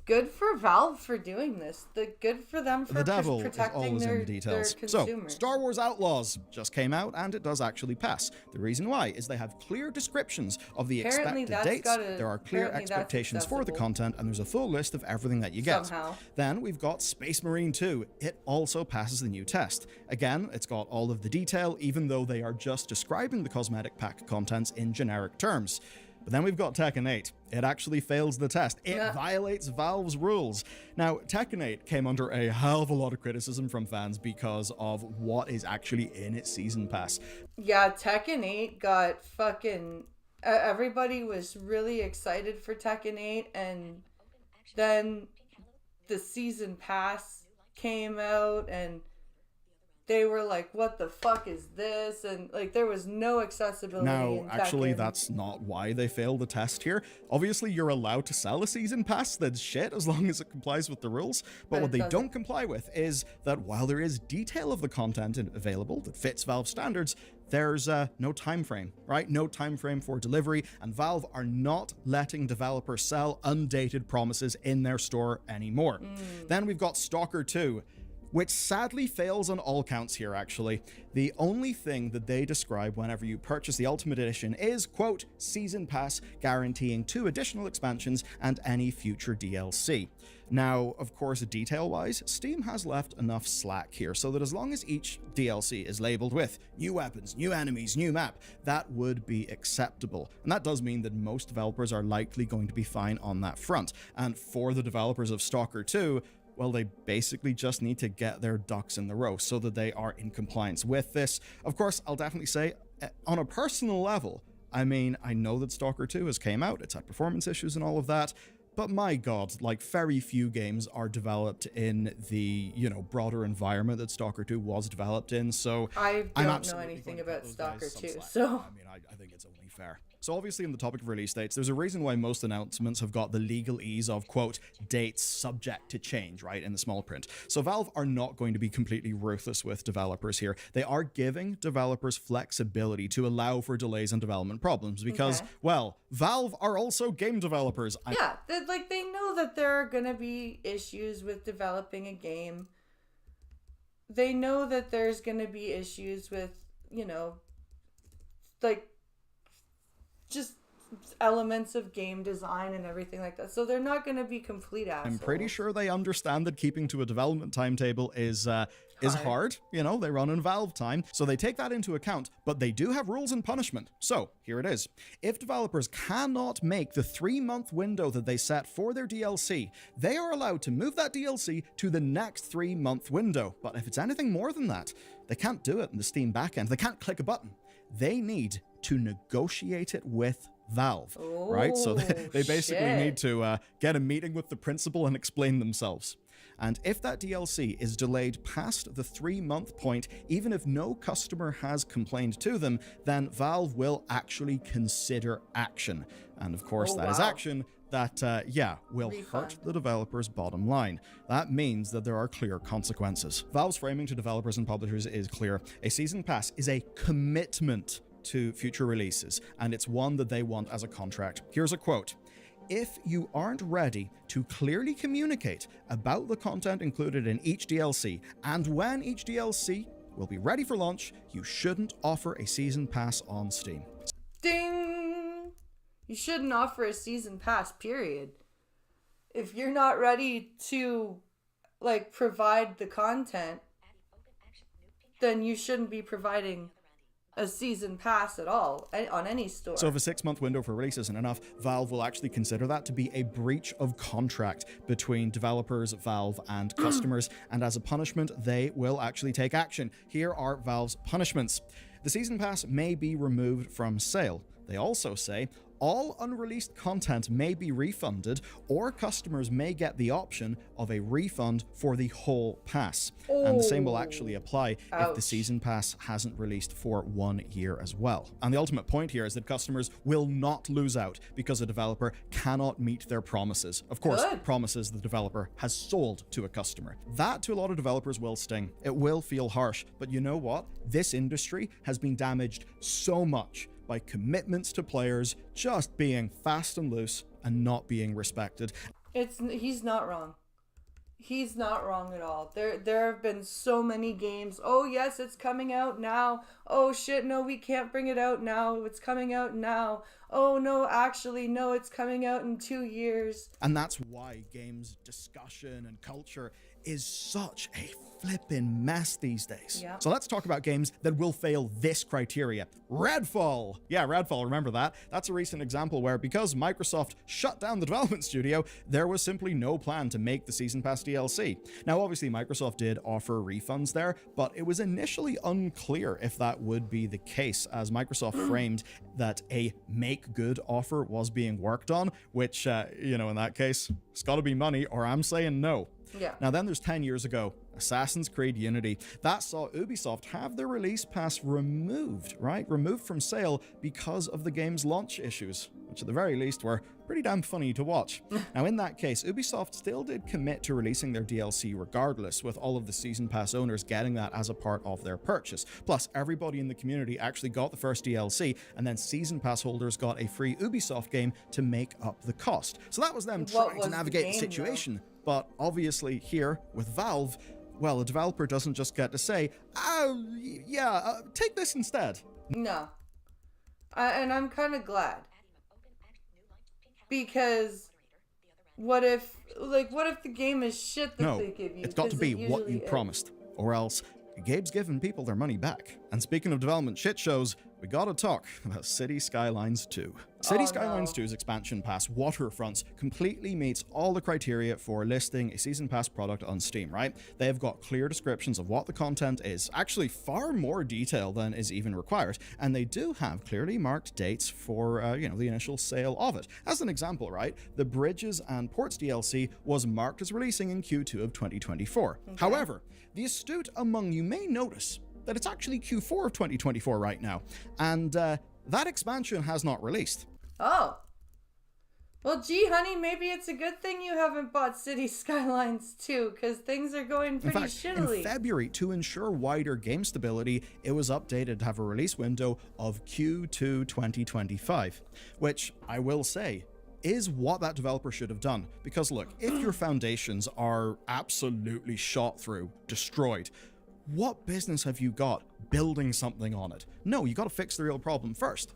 good for Valve for doing this. Good for them for the devil is protecting always their, in the details. their So, consumers. Star Wars Outlaws just came out, and it does actually pass. The reason why is they have clear descriptions of the Apparently expected that's dates, there are clear apparently that's expectations for the accessible. content, and there's a full list of everything that you get. Somehow. Then we've got Space Marine 2. It also passes the new test. Again, it's got all of the detail, even though they are just describing the cosmetic pack contents in generic terms. But then we've got Tekken 8. It actually fails the test. It violates Valve's rules. Now, Tekken 8 came under a hell of a lot of criticism from fans because of what is actually in its season pass. Yeah, Tekken 8 got fucking... everybody was really excited for Tekken 8, and then the season pass came out, and they were like, what the fuck is this? And like, there was no accessibility in Now, actually, Tekken. that's not why they failed the test here. Obviously, you're allowed to sell a season pass that's shit as long as it complies with the rules. But what they don't comply with is that while there is detail of the content available that fits Valve standards, there's no time frame, right? No time frame for delivery, and Valve are not letting developers sell undated promises in their store anymore. Then we've got Stalker 2, which sadly fails on all counts here, actually. The only thing that they describe whenever you purchase the Ultimate Edition is, quote, Season Pass, guaranteeing 2 additional expansions and any future DLC. Now, of course, detail-wise, Steam has left enough slack here so that as long as each DLC is labeled with new weapons, new enemies, new map, that would be acceptable. And that does mean that most developers are likely going to be fine on that front. And for the developers of Stalker 2, well, they basically just need to get their ducks in the row so that they are in compliance with this. Of course, I'll definitely say, on a personal level, I mean, I know that Stalker 2 has came out, it's had performance issues and all of that, but my god, like, very few games are developed in the, you know, broader environment that Stalker 2 was developed in, so I don't know anything about Stalker 2, so... I mean, I think it's only fair. So obviously, on the topic of release dates, there's a reason why most announcements have got the legalese of, quote, dates subject to change, right, in the small print. So Valve are not going to be completely ruthless with developers here. They are giving developers flexibility to allow for delays and development problems because, well, Valve are also game developers. Yeah, they know that there are going to be issues with developing a game. They know that there's going to be issues with, you know, like, just elements of game design and everything like that. So they're not going to be complete assholes. I'm pretty sure they understand that keeping to a development timetable is hard. You know, they run in Valve time, so they take that into account, but they do have rules and punishment. So here it is. If developers cannot make the 3-month window that they set for their DLC, they are allowed to move that DLC to the next 3-month window. But if it's anything more than that, they can't do it in the Steam backend. They can't click a button. They need to negotiate it with Valve, right? So they basically need to get a meeting with the principal and explain themselves. And if that DLC is delayed past the 3-month point, even if no customer has complained to them, then Valve will actually consider action. And of course, that is action that, will hurt the developer's bottom line. That means that there are clear consequences. Valve's framing to developers and publishers is clear. A season pass is a commitment to future releases, and it's one that they want as a contract. Here's a quote. If you aren't ready to clearly communicate about the content included in each DLC and when each DLC will be ready for launch, you shouldn't offer a season pass on Steam. Ding! You shouldn't offer a season pass, period. If you're not ready to, provide the content, then you shouldn't be providing a season pass at all on any store. So if a 6-month window for release isn't enough, Valve will actually consider that to be a breach of contract between developers, Valve, and customers, and as a punishment, they will actually take action. Here are Valve's punishments. The season pass may be removed from sale. They also say all unreleased content may be refunded, or customers may get the option of a refund for the whole pass. And the same will actually apply if the season pass hasn't released for 1 year as well. And the ultimate point here is that customers will not lose out because a developer cannot meet their promises. Of course, promises the developer has sold to a customer. That to a lot of developers will sting. It will feel harsh, but you know what? This industry has been damaged so much by commitments to players just being fast and loose and not being respected. He's not wrong. He's not wrong at all. There have been so many games. Oh yes, it's coming out now. Oh shit, no, we can't bring it out now. It's coming out now. Oh no, actually, no, it's coming out in 2 years. And that's why games discussion and culture is such a flippin' mess these days. Yeah. So let's talk about games that will fail this criteria. Redfall! Yeah, Redfall, remember that? That's a recent example where, because Microsoft shut down the development studio, there was simply no plan to make the Season Pass DLC. Now, obviously, Microsoft did offer refunds there, but it was initially unclear if that would be the case, as Microsoft framed that a make-good offer was being worked on, which, in that case, it's gotta be money, or I'm saying no. Yeah. Now then there's 10 years ago, Assassin's Creed Unity. That saw Ubisoft have their release pass removed, right? Removed from sale because of the game's launch issues, which at the very least were pretty damn funny to watch. Now in that case, Ubisoft still did commit to releasing their DLC regardless, with all of the Season Pass owners getting that as a part of their purchase. Plus, everybody in the community actually got the first DLC, and then Season Pass holders got a free Ubisoft game to make up the cost. So that was them trying to navigate the situation. But obviously here, with Valve, well, a developer doesn't just get to say, take this instead. No. And I'm kind of glad. Because what if the game is shit that they give you? It's got to be what you promised, or else Gabe's giving people their money back. And speaking of development shit shows, we gotta talk about City Skylines 2. City Skylines 2's expansion pass, Waterfronts, completely meets all the criteria for listing a Season Pass product on Steam, right? They have got clear descriptions of what the content is, actually far more detail than is even required, and they do have clearly marked dates for, the initial sale of it. As an example, right, the Bridges and Ports DLC was marked as releasing in Q2 of 2024. Okay. However, the astute among you may notice that it's actually Q4 of 2024 right now, and that expansion has not released. Oh. Well, gee, honey, maybe it's a good thing you haven't bought City Skylines 2, because things are going pretty shittily. In February, to ensure wider game stability, it was updated to have a release window of Q2 2025, which I will say is what that developer should have done. Because look, if your foundations are absolutely shot through, destroyed, what business have you got building something on it? No, you got to fix the real problem first.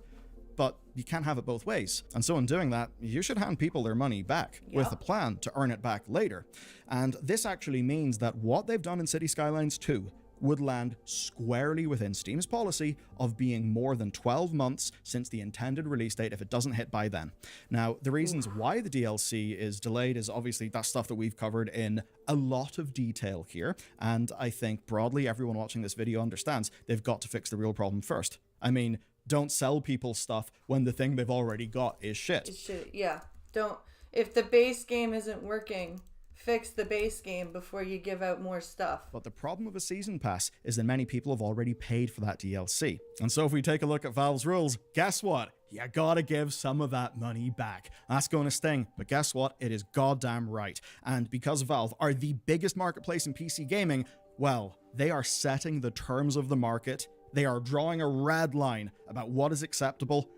but you can't have it both ways. And so in doing that, you should hand people their money back with a plan to earn it back later. And this actually means that what they've done in City Skylines 2 would land squarely within Steam's policy of being more than 12 months since the intended release date if it doesn't hit by then. Now, the reasons why the DLC is delayed is obviously that stuff that we've covered in a lot of detail here, and I think broadly everyone watching this video understands they've got to fix the real problem first. I mean, don't sell people stuff when the thing they've already got is shit. It's shit, yeah. Don't, if the base game isn't working, fix the base game before you give out more stuff. But the problem with a season pass is that many people have already paid for that DLC. And so if we take a look at Valve's rules, guess what? You gotta give some of that money back. That's gonna sting, but guess what? It is goddamn right. And because Valve are the biggest marketplace in PC gaming, well, they are setting the terms of the market. They are drawing a red line about what is acceptable.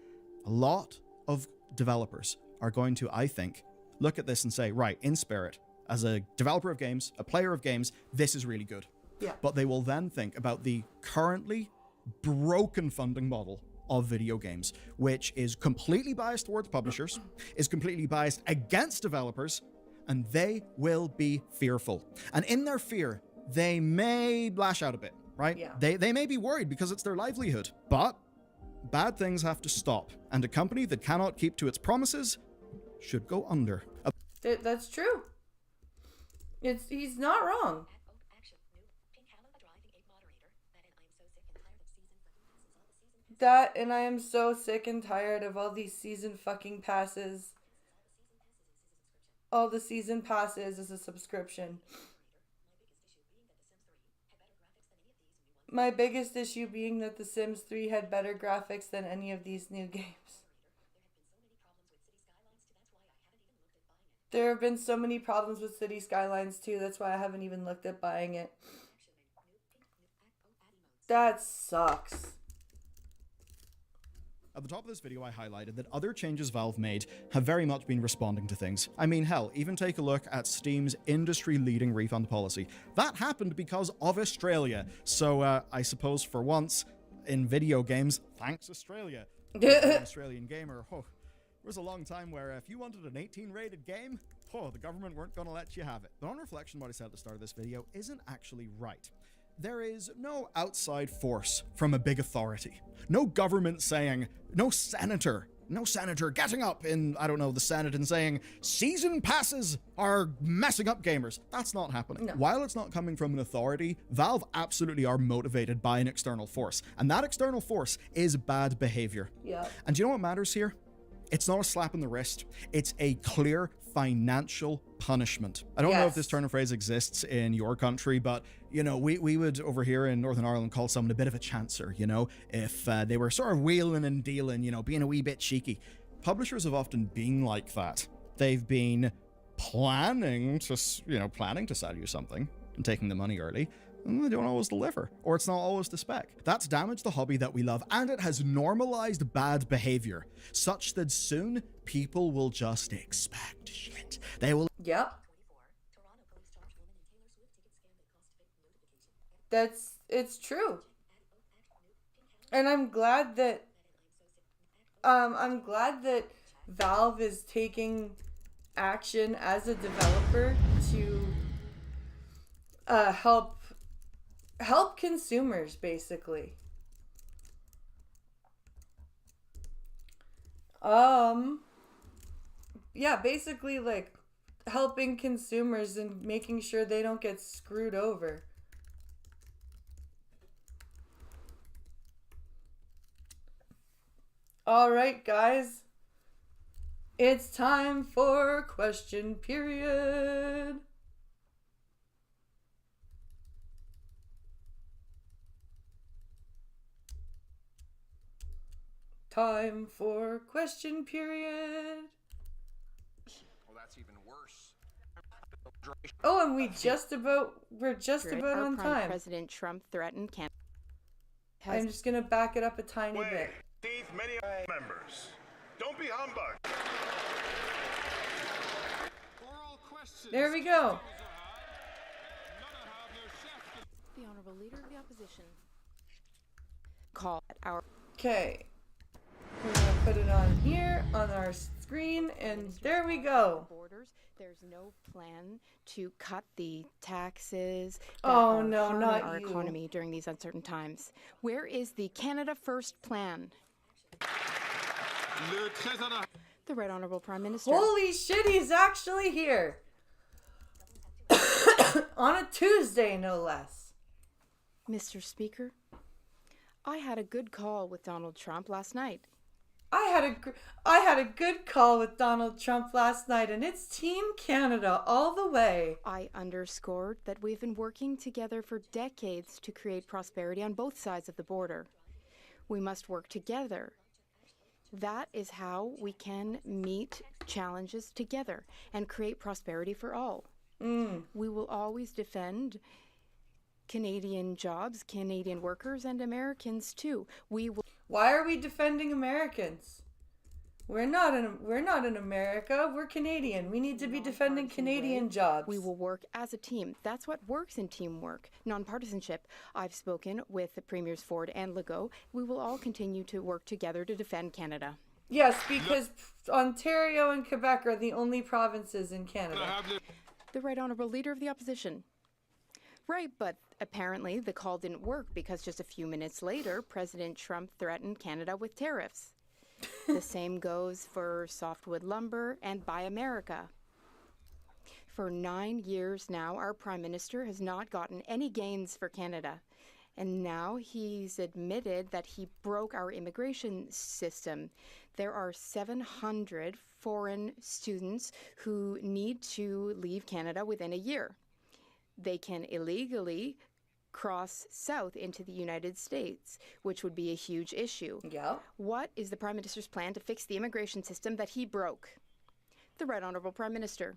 A lot of developers are going to, I think, look at this and say, right, in spirit, as a developer of games, a player of games, this is really good. Yeah. But they will then think about the currently broken funding model of video games, which is completely biased towards publishers, is completely biased against developers, and they will be fearful. And in their fear, they may lash out a bit, right? Yeah. They may be worried because it's their livelihood. But bad things have to stop, and a company that cannot keep to its promises should go under. That's true. He's not wrong. That, and I am so sick and tired of all these season fucking passes. All the season passes is a subscription. My biggest issue being that The Sims 3 had better graphics than any of these new games. There have been so many problems with City Skylines 2, that's why I haven't even looked at buying it. That sucks. At the top of this video, I highlighted that other changes Valve made have very much been responding to things. I mean, hell, even take a look at Steam's industry-leading refund policy. That happened because of Australia. So I suppose for once, in video games, thanks Australia. An Australian gamer, there was a long time where if you wanted an 18-rated game, the government weren't going to let you have it. But on reflection, what I said at the start of this video isn't actually right. There is no outside force from a big authority. No government saying, no senator getting up in, I don't know, the Senate and saying, season passes are messing up gamers. That's not happening. No. While it's not coming from an authority, Valve absolutely are motivated by an external force. And that external force is bad behavior. Yeah. And do you know what matters here? It's not a slap in the wrist. It's a clear financial punishment. I don't know if this turn of phrase exists in your country, but, you know, we would over here in Northern Ireland call someone a bit of a chancer, you know, if they were sort of wheeling and dealing, you know, being a wee bit cheeky. Publishers have often been like that. They've been planning to sell you something and taking the money early, and they don't always deliver, or it's not always the spec. That's damaged the hobby that we love, and it has normalized bad behavior, such that soon people will just expect shit. They will. Yep. It's true. And I'm glad that Valve is taking action as a developer to help consumers, basically. Yeah, basically like helping consumers and making sure they don't get screwed over. All right, guys. It's time for question period. Time for question period. Well, that's even worse. Oh, and we're just about on time. President Trump threatened Canada. I'm just gonna back it up a tiny bit. These many members. Don't be humbug. There we go. The Honorable Leader of the Opposition. Call at our... Okay. We're gonna put it on here on our screen, and there we go. There's no plan to cut the taxes that Oh, are no, harming not our you. economy during these uncertain times. Where is the Canada First plan? The Right Honourable Prime Minister. Holy shit, he's actually here. On a Tuesday, no less. Mr. Speaker, I had a good call with Donald Trump last night. I had a good call with Donald Trump last night, and it's Team Canada all the way. I underscored that we've been working together for decades to create prosperity on both sides of the border. We must work together. That is how we can meet challenges together and create prosperity for all. We will always defend Canadian jobs, Canadian workers, and Americans too. Why are we defending Americans? We're not in America. We're Canadian. We need to be defending Canadian jobs. We will work as a team. That's what works in teamwork, nonpartisanship. I've spoken with the Premiers Ford and Legault. We will all continue to work together to defend Canada. Yes, because Ontario and Quebec are the only provinces in Canada. The Right Honourable Leader of the Opposition. Right, but apparently the call didn't work because just a few minutes later, President Trump threatened Canada with tariffs. The same goes for softwood lumber and Buy America. For 9 years now, our Prime Minister has not gotten any gains for Canada. And now he's admitted that he broke our immigration system. There are 700 foreign students who need to leave Canada within a year. They can illegally cross south into the United States, which would be a huge issue. Yeah. What is the Prime Minister's plan to fix the immigration system that he broke? The Right Honourable Prime Minister.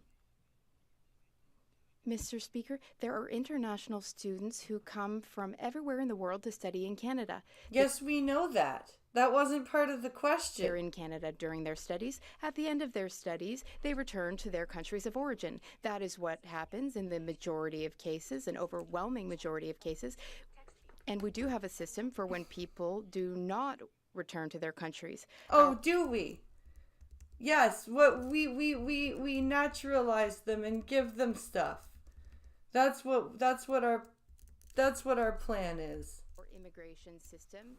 Mr. Speaker, there are international students who come from everywhere in the world to study in Canada. Yes, we know that. That wasn't part of the question. They're in Canada during their studies. At the end of their studies, they return to their countries of origin. That is what happens in the majority of cases, an overwhelming majority of cases. And we do have a system for when people do not return to their countries. Oh, do we? Yes, what we naturalize them and give them stuff. That's what our plan is. Our immigration system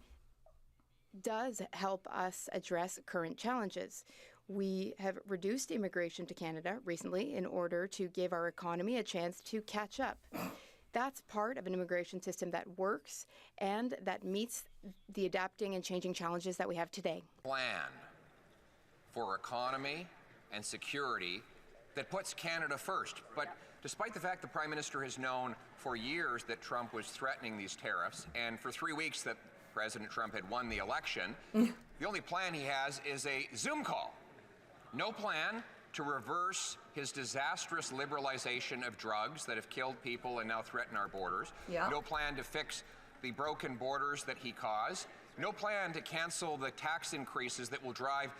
does help us address current challenges. We have reduced immigration to Canada recently in order to give our economy a chance to catch up. That's part of an immigration system that works and that meets the adapting and changing challenges that we have today. Plan for economy and security that puts Canada first. But despite the fact the Prime Minister has known for years that Trump was threatening these tariffs, and for 3 weeks that President Trump had won the election, the only plan he has is a Zoom call. No plan to reverse his disastrous liberalization of drugs that have killed people and now threaten our borders. Yeah. No plan to fix the broken borders that he caused. No plan to cancel the tax increases that will drive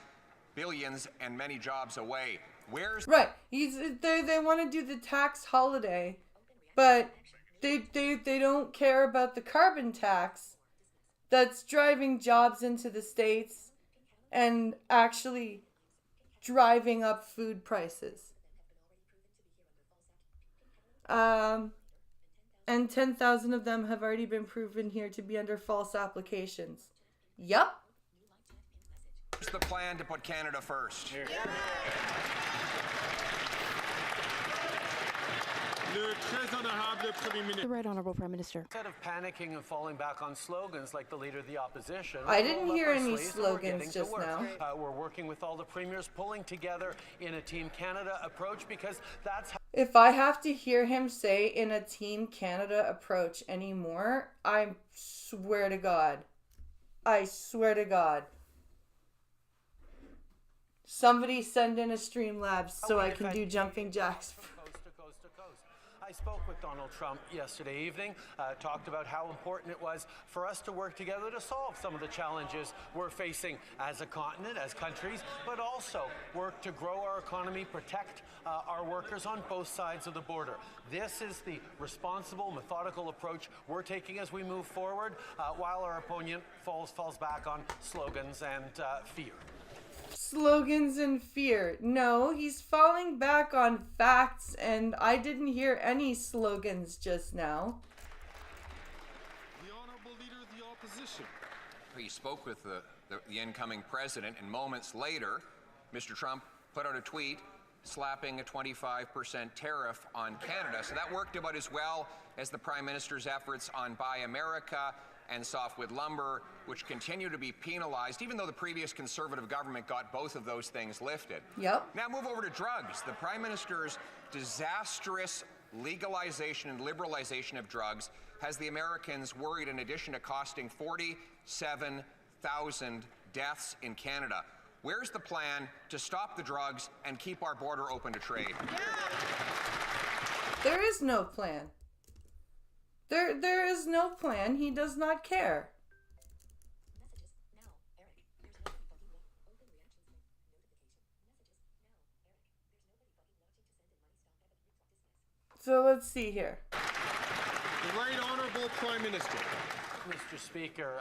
billions and many jobs away. Where's right? They want to do the tax holiday, but they don't care about the carbon tax that's driving jobs into the States and actually driving up food prices. And 10,000 of them have already been proven here to be under false applications. Yup. Here's the plan to put Canada first. The Right Honourable Prime Minister. Instead of panicking and falling back on slogans like the Leader of the Opposition, I didn't hear any slogans just now. We're working with all the premiers, pulling together in a Team Canada approach, because that's how. If I have to hear him say in a Team Canada approach anymore, I swear to God. I swear to God. Somebody send in a Streamlabs so I can do jumping jacks. I spoke with Donald Trump yesterday evening, talked about how important it was for us to work together to solve some of the challenges we're facing as a continent, as countries, but also work to grow our economy, protect our workers on both sides of the border. This is the responsible, methodical approach we're taking as we move forward, while our opponent falls back on slogans and fear. slogans and fear. No, he's falling back on facts, and I didn't hear any slogans just now. The Honorable Leader of the Opposition. He spoke with the incoming president, and moments later, Mr. Trump put out a tweet slapping a 25% tariff on Canada. So that worked about as well as the Prime Minister's efforts on Buy America and softwood lumber, which continue to be penalized, even though the previous Conservative government got both of those things lifted. Yep. Now move over to drugs. The Prime Minister's disastrous legalization and liberalization of drugs has the Americans worried, in addition to costing 47,000 deaths in Canada. Where's the plan to stop the drugs and keep our border open to trade? There is no plan. There is no plan. He does not care. So let's see here. The Right Honorable Prime Minister. Mr. Speaker,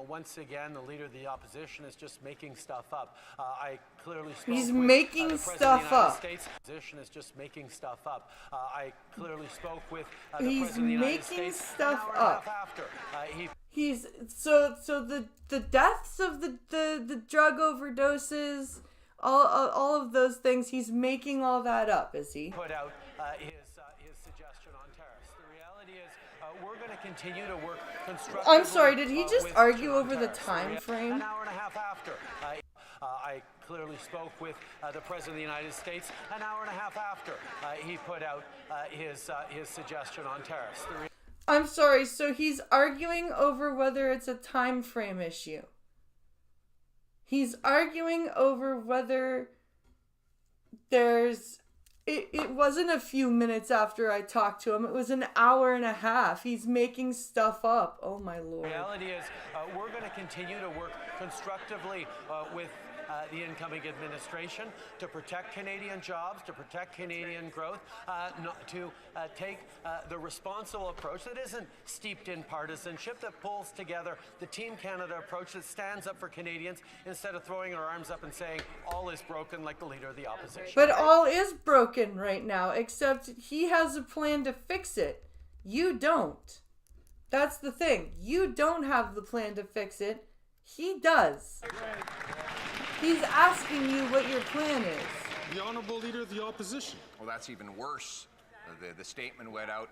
once again, the Leader of the Opposition is just making stuff up. I clearly spoke He's with, making the President stuff of the United up. States. The opposition is just making stuff up. I clearly spoke with the He's President of the United making States stuff an hour and a up. half after. He's so the deaths of the drug overdoses, all of those things. He's making all that up, is he? Put out his suggestion on tariffs. The reality is, we're going to continue to work constructively. I'm sorry, did he just with argue on over the tariffs. time frame? An hour and a half after. I clearly spoke with the President of the United States an hour and a half after he put out his suggestion on tariffs. I'm sorry, so he's arguing over whether it's a time frame issue. He's arguing over whether there's... It wasn't a few minutes after I talked to him. It was an hour and a half. He's making stuff up. Oh, my Lord. The reality is, we're going to continue to work constructively with the incoming administration to protect Canadian jobs, to protect Canadian growth, to take the responsible approach that isn't steeped in partisanship, that pulls together the Team Canada approach that stands up for Canadians instead of throwing our arms up and saying all is broken like the Leader of the Opposition. But all is broken right now, except he has a plan to fix it. You don't. That's the thing. You don't have the plan to fix it. He does. He's asking you what your plan is. The Honorable Leader of the Opposition. Well, that's even worse. The statement went out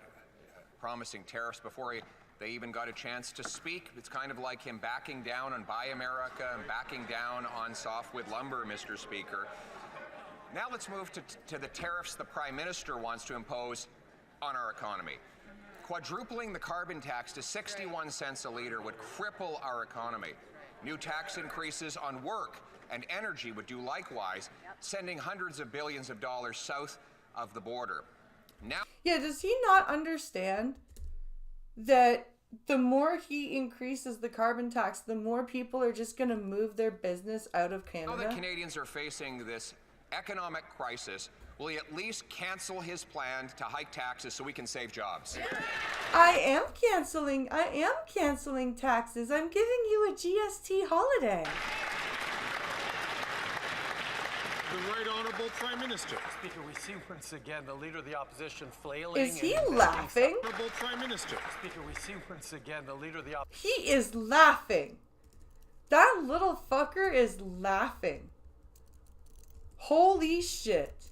promising tariffs before they even got a chance to speak. It's kind of like him backing down on Buy America and backing down on softwood lumber, Mr. Speaker. Now let's move to the tariffs the Prime Minister wants to impose on our economy. Quadrupling the carbon tax to 61 cents a litre would cripple our economy. New tax increases on work and energy would do likewise, sending hundreds of billions of dollars south of the border. Now, yeah, does he not understand that the more he increases the carbon tax, the more people are just going to move their business out of Canada? now that Canadians are facing this economic crisis, will he at least cancel his plan to hike taxes so we can save jobs? I am canceling taxes. I'm giving you a GST holiday. The Right Honorable Prime Minister. Speaker, we see once again the Leader of the Opposition flailing. Is he laughing? Honorable Prime Minister. Speaker, we see once again the Leader of the Opposition. He is laughing. That little fucker is laughing. Holy shit.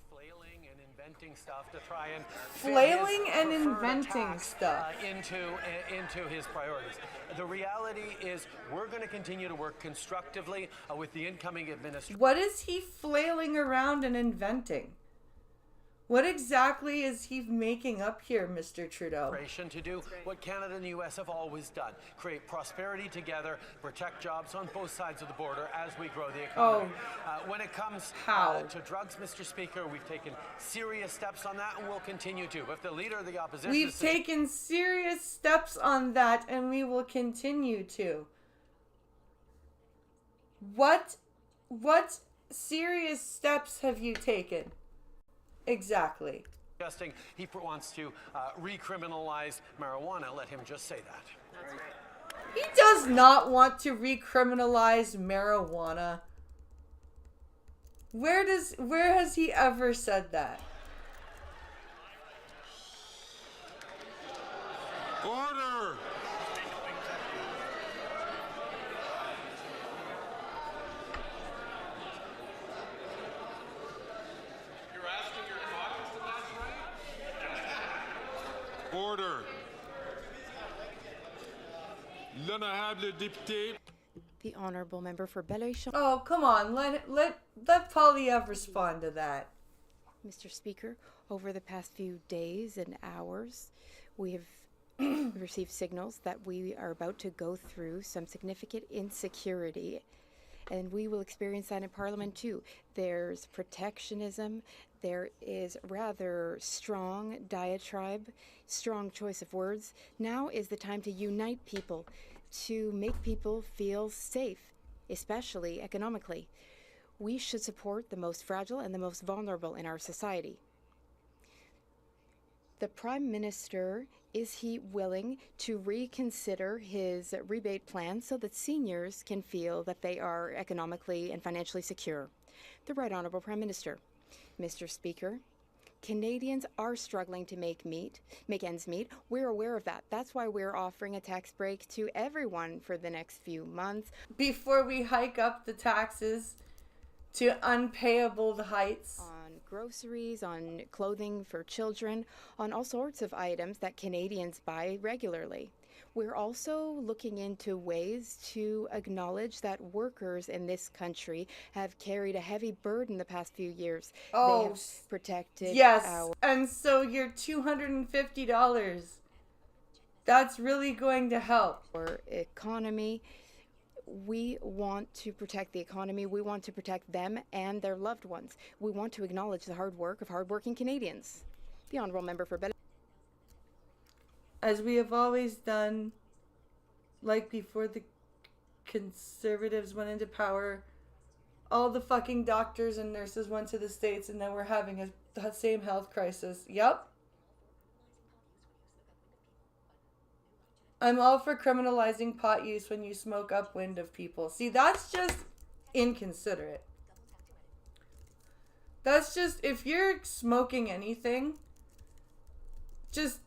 Flailing and inventing stuff to try and Flailing fit his and preferred inventing attacks, stuff. into his priorities. The reality is we're going to continue to work constructively with the incoming administration. What is he flailing around and inventing? What exactly is he making up here, Mr. Trudeau? To do what Canada and the U.S. have always done, create prosperity together, protect jobs on both sides of the border as we grow the economy. When it comes to drugs, Mr. Speaker, we've taken serious steps on that and we'll continue to. If the Leader of the Opposition... We've taken serious steps on that and we will continue to. What serious steps have you taken? Exactly. Suggesting he wants to recriminalize marijuana. Let him just say that. He does not want to recriminalize marijuana. Where has he ever said that? Order! You're asking your caucus if that's right? Order. L'honorable député. The honorable member for Belleuil. Oh, come on. Let Polyev respond to that. Mr. Speaker, over the past few days and hours, we have received signals that we are about to go through some significant insecurity, and we will experience that in Parliament too. There's protectionism, there is rather strong diatribe, strong choice of words. Now is the time to unite people, to make people feel safe, especially economically. We should support the most fragile and the most vulnerable in our society. The Prime Minister, is he willing to reconsider his rebate plan so that seniors can feel that they are economically and financially secure? The Right Honourable Prime Minister. Mr. Speaker, Canadians are struggling to make ends meet. We're aware of that. That's why we're offering a tax break to everyone for the next few months. Before we hike up the taxes to unpayable heights. On groceries, on clothing for children, on all sorts of items that Canadians buy regularly. We're also looking into ways to acknowledge that workers in this country have carried a heavy burden the past few years. Oh, they have protected yes. And so your $250, that's really going to help. Our economy. We want to protect the economy. We want to protect them and their loved ones. We want to acknowledge the hard work of hardworking Canadians. The honourable member for Belleuil. As we have always done, like before the Conservatives went into power, all the fucking doctors and nurses went to the States, and now we're having the same health crisis. Yep. I'm all for criminalizing pot use when you smoke upwind of people. See, that's just inconsiderate. That's just, if you're smoking anything, just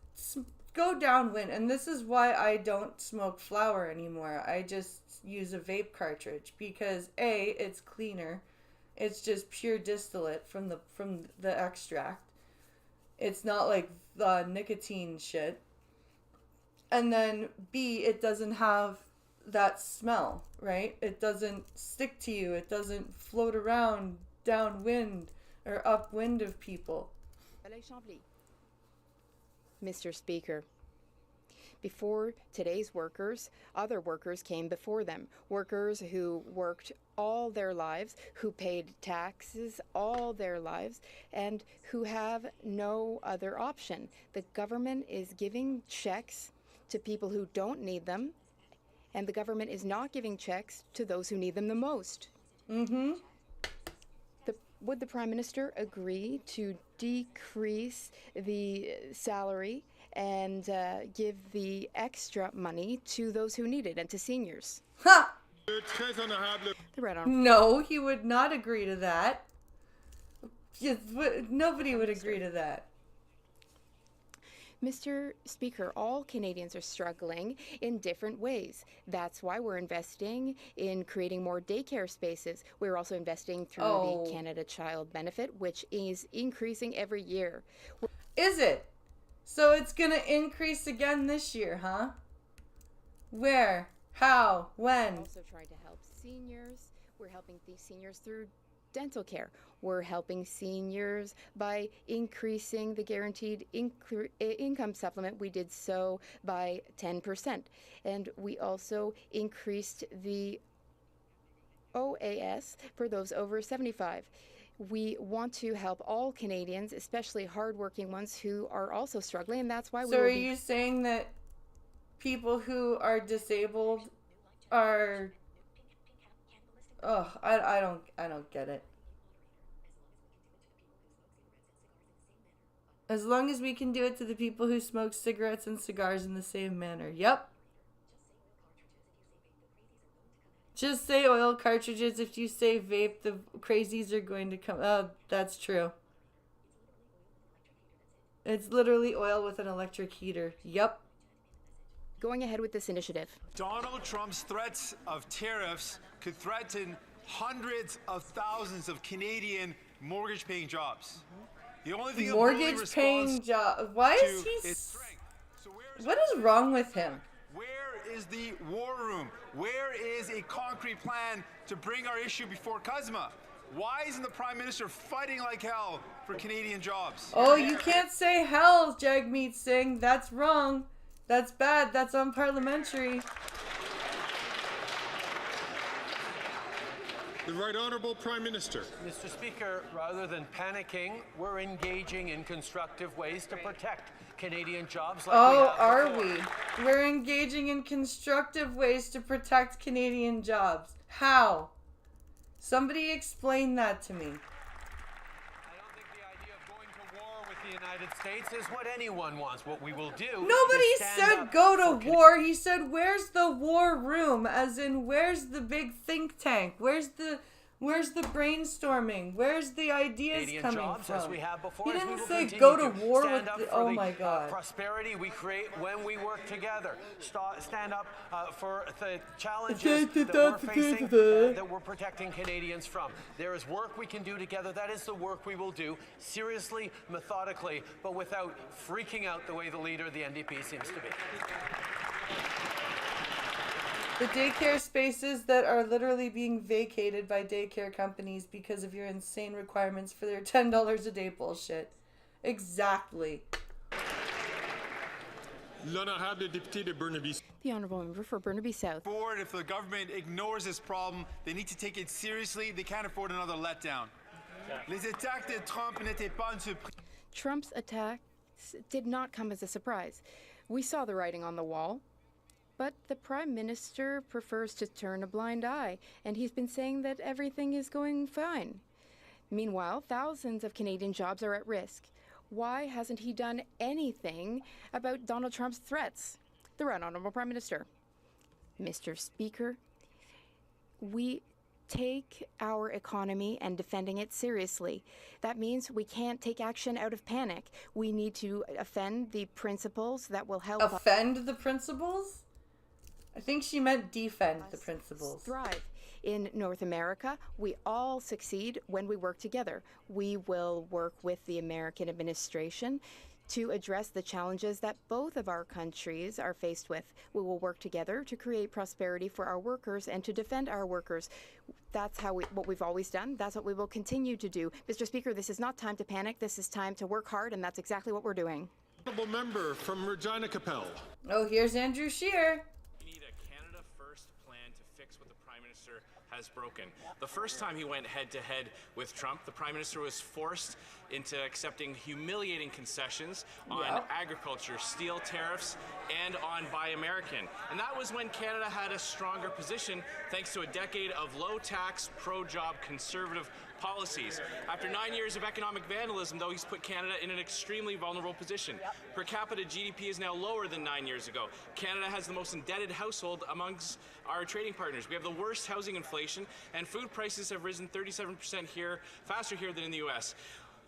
go downwind. And this is why I don't smoke flower anymore. I just use a vape cartridge because A, it's cleaner. It's just pure distillate from the extract. It's not like the nicotine shit. And then B, it doesn't have that smell, right? It doesn't stick to you. It doesn't float around downwind or upwind of people. Mr. Speaker, before today's workers, other workers came before them. Workers who worked all their lives, who paid taxes all their lives, and who have no other option. The government is giving checks to people who don't need them, and the government is not giving checks to those who need them the most. Mm-hmm. Would the Prime Minister agree to decrease the salary and give the extra money to those who need it and to seniors? Ha! The Red Arm. No, he would not agree to that. Nobody would agree to that. Mr. Speaker, all Canadians are struggling in different ways. That's why we're investing in creating more daycare spaces. We're also investing through the Canada Child Benefit, which is increasing every year. Is it? So it's going to increase again this year, huh? Where? How? When? We're also trying to help seniors. We're helping these seniors through dental care. We're helping seniors by increasing the guaranteed income supplement. We did so by 10%. And we also increased the OAS for those over 75. We want to help all Canadians, especially hardworking ones who are also struggling, and that's why we So are you saying that people who are disabled are... Oh, I don't get it. As long as we can do it to the people who smoke cigarettes and cigars in the same manner. Yep. Just say oil cartridges. If you say vape, the crazies are going to come. Oh, that's true. It's literally oil with an electric heater. Yep. Going ahead with this initiative. Donald Trump's threats of tariffs could threaten hundreds of thousands of Canadian mortgage-paying jobs. The only thing Mortgage-paying job. Why is he? What is wrong with him? Where is the war room? Where is a concrete plan to bring our issue before CUSMA? Why isn't the Prime Minister fighting like hell for Canadian jobs? Oh, you can't say hell, Jagmeet Singh. That's wrong. That's bad. That's unparliamentary. The Right Honourable Prime Minister. Mr. Speaker, rather than panicking, we're engaging in constructive ways to protect Canadian jobs like we have are before. we? We're engaging in constructive ways to protect Canadian jobs. How? Somebody explain that to me. I don't think the idea of going to war with the United States is what anyone wants. What we will do. Nobody is stand said up go for to war. He said, where's the war room? As in, where's the big think tank? Where's the brainstorming? Where's the ideas Canadian coming jobs, from? as we have before, He as we didn't will say continue go to war stand with up the. for Oh the, my God. prosperity we create when we work together. Stand up for the challenges that we're facing, that we're protecting Canadians from. There is work we can do together. That is the work we will do, seriously, methodically, but without freaking out the way the leader of the NDP seems to be. The daycare spaces that are literally being vacated by daycare companies because of your insane requirements for their $10 a day bullshit. Exactly. L'honorable député de Burnaby. The Honourable Member for Burnaby South. If the government ignores this problem, they need to take it seriously. They can't afford another letdown. Les attaques de Trump n'étaient pas une surprise. Trump's attacks did not come as a surprise. We saw the writing on the wall. But the Prime Minister prefers to turn a blind eye, and he's been saying that everything is going fine. Meanwhile, thousands of Canadian jobs are at risk. Why hasn't he done anything about Donald Trump's threats? The Right Honourable Prime Minister. Mr. Speaker, we take our economy and defending it seriously. That means we can't take action out of panic. We need to offend the principles that will help us Offend the principles? I think she meant defend the principles. thrive. In North America, we all succeed when we work together. We will work with the American administration to address the challenges that both of our countries are faced with. We will work together to create prosperity for our workers and to defend our workers. That's what we've always done. That's what we will continue to do. Mr. Speaker, this is not time to panic. This is time to work hard, and that's exactly what we're doing. Honourable member from Regina Capel. Oh, here's Andrew Scheer. Has broken. The first time he went head-to-head with Trump, the Prime Minister was forced into accepting humiliating concessions on agriculture, steel tariffs, and on Buy American. And that was when Canada had a stronger position thanks to a decade of low-tax, pro-job, conservative policies. After 9 years of economic vandalism, though, he's put Canada in an extremely vulnerable position. Per capita GDP is now lower than 9 years ago. Canada has the most indebted household amongst our trading partners. We have the worst housing inflation, and food prices have risen 37% here, faster here than in the U.S.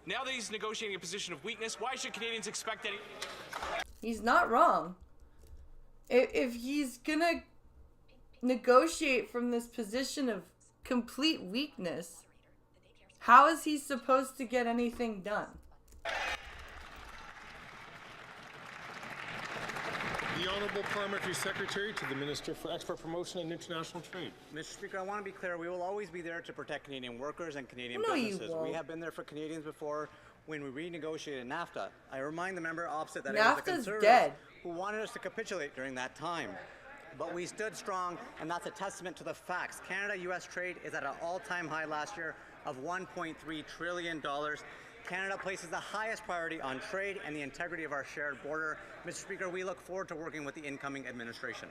Now that he's negotiating a position of weakness, why should Canadians expect any? He's not wrong. If he's gonna negotiate from this position of complete weakness, how is he supposed to get anything done? The Honourable Parliamentary Secretary to the Minister for Export Promotion and International Trade. Mr. Speaker, I want to be clear. We will always be there to protect Canadian workers and Canadian No, you businesses. won't. We have been there for Canadians before when we renegotiated NAFTA. I remind the member opposite that it was the NAFTA's Conservatives dead. who wanted us to capitulate during that time. But we stood strong, and that's a testament to the facts. Canada-U.S. trade is at an all-time high last year of $1.3 trillion. Canada places the highest priority on trade and the integrity of our shared border. Mr. Speaker, we look forward to working with the incoming administration.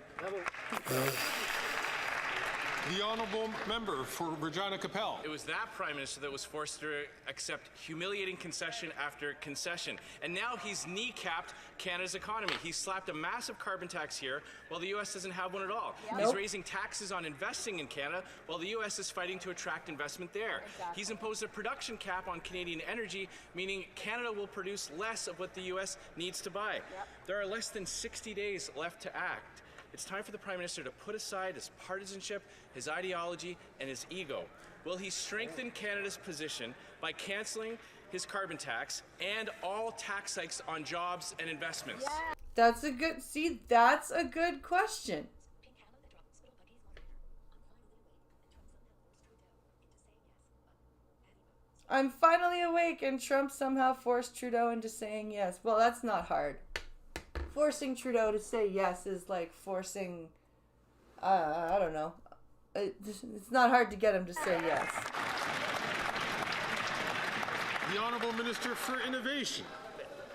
The honourable member for Regina Capel. It was that Prime Minister that was forced to accept humiliating concession after concession. And now he's kneecapped Canada's economy. He's slapped a massive carbon tax here while the U.S. doesn't have one at all. Yep. He's raising taxes on investing in Canada while the U.S. is fighting to attract investment there. Exactly. He's imposed a production cap on Canadian energy, meaning Canada will produce less of what the U.S. needs to buy. Yep. There are less than 60 days left to act. It's time for the Prime Minister to put aside his partisanship, his ideology, and his ego. Will he strengthen Canada's position by cancelling his carbon tax and all tax hikes on jobs and investments? That's a good question. I'm finally awake and Trump somehow forced Trudeau into saying yes. Well, that's not hard. Forcing Trudeau to say yes is like forcing, I don't know. It's not hard to get him to say yes. The Honourable Minister for Innovation.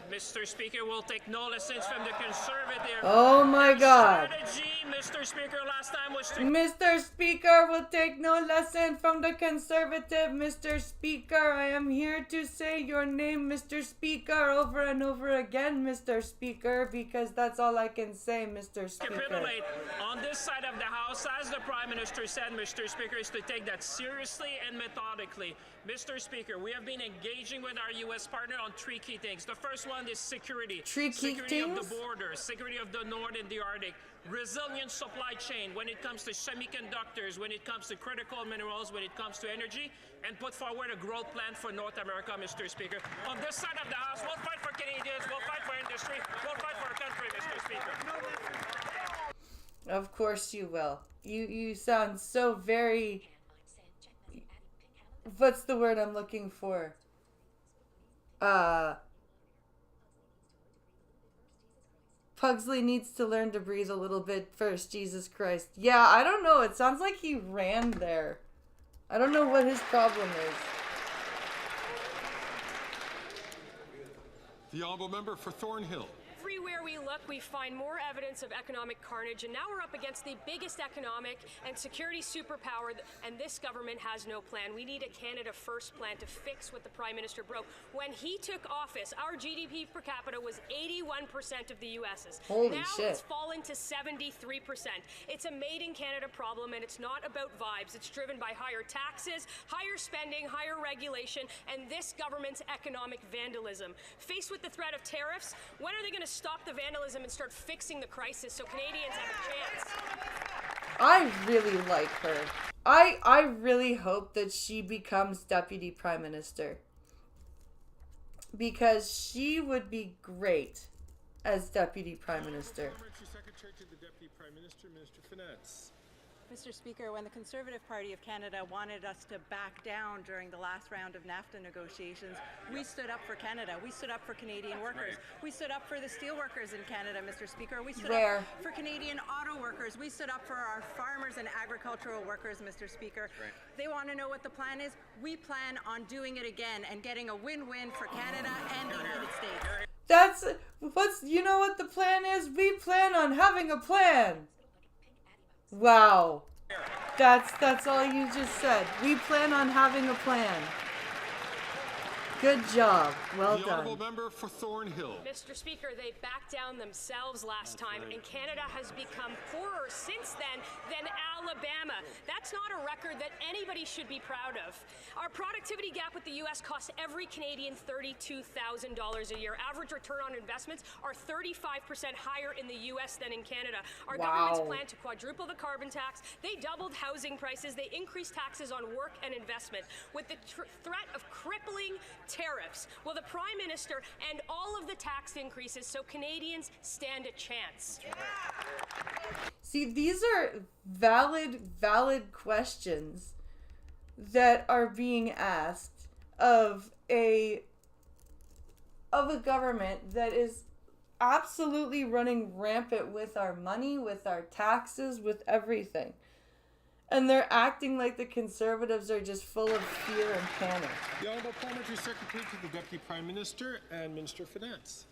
Mr. Speaker, will take no lessons from the Conservative. Oh my God. Strategy, Mr. Speaker, last time was to... Mr. Speaker will take no lesson from the Conservative. Mr. Speaker, I am here to say your name, Mr. Speaker, over and over again, Mr. Speaker, because that's all I can say, Mr. Speaker. Capitulate on this side of the House, as the Prime Minister said, Mr. Speaker, is to take that seriously and methodically. Mr. Speaker, we have been engaging with our U.S. partner on three key things. The first one is security. Security of the borders, security of the North and the Arctic, resilient supply chain when it comes to semiconductors, when it comes to critical minerals, when it comes to energy, and put forward a growth plan for North America, Mr. Speaker. On this side of the House, we'll fight for Canadians, we'll fight for industry, we'll fight for our country, Mr. Speaker. Of course you will. You sound so very... What's the word I'm looking for? Pugsley needs to learn to breathe a little bit first, Jesus Christ. Yeah, I don't know. It sounds like he ran there. I don't know what his problem is. The Honourable Member for Thornhill. Everywhere we look, we find more evidence of economic carnage, and now we're up against the biggest economic and security superpower, and this government has no plan. We need a Canada First plan to fix what the Prime Minister broke. When he took office, our GDP per capita was 81% of the U.S.'s. Holy now shit. it's fallen to 73%. It's a made-in-Canada problem, and it's not about vibes. It's driven by higher taxes, higher spending, higher regulation, and this government's economic vandalism. Faced with the threat of tariffs, when are they going to stop the vandalism and start fixing the crisis so Canadians have a chance? I really like her. I really hope that she becomes Deputy Prime Minister. Because she would be great as Deputy Prime Minister. Parliamentary Secretary to the Deputy Prime Minister, Minister of Finance. Mr. Speaker, when the Conservative Party of Canada wanted us to back down during the last round of NAFTA negotiations, we stood up for Canada. We stood up for Canadian workers. We stood up for the steel workers in Canada, Mr. Speaker. We stood up for Canadian auto workers. We stood up for our farmers and agricultural workers, Mr. Speaker. They want to know what the plan is. We plan on doing it again and getting a win-win for Canada and the United States. You know what the plan is? We plan on having a plan. Wow. That's all you just said. We plan on having a plan. Good job. Well the done. Honourable Member for Thornhill. Mr. Speaker, they backed down themselves last time, and Canada has become poorer since then than Alabama. That's not a record that anybody should be proud of. Our productivity gap with the U.S. costs every Canadian $32,000 a year. Average return on investments are 35% higher in the U.S. than in Canada. Our government's plan to quadruple the carbon tax, they doubled housing prices, they increased taxes on work and investment. With the threat of crippling tariffs, will the Prime Minister end all of the tax increases so Canadians stand a chance? See, these are valid questions that are being asked of a government that is absolutely running rampant with our money, with our taxes, with everything. And they're acting like the Conservatives are just full of fear and panic. The Honourable Parliamentary Secretary to the Deputy Prime Minister and Minister of Finance.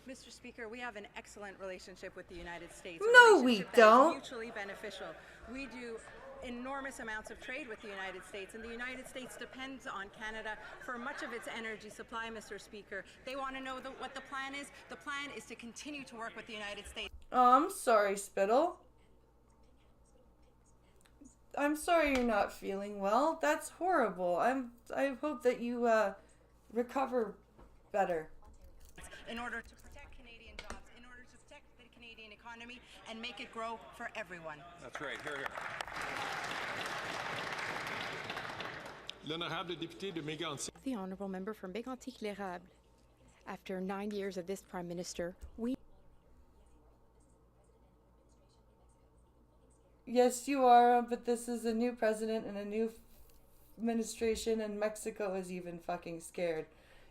Mr. Speaker, we have an excellent relationship with the United States. No, we don't. Mutually beneficial. We do enormous amounts of trade with the United States, and the United States depends on Canada for much of its energy supply, Mr. Speaker. They want to know what the plan is. The plan is to continue to work with the United States. Oh, I'm sorry, Spittle. I'm sorry you're not feeling well. That's horrible. I hope that you recover better. In order to protect Canadian jobs, in order to protect the Canadian economy and make it grow for everyone. That's right. Here, here. L'honorable député de Mégantic. The honourable member from Mégantic-l'Érable. After 9 years of this Prime Minister, we... Yes, you are, but this is a new president and a new administration, and Mexico is even fucking scared.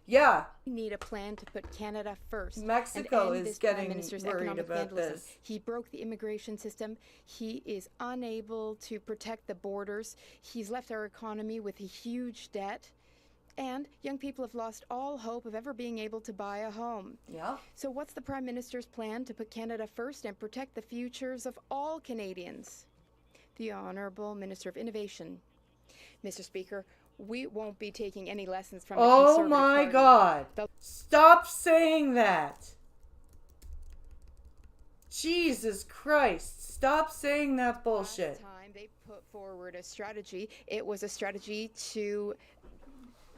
Yeah. We need a plan to put Canada first. Mexico and is Prime getting Minister's worried economic about vandalism. this. He broke the immigration system. He is unable to protect the borders. He's left our economy with a huge debt. And young people have lost all hope of ever being able to buy a home. Yeah. So what's the Prime Minister's plan to put Canada first and protect the futures of all Canadians? The Honourable Minister of Innovation. Mr. Speaker, we won't be taking any lessons from the Conservative my Party. God. Stop saying that. Jesus Christ. Stop saying that bullshit. Last time they put forward a strategy, it was a strategy to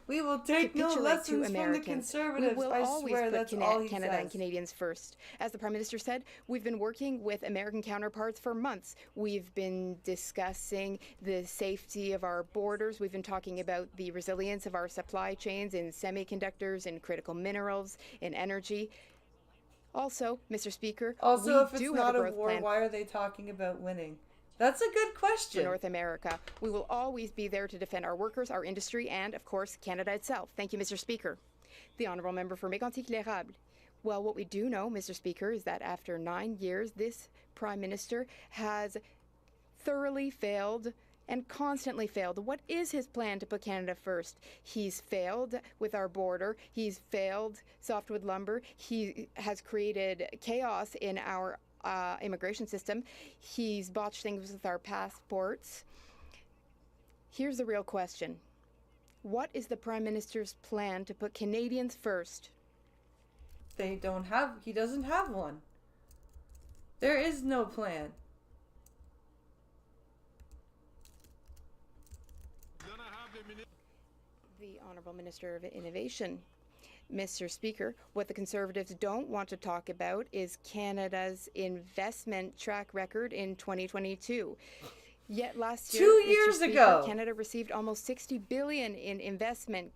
We will take no capitulate lessons to from the Americans. Conservatives. We will I always swear put that's all he Canada and says. Canadians first. As the Prime Minister said, we've been working with American counterparts for months. We've been discussing the safety of our borders. We've been talking about the resilience of our supply chains in semiconductors, in critical minerals, in energy. Also, Mr. Speaker, Also, we if it's do not have a a growth war, plan why are they talking about winning? That's a good question. for North America. We will always be there to defend our workers, our industry, and, of course, Canada itself. Thank you, Mr. Speaker. The Honourable Member for Mégantic-l'Érable. Well, what we do know, Mr. Speaker, is that after 9 years, this Prime Minister has thoroughly failed and constantly failed. What is his plan to put Canada first? He's failed with our border. He's failed softwood lumber. He has created chaos in our immigration system. He's botched things with our passports. Here's the real question. What is the Prime Minister's plan to put Canadians first? He doesn't have one. There is no plan. The Honourable Minister of Innovation. Mr. Speaker, what the Conservatives don't want to talk about is Canada's investment track record in 2022. Yet last year, 2 Mr. years Speaker, ago, Canada received almost $60 billion in investment.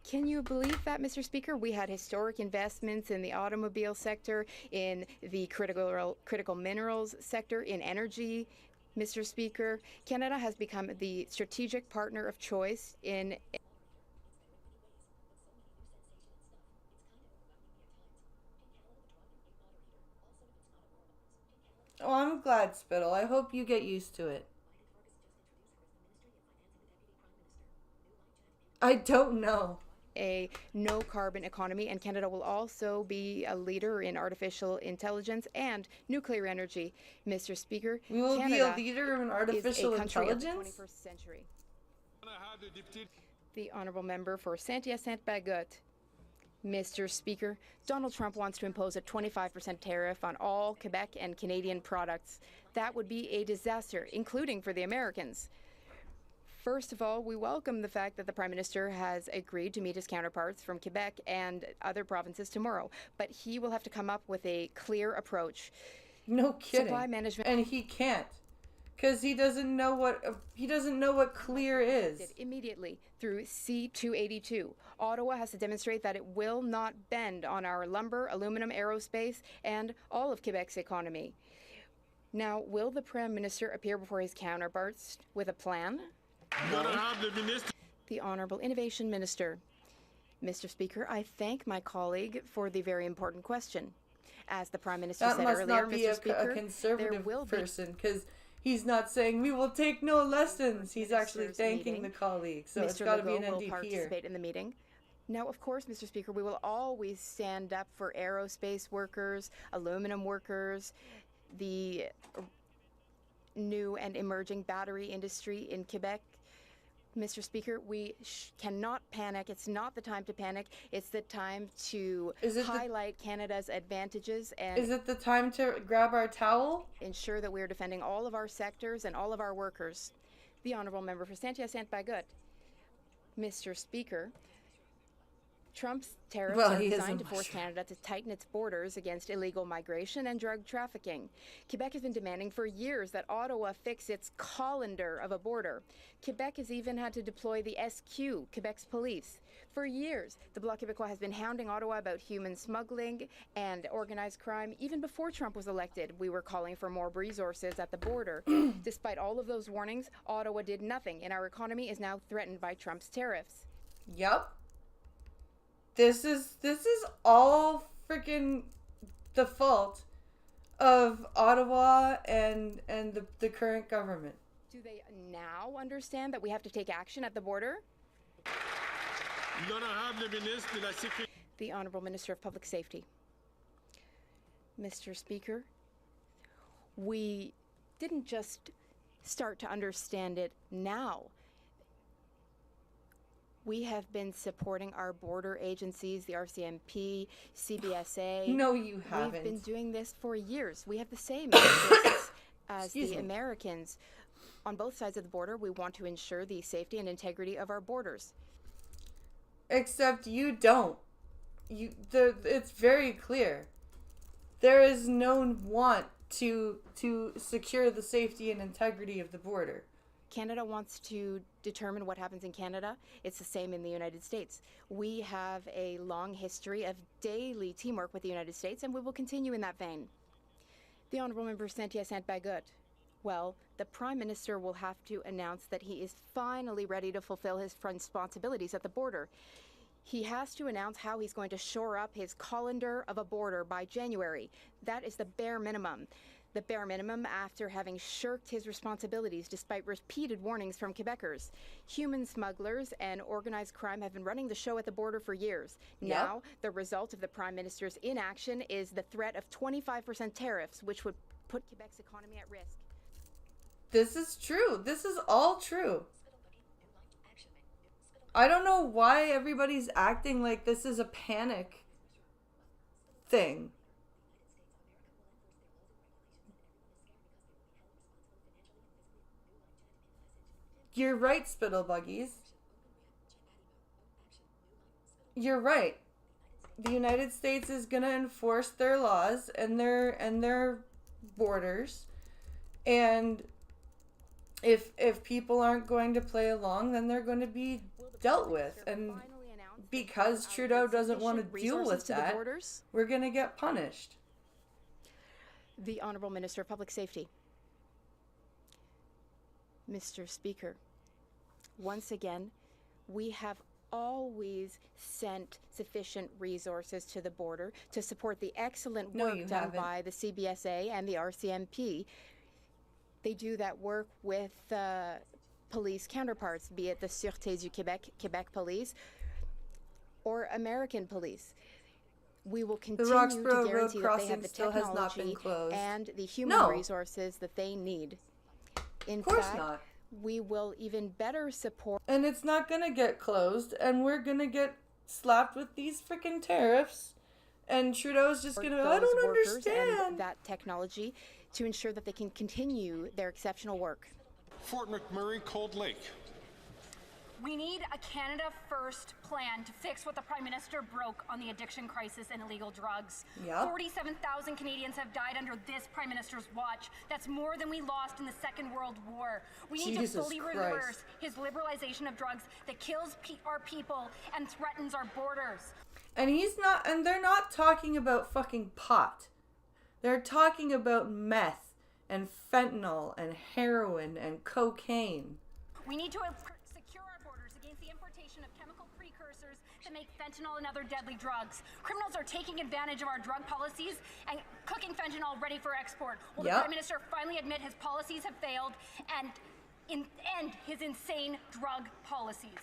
Can you believe that, Mr. Speaker? We had historic investments in the automobile sector, in the critical minerals sector, in energy. Mr. Speaker, Canada has become the strategic partner of choice in Oh, I'm glad, Spittle. I hope you get used to it. I don't know. a no-carbon economy, and Canada will also be a leader in artificial intelligence and nuclear energy. Mr. Speaker, We will Canada be a leader in is artificial a country of the intelligence? 21st century. The honourable member for Saint-Hyacinthe-Bagotte. Mr. Speaker, Donald Trump wants to impose a 25% tariff on all Quebec and Canadian products. That would be a disaster, including for the Americans. First of all, we welcome the fact that the Prime Minister has agreed to meet his counterparts from Quebec and other provinces tomorrow, but he will have to come up with a clear approach. No kidding. Supply management, and he can't, because he doesn't know what clear is. immediately through C-282. Ottawa has to demonstrate that it will not bend on our lumber, aluminum, aerospace, and all of Quebec's economy. Now, will the Prime Minister appear before his counterparts with a plan? No. The Honourable Innovation Minister. Mr. Speaker, I thank my colleague for the very important question. As the Prime Minister That said must earlier, not be Mr. a Speaker, conservative there will person, because he's not saying we will take no lessons. He's actually thanking meeting. the colleague, so it's Mr. got to be an Legault will NDP here. participate in the meeting. Now, of course, Mr. Speaker, we will always stand up for aerospace workers, aluminum workers, the new and emerging battery industry in Quebec. Mr. Speaker, we cannot panic. It's not the time to panic. It's the time to highlight Canada's advantages and... Is it the time to grab our towel? ...ensure that we are defending all of our sectors and all of our workers. The Honourable Member for Saint-Hyacinthe-Bagotte. Mr. Speaker, Trump's tariffs are designed to force Canada to tighten its borders against illegal migration and drug trafficking. Quebec has been demanding for years that Ottawa fix its colander of a border. Quebec has even had to deploy the SQ, Quebec's police. For years, the Bloc Québécois has been hounding Ottawa about human smuggling and organized crime. Even before Trump was elected, we were calling for more resources at the border. Despite all of those warnings, Ottawa did nothing, and our economy is now threatened by Trump's tariffs. Yup. This is all freaking the fault of Ottawa and the current government. Do they now understand that we have to take action at the border? The Honourable Minister of Public Safety. Mr. Speaker, we didn't just start to understand it now. We have been supporting our border agencies, the RCMP, CBSA. No, you haven't. We've been doing this for years. We have the same interests as the Americans. On both sides of the border, we want to ensure the safety and integrity of our borders. Except you don't. It's very clear. There is no want to secure the safety and integrity of the border. Canada wants to determine what happens in Canada. It's the same in the United States. We have a long history of daily teamwork with the United States, and we will continue in that vein. The Honourable Member Saint-Hyacinthe-Bagotte. Well, the Prime Minister will have to announce that he is finally ready to fulfill his responsibilities at the border. He has to announce how he's going to shore up his colander of a border by January. That is the bare minimum. The bare minimum after having shirked his responsibilities despite repeated warnings from Quebecers. Human smugglers and organized crime have been running the show at the border for years. Now, the result of the Prime Minister's inaction is the threat of 25% tariffs, which would put Quebec's economy at risk. This is true. This is all true. I don't know why everybody's acting like this is a panic thing. You're right, Spittle Buggies. You're right. The United States is going to enforce their laws and their borders. And if people aren't going to play along, then they're going to be dealt with. And because Trudeau doesn't want to deal with that, we're going to get punished. The Honourable Minister of Public Safety. Mr. Speaker, once again, we have always sent sufficient resources to the border to support the excellent work done by the CBSA and the RCMP. They do that work with police counterparts, be it the Sûreté du Québec, Quebec Police, or American police. We will continue to guarantee that they have the technology and the human resources that they need. In fact, we will even better support. And it's not going to get closed, and we're going to get slapped with these freaking tariffs. And Trudeau's just going to, I don't understand. That technology to ensure that they can continue their exceptional work. Fort McMurray, Cold Lake. We need a Canada First plan to fix what the Prime Minister broke on the addiction crisis and illegal drugs. 47,000 Canadians have died under this Prime Minister's watch. That's more than we lost in the Second World War. We need to fully reverse his liberalization of drugs that kills our people and threatens our borders. And they're not talking about fucking pot. They're talking about meth and fentanyl and heroin and cocaine. We need to secure our borders against the importation of chemical precursors that make fentanyl and other deadly drugs. Criminals are taking advantage of our drug policies and cooking fentanyl ready for export. Will the Prime Minister finally admit his policies have failed and end his insane drug policies?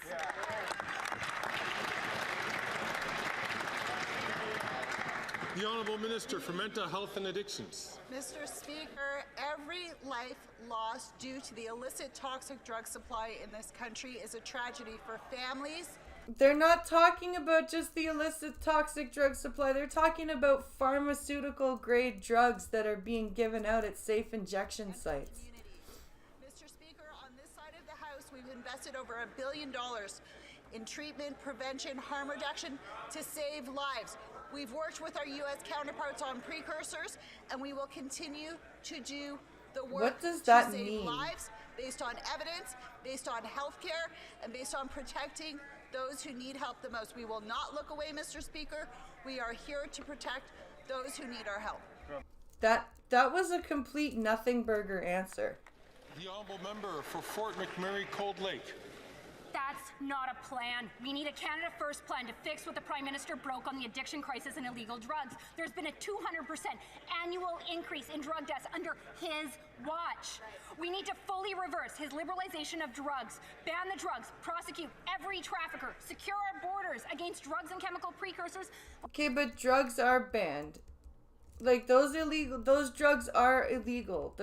The Honourable Minister for Mental Health and Addictions. Mr. Speaker, every Every life lost due to the illicit toxic drug supply in this country is a tragedy for families. They're not talking about just the illicit toxic drug supply. They're talking about pharmaceutical grade drugs that are being given out at safe injection sites. Mr. Speaker, on this side of the House, we've invested over $1 billion in treatment, prevention, harm reduction to save lives. We've worked with our U.S. counterparts on precursors, and we will continue to do the work What does to that save mean? lives based on evidence, based on health care, and based on protecting those who need help the most. We will not look away, Mr. Speaker. We are here to protect those who need our help. That was a complete nothing burger answer. The honourable member for Fort McMurray Cold Lake. That's not a plan. We need a Canada First plan to fix what the Prime Minister broke on the addiction crisis and illegal drugs. There's been a 200% annual increase in drug deaths under his watch. We need to fully reverse his liberalization of drugs, ban the drugs, prosecute every trafficker, secure our borders against drugs and chemical precursors. Okay, but drugs are banned. Like, those drugs are illegal.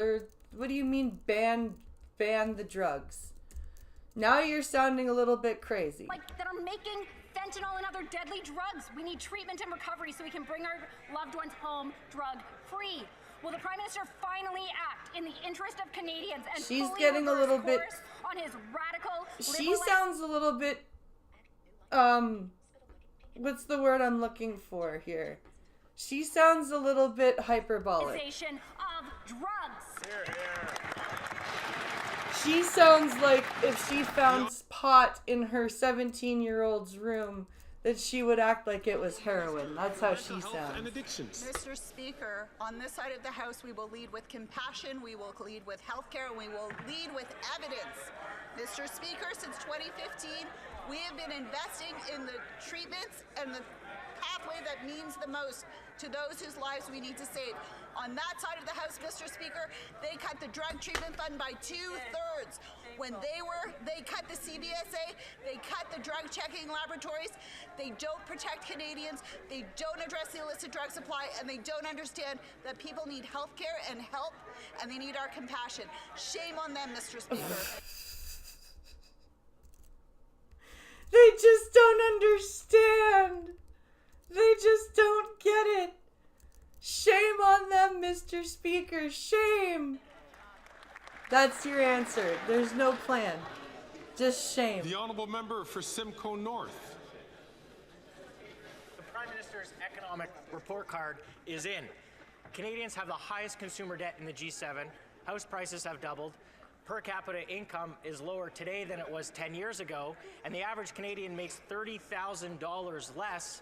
What do you mean ban the drugs? Now you're sounding a little bit crazy. Like, that are making fentanyl and other deadly drugs. We need treatment and recovery so we can bring our loved ones home drug-free. Will the Prime Minister finally act in the interest of Canadians and She's fully getting a reverse little bit. course on his radical She sounds a little bit. What's the word I'm looking for here? She sounds a little bit hyperbolic. liberalization of drugs? She sounds like if she found pot in her 17-year-old's room, that she would act like it was heroin. That's how she sounds. Mr. Speaker, on this side of the House, we will lead with compassion, we will lead with healthcare, and we will lead with evidence. Mr. Speaker, since 2015, we have been investing in the treatments and the pathway that means the most to those whose lives we need to save. On that side of the House, Mr. Speaker, they cut the drug treatment fund by 2/3. When they cut the CBSA, they cut the drug checking laboratories. They don't protect Canadians. They don't address the illicit drug supply, and they don't understand that people need health care and help, and they need our compassion. Shame on them, Mr. Speaker. They just don't understand. They just don't get it. Shame on them, Mr. Speaker. Shame. That's your answer. There's no plan. Just shame. The honourable member for Simcoe North. The Prime Minister's economic report card is in. Canadians have the highest consumer debt in the G7. House prices have doubled. Per capita income is lower today than it was 10 years ago, and the average Canadian makes $30,000 less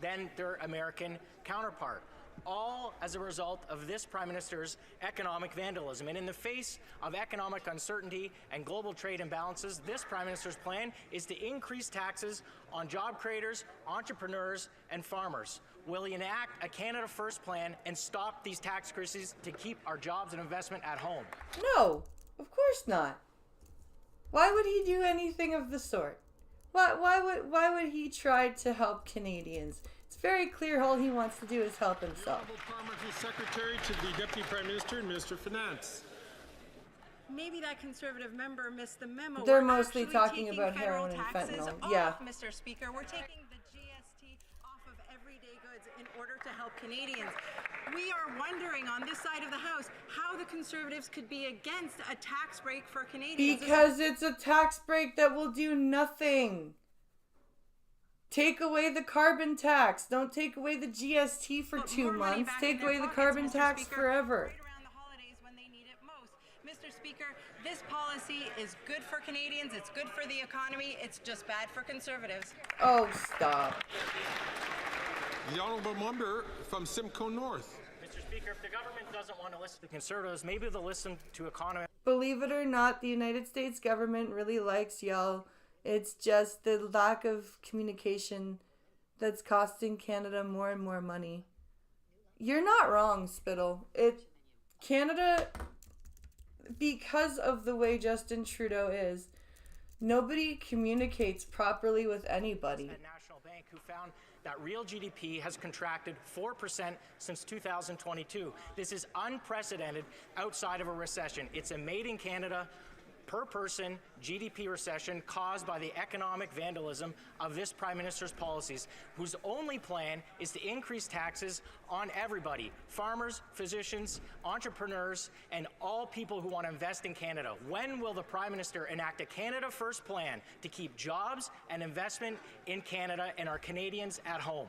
than their American counterpart, all as a result of this Prime Minister's economic vandalism. And in the face of economic uncertainty and global trade imbalances, this Prime Minister's plan is to increase taxes on job creators, entrepreneurs, and farmers. Will he enact a Canada First plan and stop these tax increases to keep our jobs and investment at home? No, of course not. Why would he do anything of the sort? Why would he try to help Canadians? It's very clear all he wants to do is help himself. Parliamentary Secretary to the Deputy Prime Minister and Minister of Finance. Maybe that Conservative member missed the memo. They're We're mostly actually talking taking about federal heroin and taxes fentanyl. off, Yeah. Mr. Speaker. We're taking the GST off of everyday goods in order to help Canadians. We are wondering on this side of the House how the Conservatives could be against a tax break for Canadians. Because it's a tax break that will do nothing. Take away the carbon tax. Don't take away the GST for 2 months. Take away the carbon tax forever. Mr. Speaker, this policy is good for Canadians, it's good for the economy, it's just bad for Conservatives. Oh, stop. The honourable member from Simcoe North. Mr. Speaker, if the government doesn't want to listen to Conservatives, maybe they'll listen to economists. Believe it or not, the United States government really likes y'all. It's just the lack of communication that's costing Canada more and more money. You're not wrong, Spittle. Canada, because of the way Justin Trudeau is, nobody communicates properly with anybody. At National Bank, who found that real GDP has contracted 4% since 2022. This is unprecedented outside of a recession. It's a made in Canada, per person GDP recession caused by the economic vandalism of this Prime Minister's policies, whose only plan is to increase taxes on everybody, farmers, physicians, entrepreneurs, and all people who want to invest in Canada. When will the Prime Minister enact a Canada First plan to keep jobs and investment in Canada and our Canadians at home?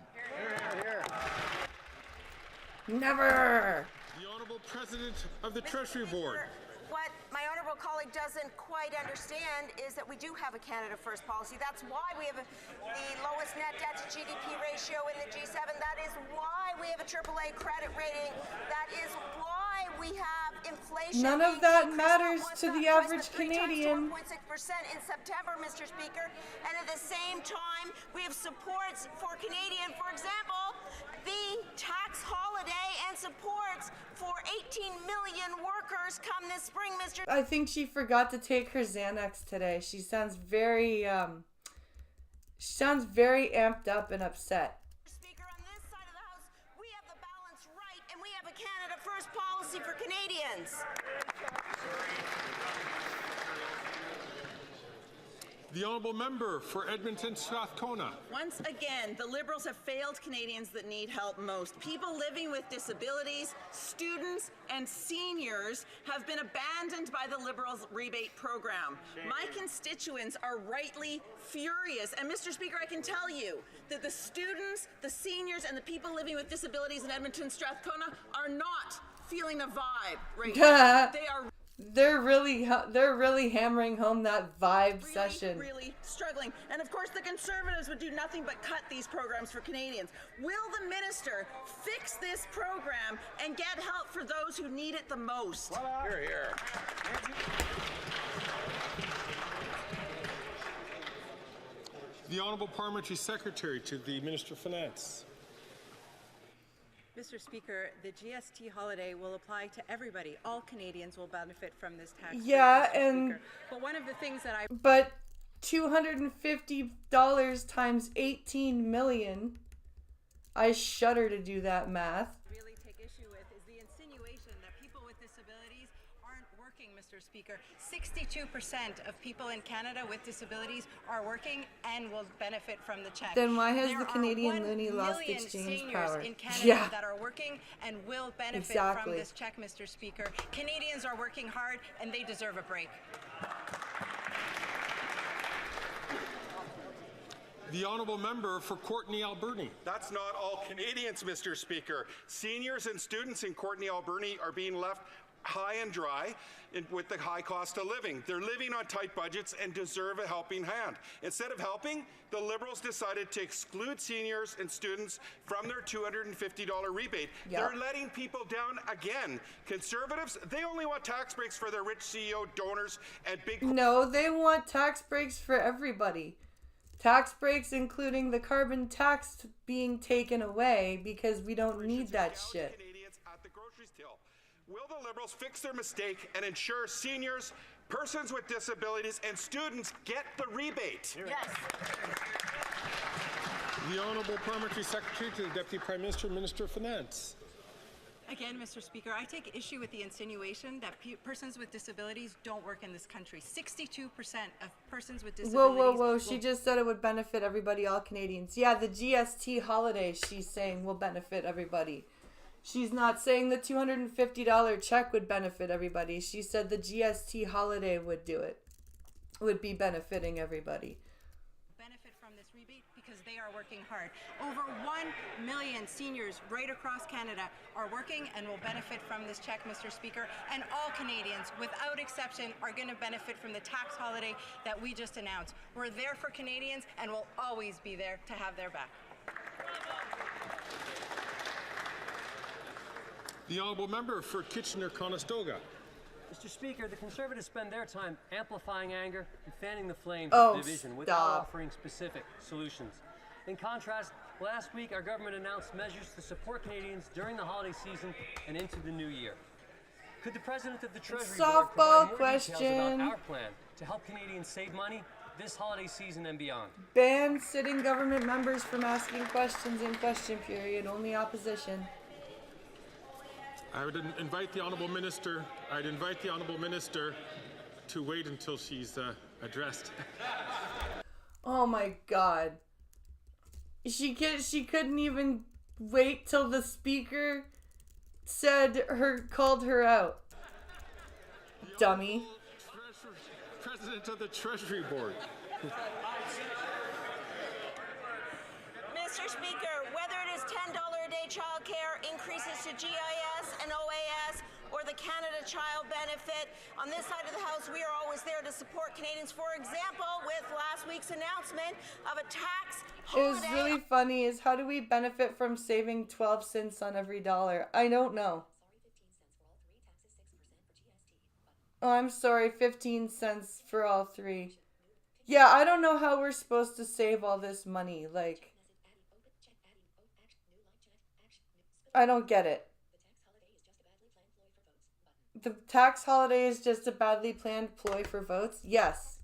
Never. The Honourable President of the Treasury Board. What my honourable colleague doesn't quite understand is that we do have a Canada First policy. That's why we have the lowest net debt to GDP ratio in the G7. That is why we have a AAA credit rating. That is why we have inflation. None of that matters to the average Canadian. 1.6% in September, Mr. Speaker. And at the same time, we have supports for Canadian, for example, the tax holiday and supports for 18 million workers come this spring, Mr. I think she forgot to take her Xanax today. She sounds very amped up and upset. Speaker, on this side of the House, we have the balance right, and we have a Canada First policy for Canadians. The Honourable Member for Edmonton Strathcona. Once again, the Liberals have failed Canadians that need help most. People living with disabilities, students, and seniors have been abandoned by the Liberals' rebate program. My constituents are rightly furious. And Mr. Speaker, I can tell you that the students, the seniors, and the people living with disabilities in Edmonton Strathcona are not feeling a vibe right now. They are They're really hammering home that vibe session. Really struggling. And of course the Conservatives would do nothing but cut these programs for Canadians. Will the minister fix this program and get help for those who need it the most? Hear, hear. The Honourable Parliamentary Secretary to the Minister of Finance. Mr. Speaker, the GST holiday will apply to everybody. All Canadians will benefit from this tax. Yeah, break, Mr. and Speaker. But one of the things that I but $250 times 18 million. I shudder to do that math. really take issue with is the insinuation that people with disabilities aren't working, Mr. Speaker. 62% of people in Canada with disabilities are working and will benefit from the check. Then why has There the are Canadian 1 loonie lost million exchange seniors power? in Canada Yeah. that are working and will benefit Exactly. from this check, Mr. Speaker. Canadians are working hard and they deserve a break. The Honourable Member for Courtenay Alberni. That's not all Canadians, Mr. Speaker. Seniors and students in Courtenay Alberni are being left high and dry with the high cost of living. They're living on tight budgets and deserve a helping hand. Instead of helping, the Liberals decided to exclude seniors and students from their $250 rebate. Yep. They're letting people down again. Conservatives, they only want tax breaks for their rich CEO donors and big... No, they want tax breaks for everybody. Tax breaks including the carbon tax being taken away because we don't need that shit. Canadians at the grocery till. Will the Liberals fix their mistake and ensure seniors, persons with disabilities, and students get the rebate? Yes. The Honourable Parliamentary Secretary to the Deputy Prime Minister, Minister of Finance. Again, Mr. Speaker, I take issue with the insinuation that persons with disabilities don't work in this country. 62% of persons with disabilities... Whoa. She just said it would benefit everybody, all Canadians. Yeah, the GST holiday, she's saying, will benefit everybody. She's not saying the $250 check would benefit everybody. She said the GST holiday would do it. Would be benefiting everybody. benefit from this rebate because they are working hard. Over 1 million seniors right across Canada are working and will benefit from this check, Mr. Speaker. And all Canadians, without exception, are going to benefit from the tax holiday that we just announced. We're there for Canadians and will always be there to have their back. The Honourable Member for Kitchener-Conestoga. Mr. Speaker, the Conservatives spend their time amplifying anger and fanning the flames Oh, of division without stop. offering specific solutions. In contrast, last week our government announced measures to support Canadians during the holiday season and into the new year. Could the President of the Treasury Board Softball provide more details question. about our plan to help Canadians save money this holiday season and beyond. Ban sitting government members from asking questions in question period. Only opposition. I would invite the Honourable Minister, to wait until she's addressed. Oh my God. She couldn't even wait till the speaker called her out. Dummy. President of the Treasury Board. Mr. Speaker, whether it is $10 a day childcare, increases to GIS and OAS, or the Canada Child Benefit, on this side of the House, we are always there to support Canadians. For example, with last week's announcement of a tax holiday. It was really funny is how do we benefit from saving 12 cents on every dollar? I don't know. Oh, I'm sorry, 15 cents for all three. Yeah, I don't know how we're supposed to save all this money. Like, I don't get it. The tax holiday is just a badly planned ploy for votes? Yes.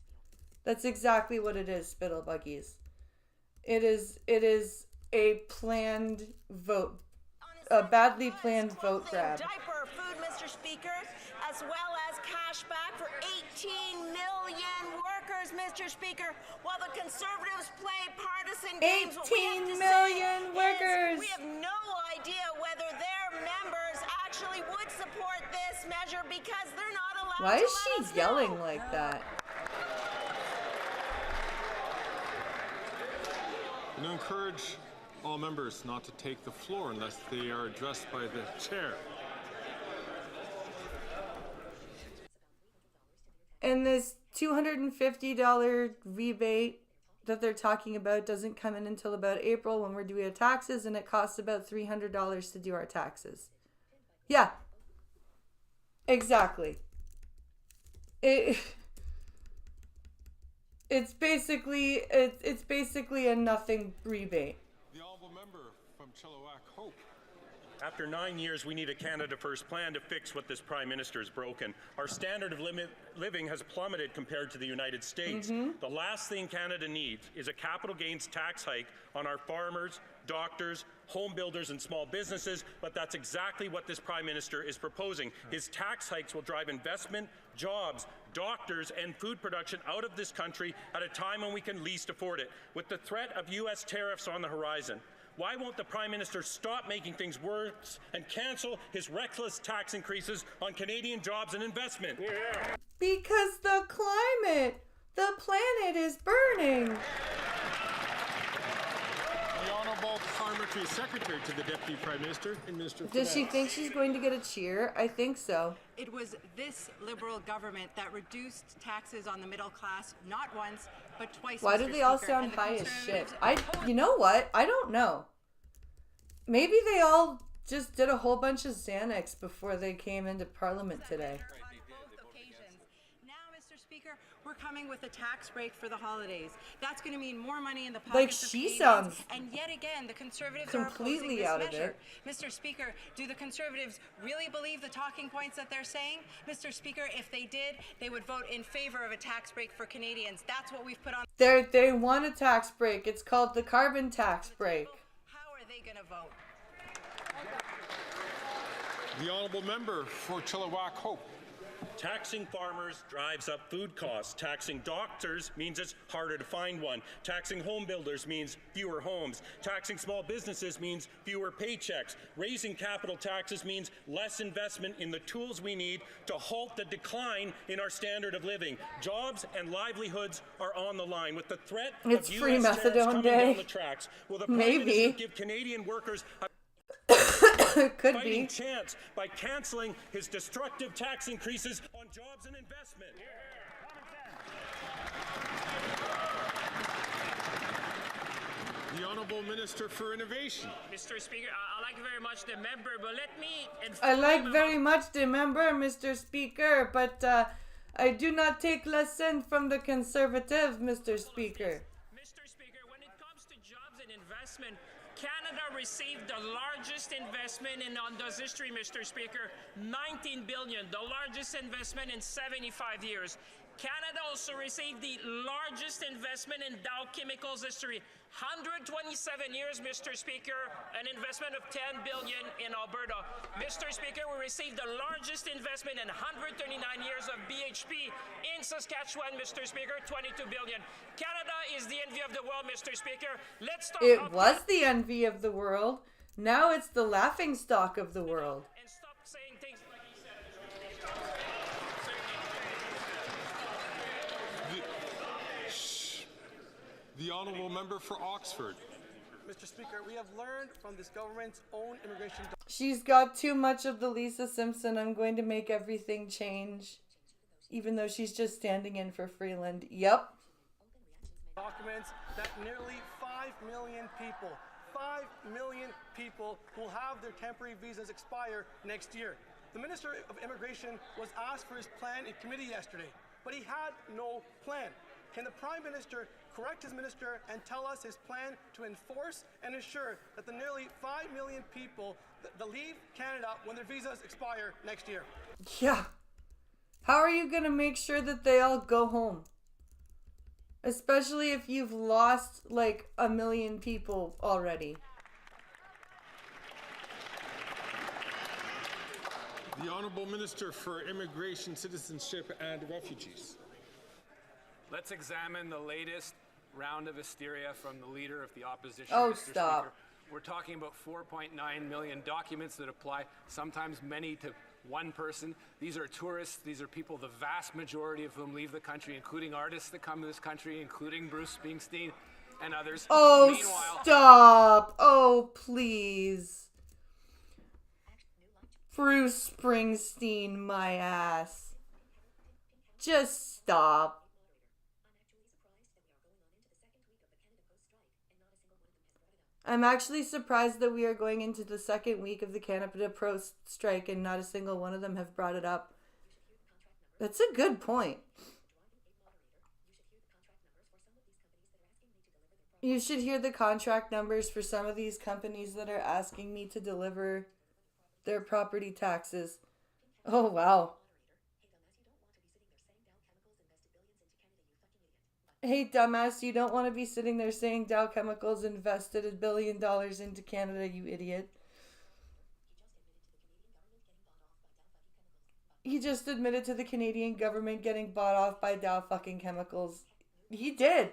That's exactly what it is, Spittlebuggies. It is a planned vote. A badly planned vote grab. Diaper, food, Mr. Speaker, as well as cash back for 18 million workers, Mr. Speaker. While the Conservatives play partisan games, 18 million workers. We have no idea whether their members actually would support this measure because they're not allowed Why to is she yelling like that? And encourage all members not to take the floor unless they are addressed by the chair. And this $250 rebate that they're talking about doesn't come in until about April when we're doing our taxes, and it costs about $300 to do our taxes. Yeah. Exactly. It's basically a nothing rebate. The honourable member from Chilliwack Hope. After 9 years, we need a Canada First plan to fix what this Prime Minister has broken. Our standard of living has plummeted compared to the United States. The last thing Canada needs is a capital gains tax hike on our farmers, doctors, home builders and small businesses, but that's exactly what this Prime Minister is proposing. His tax hikes will drive investment, jobs, doctors and food production out of this country at a time when we can least afford it. With the threat of U.S. tariffs on the horizon, why won't the Prime Minister stop making things worse and cancel his reckless tax increases on Canadian jobs and investment? Because the planet is burning. The Honourable Parliamentary Secretary to the Deputy Prime Minister and Minister of Does she Finance. think she's going to get a cheer? I think so. It was this Liberal government that reduced taxes on the middle class not once, but twice. Why do Mr. they all Speaker, sound and the high as shit? Conservatives You know what? I don't know. Maybe they all just did a whole bunch of Xanax before they came into Parliament today. Speaker, we're coming with a tax break for the holidays. That's going to mean more money in the pockets Like, of she Canadians. sounds And yet again, the Conservatives completely are out opposing of this measure. Mr. Speaker, do the Conservatives really believe the talking points that they're saying? Mr. Speaker, if they did, they would vote in favor of a tax break for Canadians. That's what we've put on. They want a tax break. It's called the carbon tax break. How are they going to vote? The Honourable Member for Chilliwack Hope. Taxing farmers drives up food costs. Taxing doctors means it's harder to find one. Taxing home builders means fewer homes. Taxing small businesses means fewer paychecks. Raising capital taxes means less investment in the tools we need to halt the decline in our standard of living. Jobs and livelihoods are on the line. With the threat It's of free U.S. tariffs methadone coming day. down the tracks, will the Prime Maybe. Minister give Canadian workers a Could fighting be. chance by cancelling his destructive tax increases on jobs and investment? The Honourable Minister for Innovation. Mr. Speaker, I like very much the member, but let me I like inform very much the member, Mr. Speaker, but I do not take lesson from the Conservative, Mr. Speaker. Mr. Speaker, when it comes to jobs and investment, Canada received the largest investment in Onda's history, Mr. Speaker, $19 billion, the largest investment in 75 years. Canada also received the largest investment in Dow Chemicals history. 127 years, Mr. Speaker, an investment of $10 billion in Alberta. Mr. Speaker, we received the largest investment in 139 years of BHP in Saskatchewan, Mr. Speaker, $22 billion. Canada is the envy of the world, Mr. Speaker. Let's talk. It was the envy of the world. Now it's the laughing stock of the world. And stop saying things. The honourable member for Oxford. Mr. Speaker, we have learned from this government's own immigration. She's got too much of the Lisa Simpson, I'm going to make everything change. Even though she's just standing in for Freeland. Yep. Documents that nearly 5 million people will have their temporary visas expire next year. The Minister of Immigration was asked for his plan in committee yesterday, but he had no plan. Can the Prime Minister correct his minister and tell us his plan to enforce and ensure that the nearly 5 million people that leave Canada when their visas expire next year? Yeah. How are you going to make sure that they all go home? Especially if you've lost like 1 million people already. The Honourable Minister for Immigration, Citizenship and Refugees. Let's examine the latest round of hysteria from the Leader of the Opposition, Oh, Mr. stop. Speaker. We're talking about 4.9 million documents that apply, sometimes many to one person. These are tourists. These are people, the vast majority of whom leave the country, including artists that come to this country, including Bruce Springsteen and others. Oh, Meanwhile, stop. Oh, please. Bruce Springsteen, my ass. Just stop. I'm actually surprised that we are going into the second week of the Canada Post strike and not a single one of them have brought it up. That's a good point. You should hear the contract numbers for some of these companies that are asking me to deliver their property taxes. Oh, wow. Hey, dumbass, you don't want to be sitting there saying Dow Chemicals invested $1 billion into Canada, you idiot. He just admitted to the Canadian government getting bought off by Dow fucking Chemicals. He did.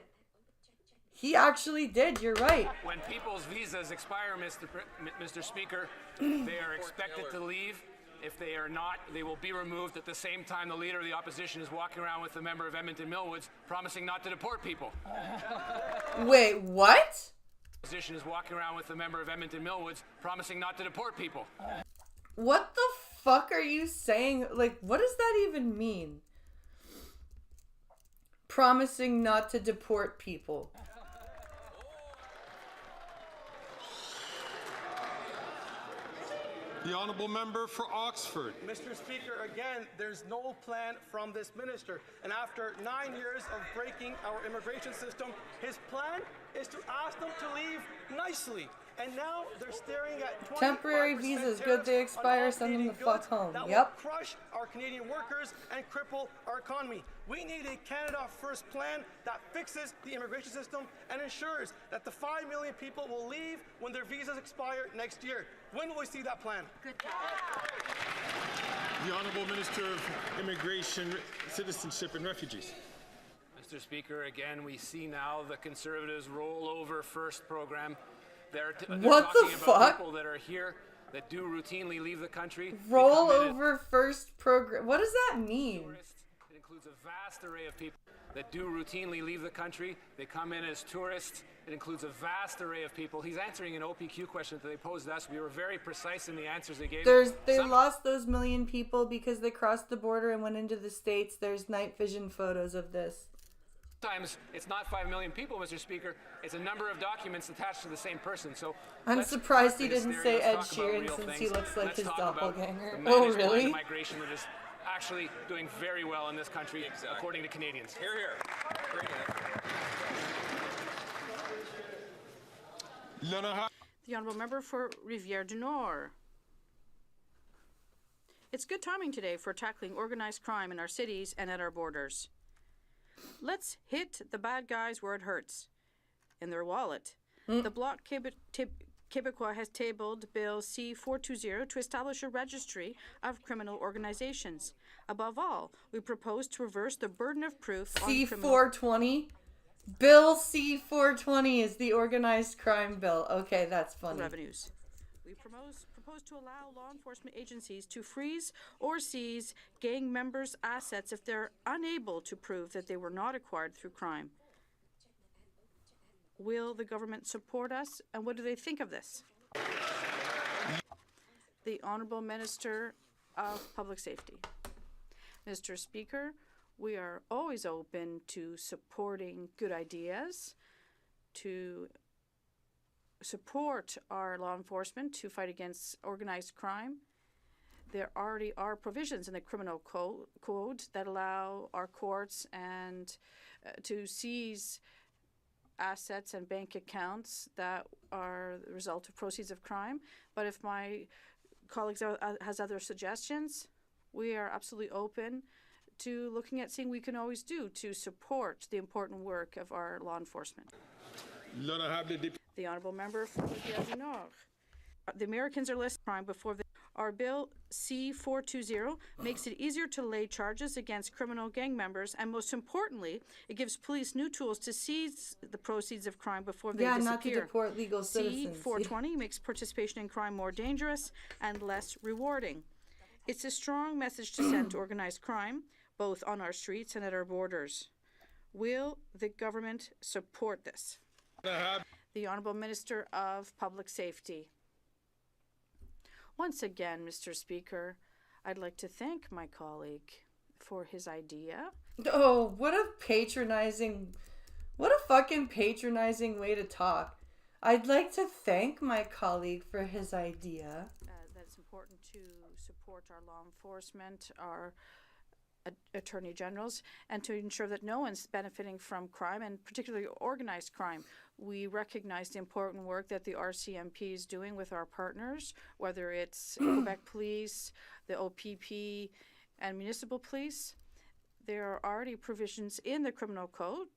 He actually did, you're right. when people's visas expire, Mr. Speaker, they are expected to leave. If they are not, they will be removed. At the same time, the Leader of the Opposition is walking around with the member of Edmonton Millwoods promising not to deport people. Wait, what? The opposition is walking around with the member of Edmonton Millwoods promising not to deport people. What the fuck are you saying? Like, what does that even mean? Promising not to deport people. The Honourable Member for Oxford. Mr. Speaker, again, there's no plan from this minister. And after 9 years of breaking our immigration system, his plan is to ask them to leave nicely. And now they're staring at Temporary visas, good they expire, send them the fuck home. That Yep. will crush our Canadian workers and cripple our economy. We need a Canada First plan that fixes the immigration system and ensures that the 5 million people will leave when their visas expire next year. When will we see that plan? The Honourable Minister of Immigration, Citizenship and Refugees. Mr. Speaker, again, we see now the Conservatives rollover first program. They're What the talking about fuck? people that are here that do routinely leave the country. Roll over first program. What does that mean? It includes a vast array of people that do routinely leave the country. They come in as tourists. It includes a vast array of people. He's answering an OPQ question that they posed us. We were very precise in the answers they gave. They lost those million people because they crossed the border and went into the States. There's night vision photos of this. Sometimes it's not 5 million people, Mr. Speaker. It's a number of documents attached to the same person. So I'm surprised he didn't say Ed Sheeran since he looks like his doppelganger. Oh, really? Migration that is actually doing very well in this country, according to Canadians. Hear, hear. The Honourable Member for Rivière du Nord. It's good timing today for tackling organized crime in our cities and at our borders. Let's hit the bad guys where it hurts, in their wallet. The Bloc Québécois has tabled Bill C-420 to establish a registry of criminal organizations. Above all, we propose to reverse the burden of proof on C-420? Bill C-420 is the organized crime bill. Okay, that's funny. Revenues. We propose to allow law enforcement agencies to freeze or seize gang members' assets if they're unable to prove that they were not acquired through crime. Will the government support us, and what do they think of this? The Honourable Minister of Public Safety. Mr. Speaker, we are always open to supporting good ideas, to support our law enforcement to fight against organized crime. There already are provisions in the criminal code that allow our courts and to seize assets and bank accounts that are the result of proceeds of crime. But if my colleagues has other suggestions, we are absolutely open to looking at seeing what we can always do to support the important work of our law enforcement. The Honourable Member for Rivière du Nord. The Americans are listed crime before our bill C-420 makes it easier to lay charges against criminal gang members, and most importantly, it gives police new tools to seize the proceeds of crime before they disappear. Not to deport legal citizens. C-420 makes participation in crime more dangerous and less rewarding. It's a strong message to send to organized crime, both on our streets and at our borders. Will the government support this? The Honourable Minister of Public Safety. Once again, Mr. Speaker, I'd like to thank my colleague for his idea. Oh, what a fucking patronizing way to talk. I'd like to thank my colleague for his idea. That it's important to support our law enforcement, our attorney generals, and to ensure that no one's benefiting from crime, and particularly organized crime. We recognize the important work that the RCMP is doing with our partners, whether it's Quebec Police, the OPP, and municipal police. There are already provisions in the criminal code,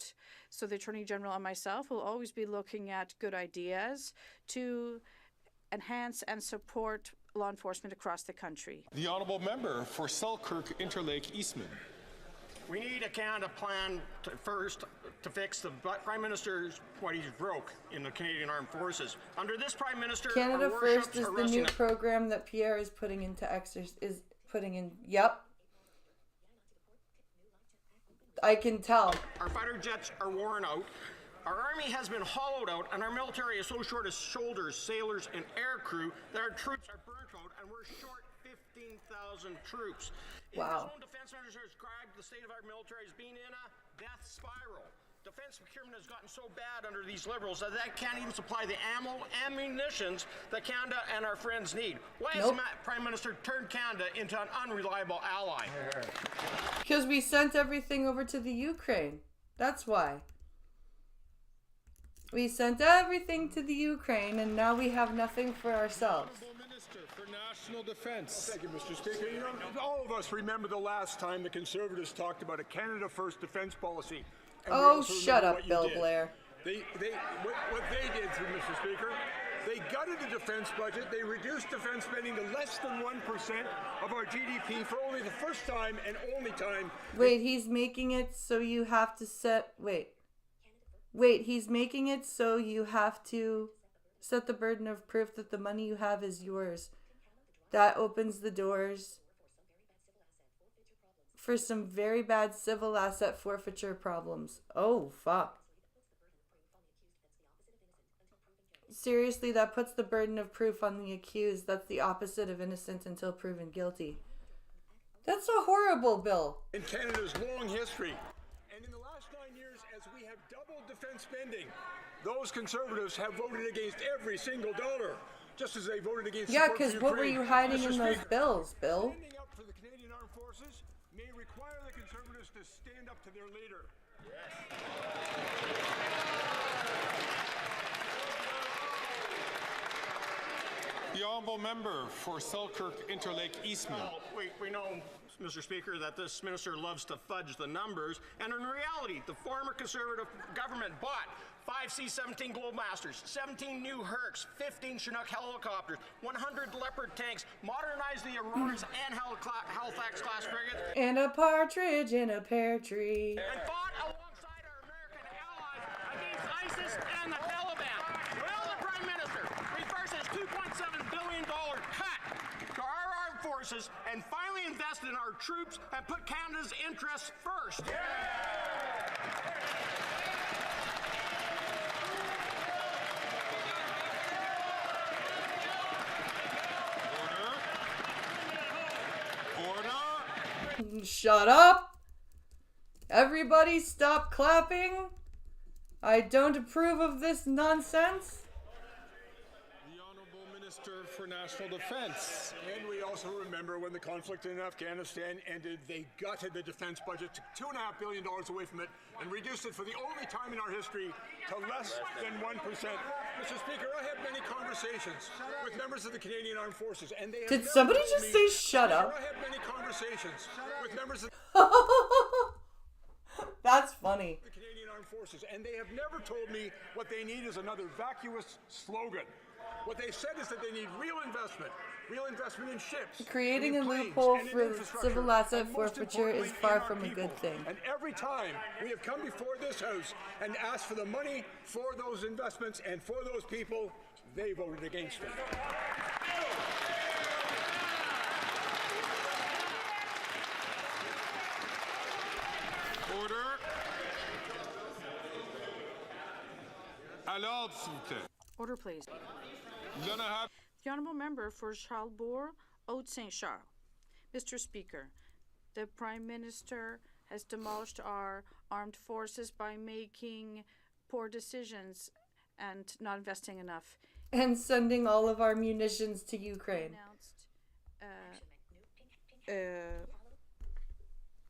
so the Attorney General and myself will always be looking at good ideas to enhance and support law enforcement across the country. The Honourable Member for Selkirk Interlake Eastman. We need a Canada plan to fix the Prime Minister's what he's broke in the Canadian Armed Forces. Under this Prime Minister, Canada First is the new program that Pierre is putting into Yep. I can tell. Our fighter jets are worn out. Our army has been hollowed out, and our military is so short of soldiers, sailors, and air crew that our troops are burnt out, and we're short 15,000 troops. Wow. His own defense minister described the state of our military as being in a death spiral. Defense procurement has gotten so bad under these Liberals that they can't even supply the ammunitions that Canada and our friends need. Why has the Prime Minister turned Canada into an unreliable ally? Because we sent everything over to the Ukraine. That's why. We sent everything to the Ukraine, and now we have nothing for ourselves. Minister for National Defence. Thank you, Mr. Speaker. You know, all of us remember the last time the Conservatives talked about a Canada First defence policy. Oh, shut up, Bill Blair. What they did, Mr. Speaker, they gutted the defense budget. They reduced defense spending to less than 1% of our GDP for only the first time and only time. Wait, he's making it so you have to Wait, he's making it so you have to set the burden of proof that the money you have is yours. That opens the doors for some very bad civil asset forfeiture problems. Oh, fuck. Seriously, that puts the burden of proof on the accused. That's the opposite of innocent until proven guilty. That's a horrible bill. In Canada's long history. And in the last 9 years, as we have doubled defense spending, those Conservatives have voted against every single dollar, just as they voted against Yeah, because what were you hiding in those bills, Bill? Standing up for the Canadian Armed Forces may require the Conservatives to stand up to their leader. The Honourable Member for Selkirk Interlake Eastman. Well, we know Mr. Speaker, that this minister loves to fudge the numbers, and in reality, the former Conservative government bought 5 C-17 Globemasters, 17 new Hercs, 15 Chinook helicopters, 100 Leopard tanks, modernized the Auroras and Halifax-class frigates, and a partridge in a pear tree. And fought alongside our American allies against ISIS and the Taliban. Will the Prime Minister reverse his $2.7 billion cut to our armed forces and finally invest in our troops and put Canada's interests first? Shut up! Everybody stop clapping! I don't approve of this nonsense. The Honourable Minister for National Defence. And we also remember when the conflict in Afghanistan ended, they gutted the defense budget, took $2.5 billion away from it, and reduced it for the only time in our history to less than 1%. Mr. Speaker, I had many conversations with members of the Canadian Armed Forces, and they have Did never somebody told just me- say shut Speaker, up? I had many conversations with members of That's funny. the Canadian Armed Forces, and they have never told me what they need is another vacuous slogan. What they said is that they need real investment in ships. Creating in a planes, loophole and in for infrastructure, civil asset and most forfeiture is importantly, far in our from a people. good thing. And every time we have come before this House and asked for the money for those investments and for those people, they voted against it. Order. À l'ordre, s'il vous plaît. Order, please. L'honorable. The honourable member for Charlesbourg, Haute-Saint-Charles. Mr. Speaker, the Prime Minister has demolished our armed forces by making poor decisions and not investing enough. And sending all of our munitions to Ukraine. Announced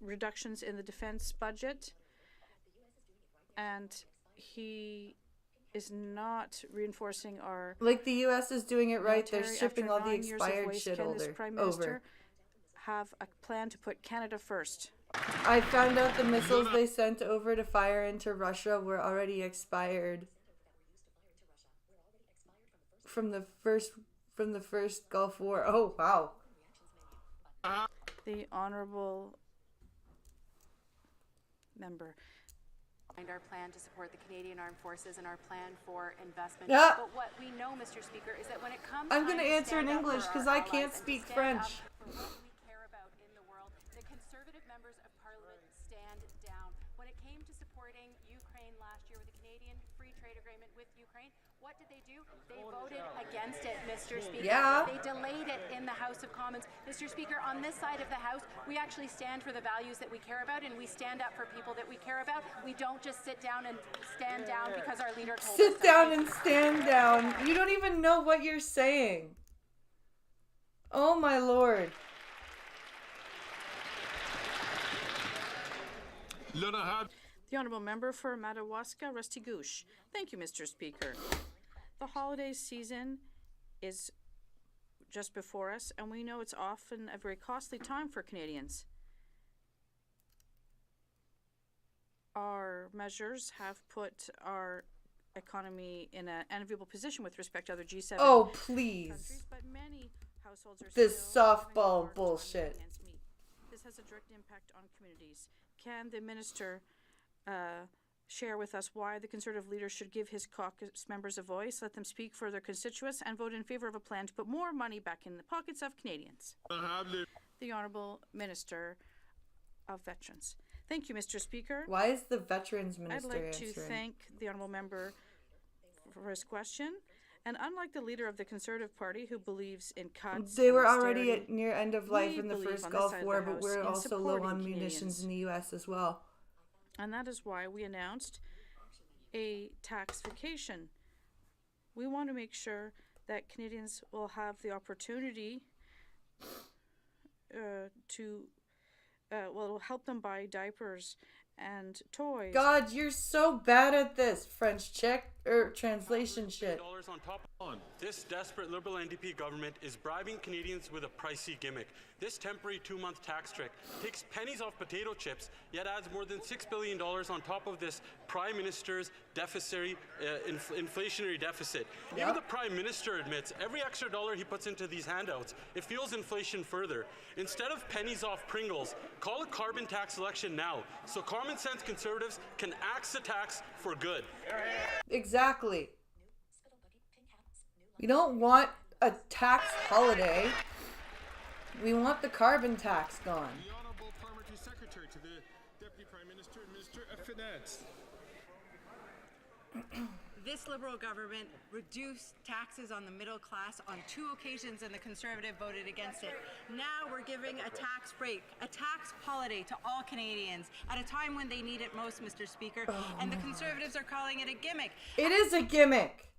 reductions in the defense budget, and he is not reinforcing our Like the U.S. is doing it right. They're military. shipping After all the 9 years of expired waste, shit can this over. Prime Minister have a plan to put Canada first? I found out the missiles they sent over to fire into Russia were already expired. From the first Gulf War. Oh wow. The honourable member. Our plan to support the Canadian Armed Forces and our plan for investment. Yeah. But what we know, Mr. Speaker, is that when it comes I'm time gonna to answer in stand up English for because our I can't allies and to speak stand French. up for what we care about in the world, the Conservative members of Parliament stand down. When it came to supporting Ukraine last year with the Canadian Free Trade Agreement with Ukraine, what did they do? They voted against it, Mr. Speaker. Yeah. They delayed it in the House of Commons. Mr. Speaker, on this side of the House, we actually stand for the values that we care about, and we stand up for people that we care about. We don't just sit down and stand down because our leader told us Sit to. down and stand down. You don't even know what you're saying. Oh my lord. L'honorable. The honourable member for Madawaska, Restigouche. Thank you, Mr. Speaker. The holiday season is just before us, and we know it's often a very costly time for Canadians. Our measures have put our economy in an enviable position with respect to other G7 Oh please. countries, but many households are This still having a softball hard time bullshit. against meat. This has a direct impact on communities. Can the minister share with us why the Conservative leader should give his caucus members a voice, let them speak for their constituents, and vote in favour of a plan to put more money back in the pockets of Canadians? The Honourable Minister of Veterans. Thank you, Mr. Speaker. Why is the Veterans I'd Minister like to answering? thank the Honourable Member for his question. And unlike the leader of the Conservative Party, who believes in cuts, They and were already austerity, at near end of life we in the believe first on this Gulf side of War, the but House we're in also low supporting on Canadians. munitions in the U.S. as well. And that is why we announced a taxification. We want to make sure that Canadians will have the opportunity it'll help them buy diapers and toys. God, you're so bad at this, French chick. translation shit. On top of this desperate Liberal NDP government is bribing Canadians with a pricey gimmick. This temporary 2-month tax trick takes pennies off potato chips, yet adds more than $6 billion on top of this Prime Minister's inflationary deficit. Yep. Even the Prime Minister admits every extra dollar he puts into these handouts, it fuels inflation further. Instead of pennies off Pringles, call a carbon tax election now, so common sense Conservatives can axe the tax for good. Exactly. We don't want a tax holiday. We want the carbon tax gone. The Honourable Parliamentary Secretary to the Deputy Prime Minister and Minister of Finance. This Liberal government reduced taxes on the middle class on 2 occasions, and the Conservative voted against it. Now we're giving a tax break, a tax holiday to all Canadians at a time when they need it most, Mr. Speaker, and the Conservatives are calling it a gimmick. It is a gimmick.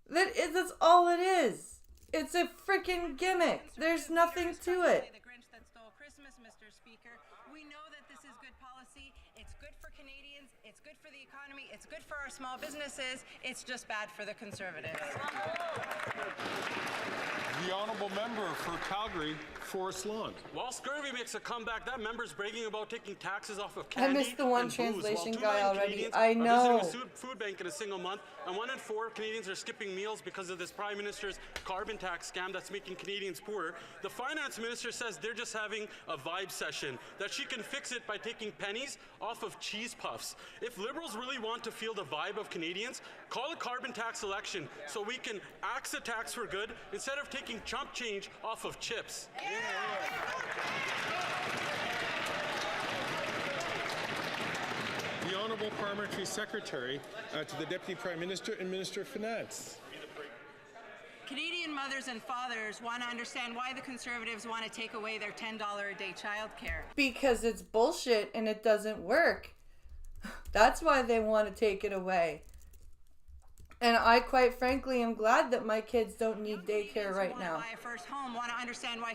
That's all it is. It's a freaking gimmick. There's nothing to it. The Grinch that stole Christmas, Mr. Speaker. We know that this is good policy. It's good for Canadians. It's good for the economy. It's good for our small businesses. It's just bad for the Conservatives. The Honourable Member for Calgary, Forest Lawn. While scurvy makes a comeback, that member's bragging about taking taxes off of candy I missed the one and translation booze, guy while 2 million already. Canadians I are know. visiting a food bank in a single month, and 1 in 4 Canadians are skipping meals because of this Prime Minister's carbon tax scam that's making Canadians poorer. The Finance Minister says they're just having a vibe session, that she can fix it by taking pennies off of cheese puffs. If Liberals really want to feel the vibe of Canadians, call a carbon tax election so we can axe the tax for good instead of taking chump change off of chips. The Honourable Parliamentary Secretary to the Deputy Prime Minister and Minister of Finance. Canadian mothers and fathers want to understand why the Conservatives want to take away their $10 a day childcare. Because it's bullshit and it doesn't work. That's why they want to take it away. And I, quite frankly, am glad that my kids don't need daycare right now. Buy a first home, want to understand why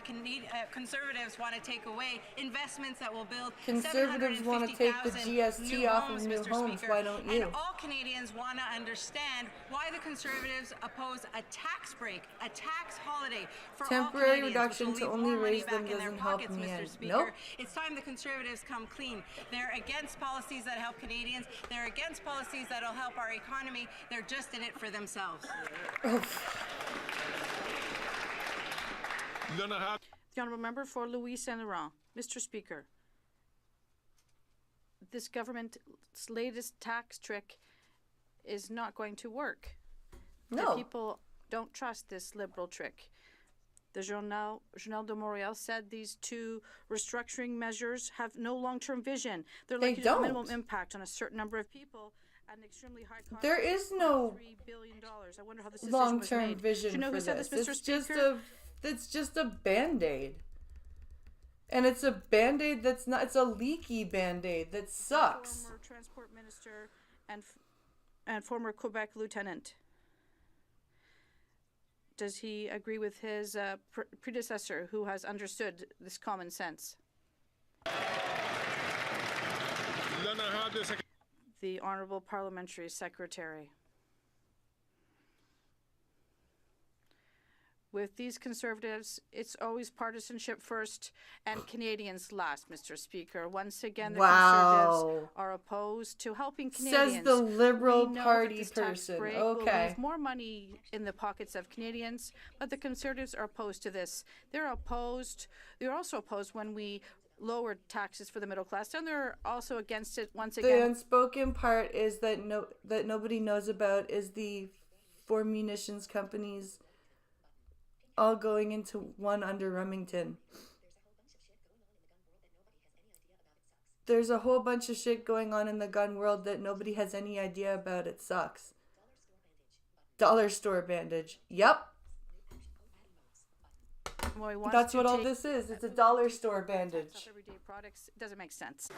Conservatives want to take away investments that will build Conservatives want to take the GST off of new homes. Why don't you? And all Canadians want to understand why the Conservatives oppose a tax break, a tax holiday for Temporary all Canadians, reduction which to will leave only more money raise them back in their doesn't help pockets, me Mr. end. Speaker. Nope. It's time the Conservatives come clean. They're against policies that help Canadians. They're against policies that will help our economy. They're just in it for themselves. Oh. The Honourable Member for Louis Saint Laurent. Mr. Speaker, this government's latest tax trick is not going to work. No. The people don't trust this Liberal trick. The Journal de Montréal said these 2 restructuring measures have no long-term vision. They're likely to have minimum impact on a certain number of people at an extremely high cost. There is no $3 billion. I wonder how this decision was long-term made. vision Do you know for who said this. this, Mr. It's Speaker? just a Band-Aid. And it's a Band-Aid that's not, it's a leaky Band-Aid that sucks. Former Transport Minister and former Quebec Lieutenant. Does he agree with his predecessor who has understood this common sense? The Honourable Parliamentary Secretary. With these Conservatives, it's always partisanship first and Canadians last, Mr. Speaker. Once again, the Conservatives are opposed to helping Canadians. Says the Liberal We know Party that this tax person. break Okay. will leave more money in the pockets of Canadians, but the Conservatives are opposed to this. They're also opposed when we lowered taxes for the middle class, and they're also against it once again. The unspoken part is that nobody knows about is the 4 munitions companies all going into one under Remington. There's a whole bunch of shit going on in the gun world that nobody has any idea about. It sucks. Dollar store bandage. Yep. That's what all this is. It's a dollar store bandage. Everyday products. It doesn't make sense.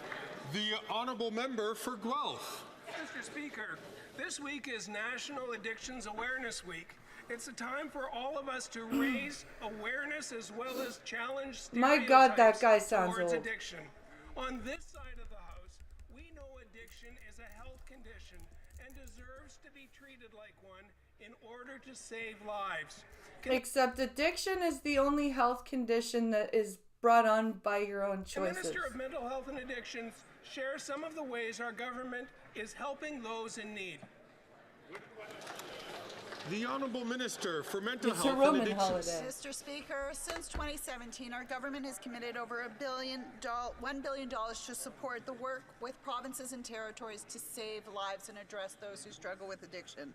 The Honourable Member for Guelph. Mr. Speaker, this week is National Addictions Awareness Week. It's a time for all of us to raise awareness as well as challenge My God, that stereotypes guy sounds towards old. addiction. On this side of the House, we know addiction is a health condition and deserves to to be treated like one in order to save lives. Except addiction is the only health condition that is brought on by your own The choices. Minister of Mental Health and Addictions shares some of the ways our government is helping those in need. The Honourable Minister for Mental It's a Health and Roman Addictions. holiday. Mr. Speaker, since 2017, our government has committed over $1 billion to support the work with provinces and territories to save lives and address those who struggle with addiction.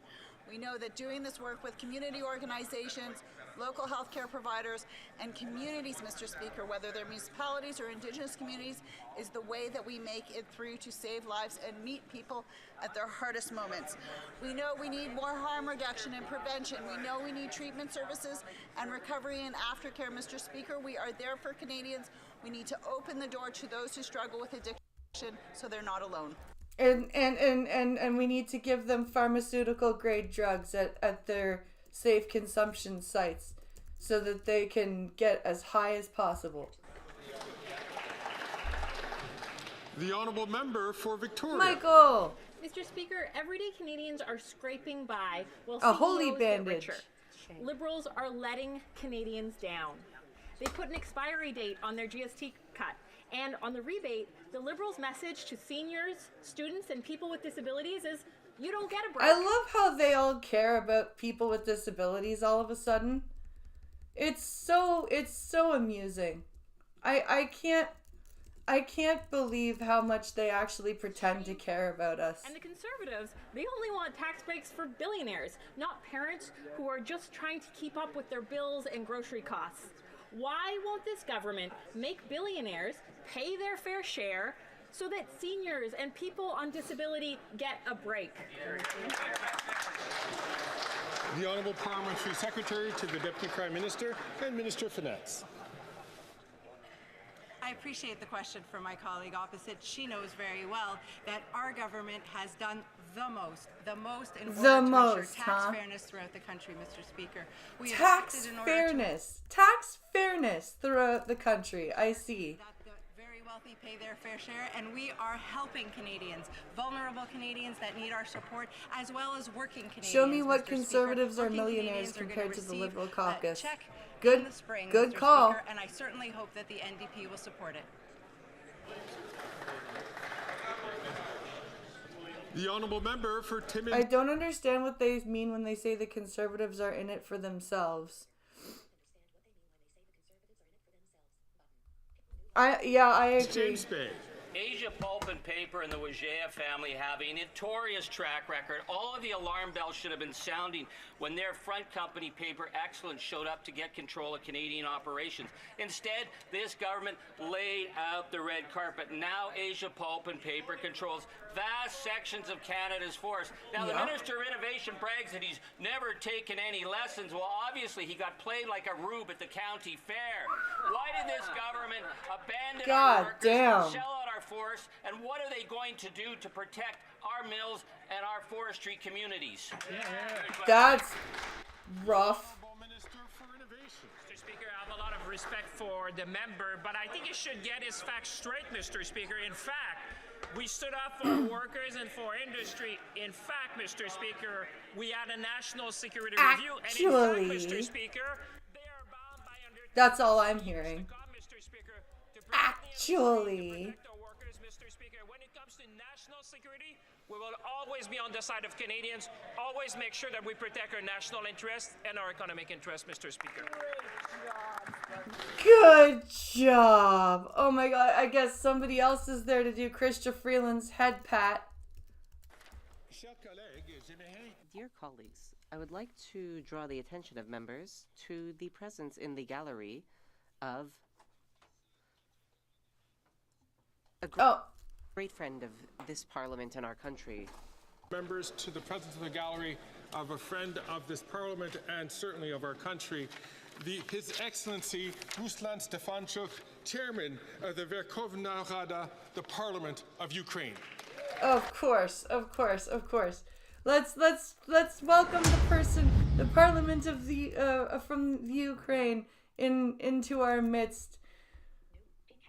We know that doing this work with community organizations, local healthcare providers, and communities, Mr. Speaker, whether they're municipalities or Indigenous communities, is the way that we make it through to save lives and meet people at their hardest moments. We know we need more harm reduction and prevention. We know we need treatment services and recovery and aftercare, Mr. Speaker. We are there for Canadians. We need to open the door to those who struggle with addiction so they're not alone. And we need to give them pharmaceutical grade drugs at their safe consumption sites so that they can get as high as possible. The Honourable Member for Victoria. Michael! Mr. Speaker, everyday Canadians are scraping by while A holy CEOs get bandage. richer. Liberals are letting Canadians down. They put an expiry date on their GST cut. And on the rebate, the Liberals' message to seniors, students, and people with disabilities is, you don't get a break. I love how they all care about people with disabilities all of a sudden. It's so amusing. I can't believe how much they actually pretend to care about us. And the Conservatives, they only want tax breaks for billionaires, not parents who are just trying to keep up with their bills and grocery costs. Why won't this government make billionaires pay their fair share so that seniors and people on disability get a break? The Honourable Parliamentary Secretary to the Deputy Prime Minister and Minister of Finance. I appreciate the question from my colleague opposite. She knows very well that our government has done the most in order to ensure tax fairness throughout the country, Mr. Speaker. We have Tax acted in order fairness throughout the country. I see. that the very wealthy pay their fair share, and we are helping Canadians, vulnerable Canadians that need our support, as well as working Canadians. Show me what Mr. Conservatives Speaker. are Working millionaires Canadians are compared gonna to the receive Liberal a caucus. check Good, in the spring, good Mr. call. Speaker, and I certainly hope that the NDP will support it. The Honourable Member for Timmins. I don't understand what they mean when they say the Conservatives are in it for themselves. I agree. James Bay. Asia Pulp and Paper and the Wajea family have a notorious track record. All of the alarm bells should have been sounding when their front company, Paper Excellence, showed up to get control of Canadian operations. Instead, this government laid out the red carpet. Now Asia Pulp and Paper controls vast sections of Canada's forests. Now, the Minister of Innovation brags that he's never taken any lessons. Well, obviously, he got played like a rube at the county fair. Why did this government abandon our workers, sell out our forests, and what are they going to do to protect our mills and our forestry communities? That's rough. Mr. Speaker, I have a lot of respect for the member, but I think he should get his facts straight, Mr. Speaker. In fact, we stood up for workers and for industry. In fact, Mr. Speaker, we had a national security review. And in fact, Mr. Speaker, that's all I'm hearing. Actually. When it comes to national security, we will always be on the side of Canadians, always make sure that we protect our national interests and our economic interests, Mr. Speaker. Good job. Oh my god, I guess somebody else is there to do Krista Freeland's head pat. Dear colleagues, I would like to draw the attention of members to the presence in the gallery of a great friend of this parliament and our country. Members, to the presence of the gallery of a friend of this parliament and certainly of our country, His Excellency Ruslan Stefanchuk, Chairman of the Verkhovna Rada, the Parliament of Ukraine. Of course. Let's welcome the Parliament of the from the Ukraine into our midst.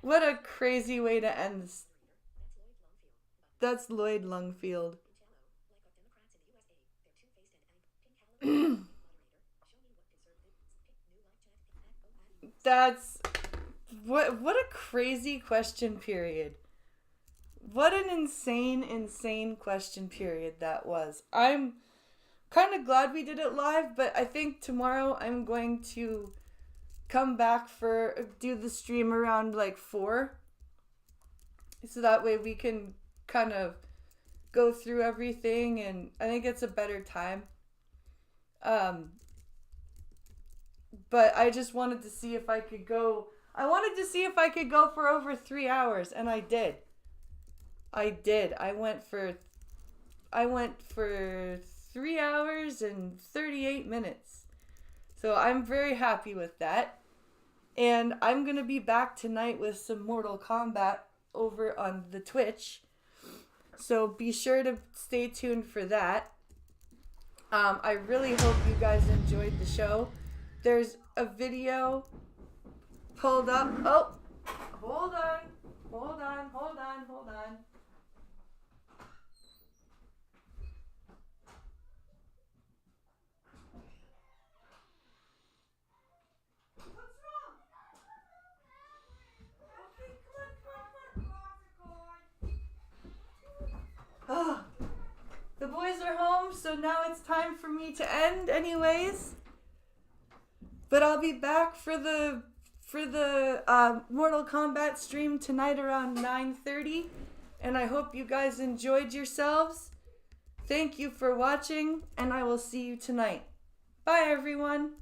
What a crazy way to end this. That's Lloyd Longfield. That's what a crazy question period. What an insane question period that was. I'm kind of glad we did it live, but I think tomorrow I'm going to come back do the stream around like 4. So that way we can kind of go through everything, and I think it's a better time. But I just wanted to see if I could go. I wanted to see if I could go for over 3 hours, and I did. I went for 3 hours and 38 minutes. So I'm very happy with that. And I'm going to be back tonight with some Mortal Kombat over on the Twitch. So be sure to stay tuned for that. I really hope you guys enjoyed the show. There's a video pulled up. Oh, hold on. Oh, the boys are home, so now it's time for me to end anyways. But I'll be back for the Mortal Kombat stream tonight around 9:30, and I hope you guys enjoyed yourselves. Thank you for watching, and I will see you tonight. Bye, everyone.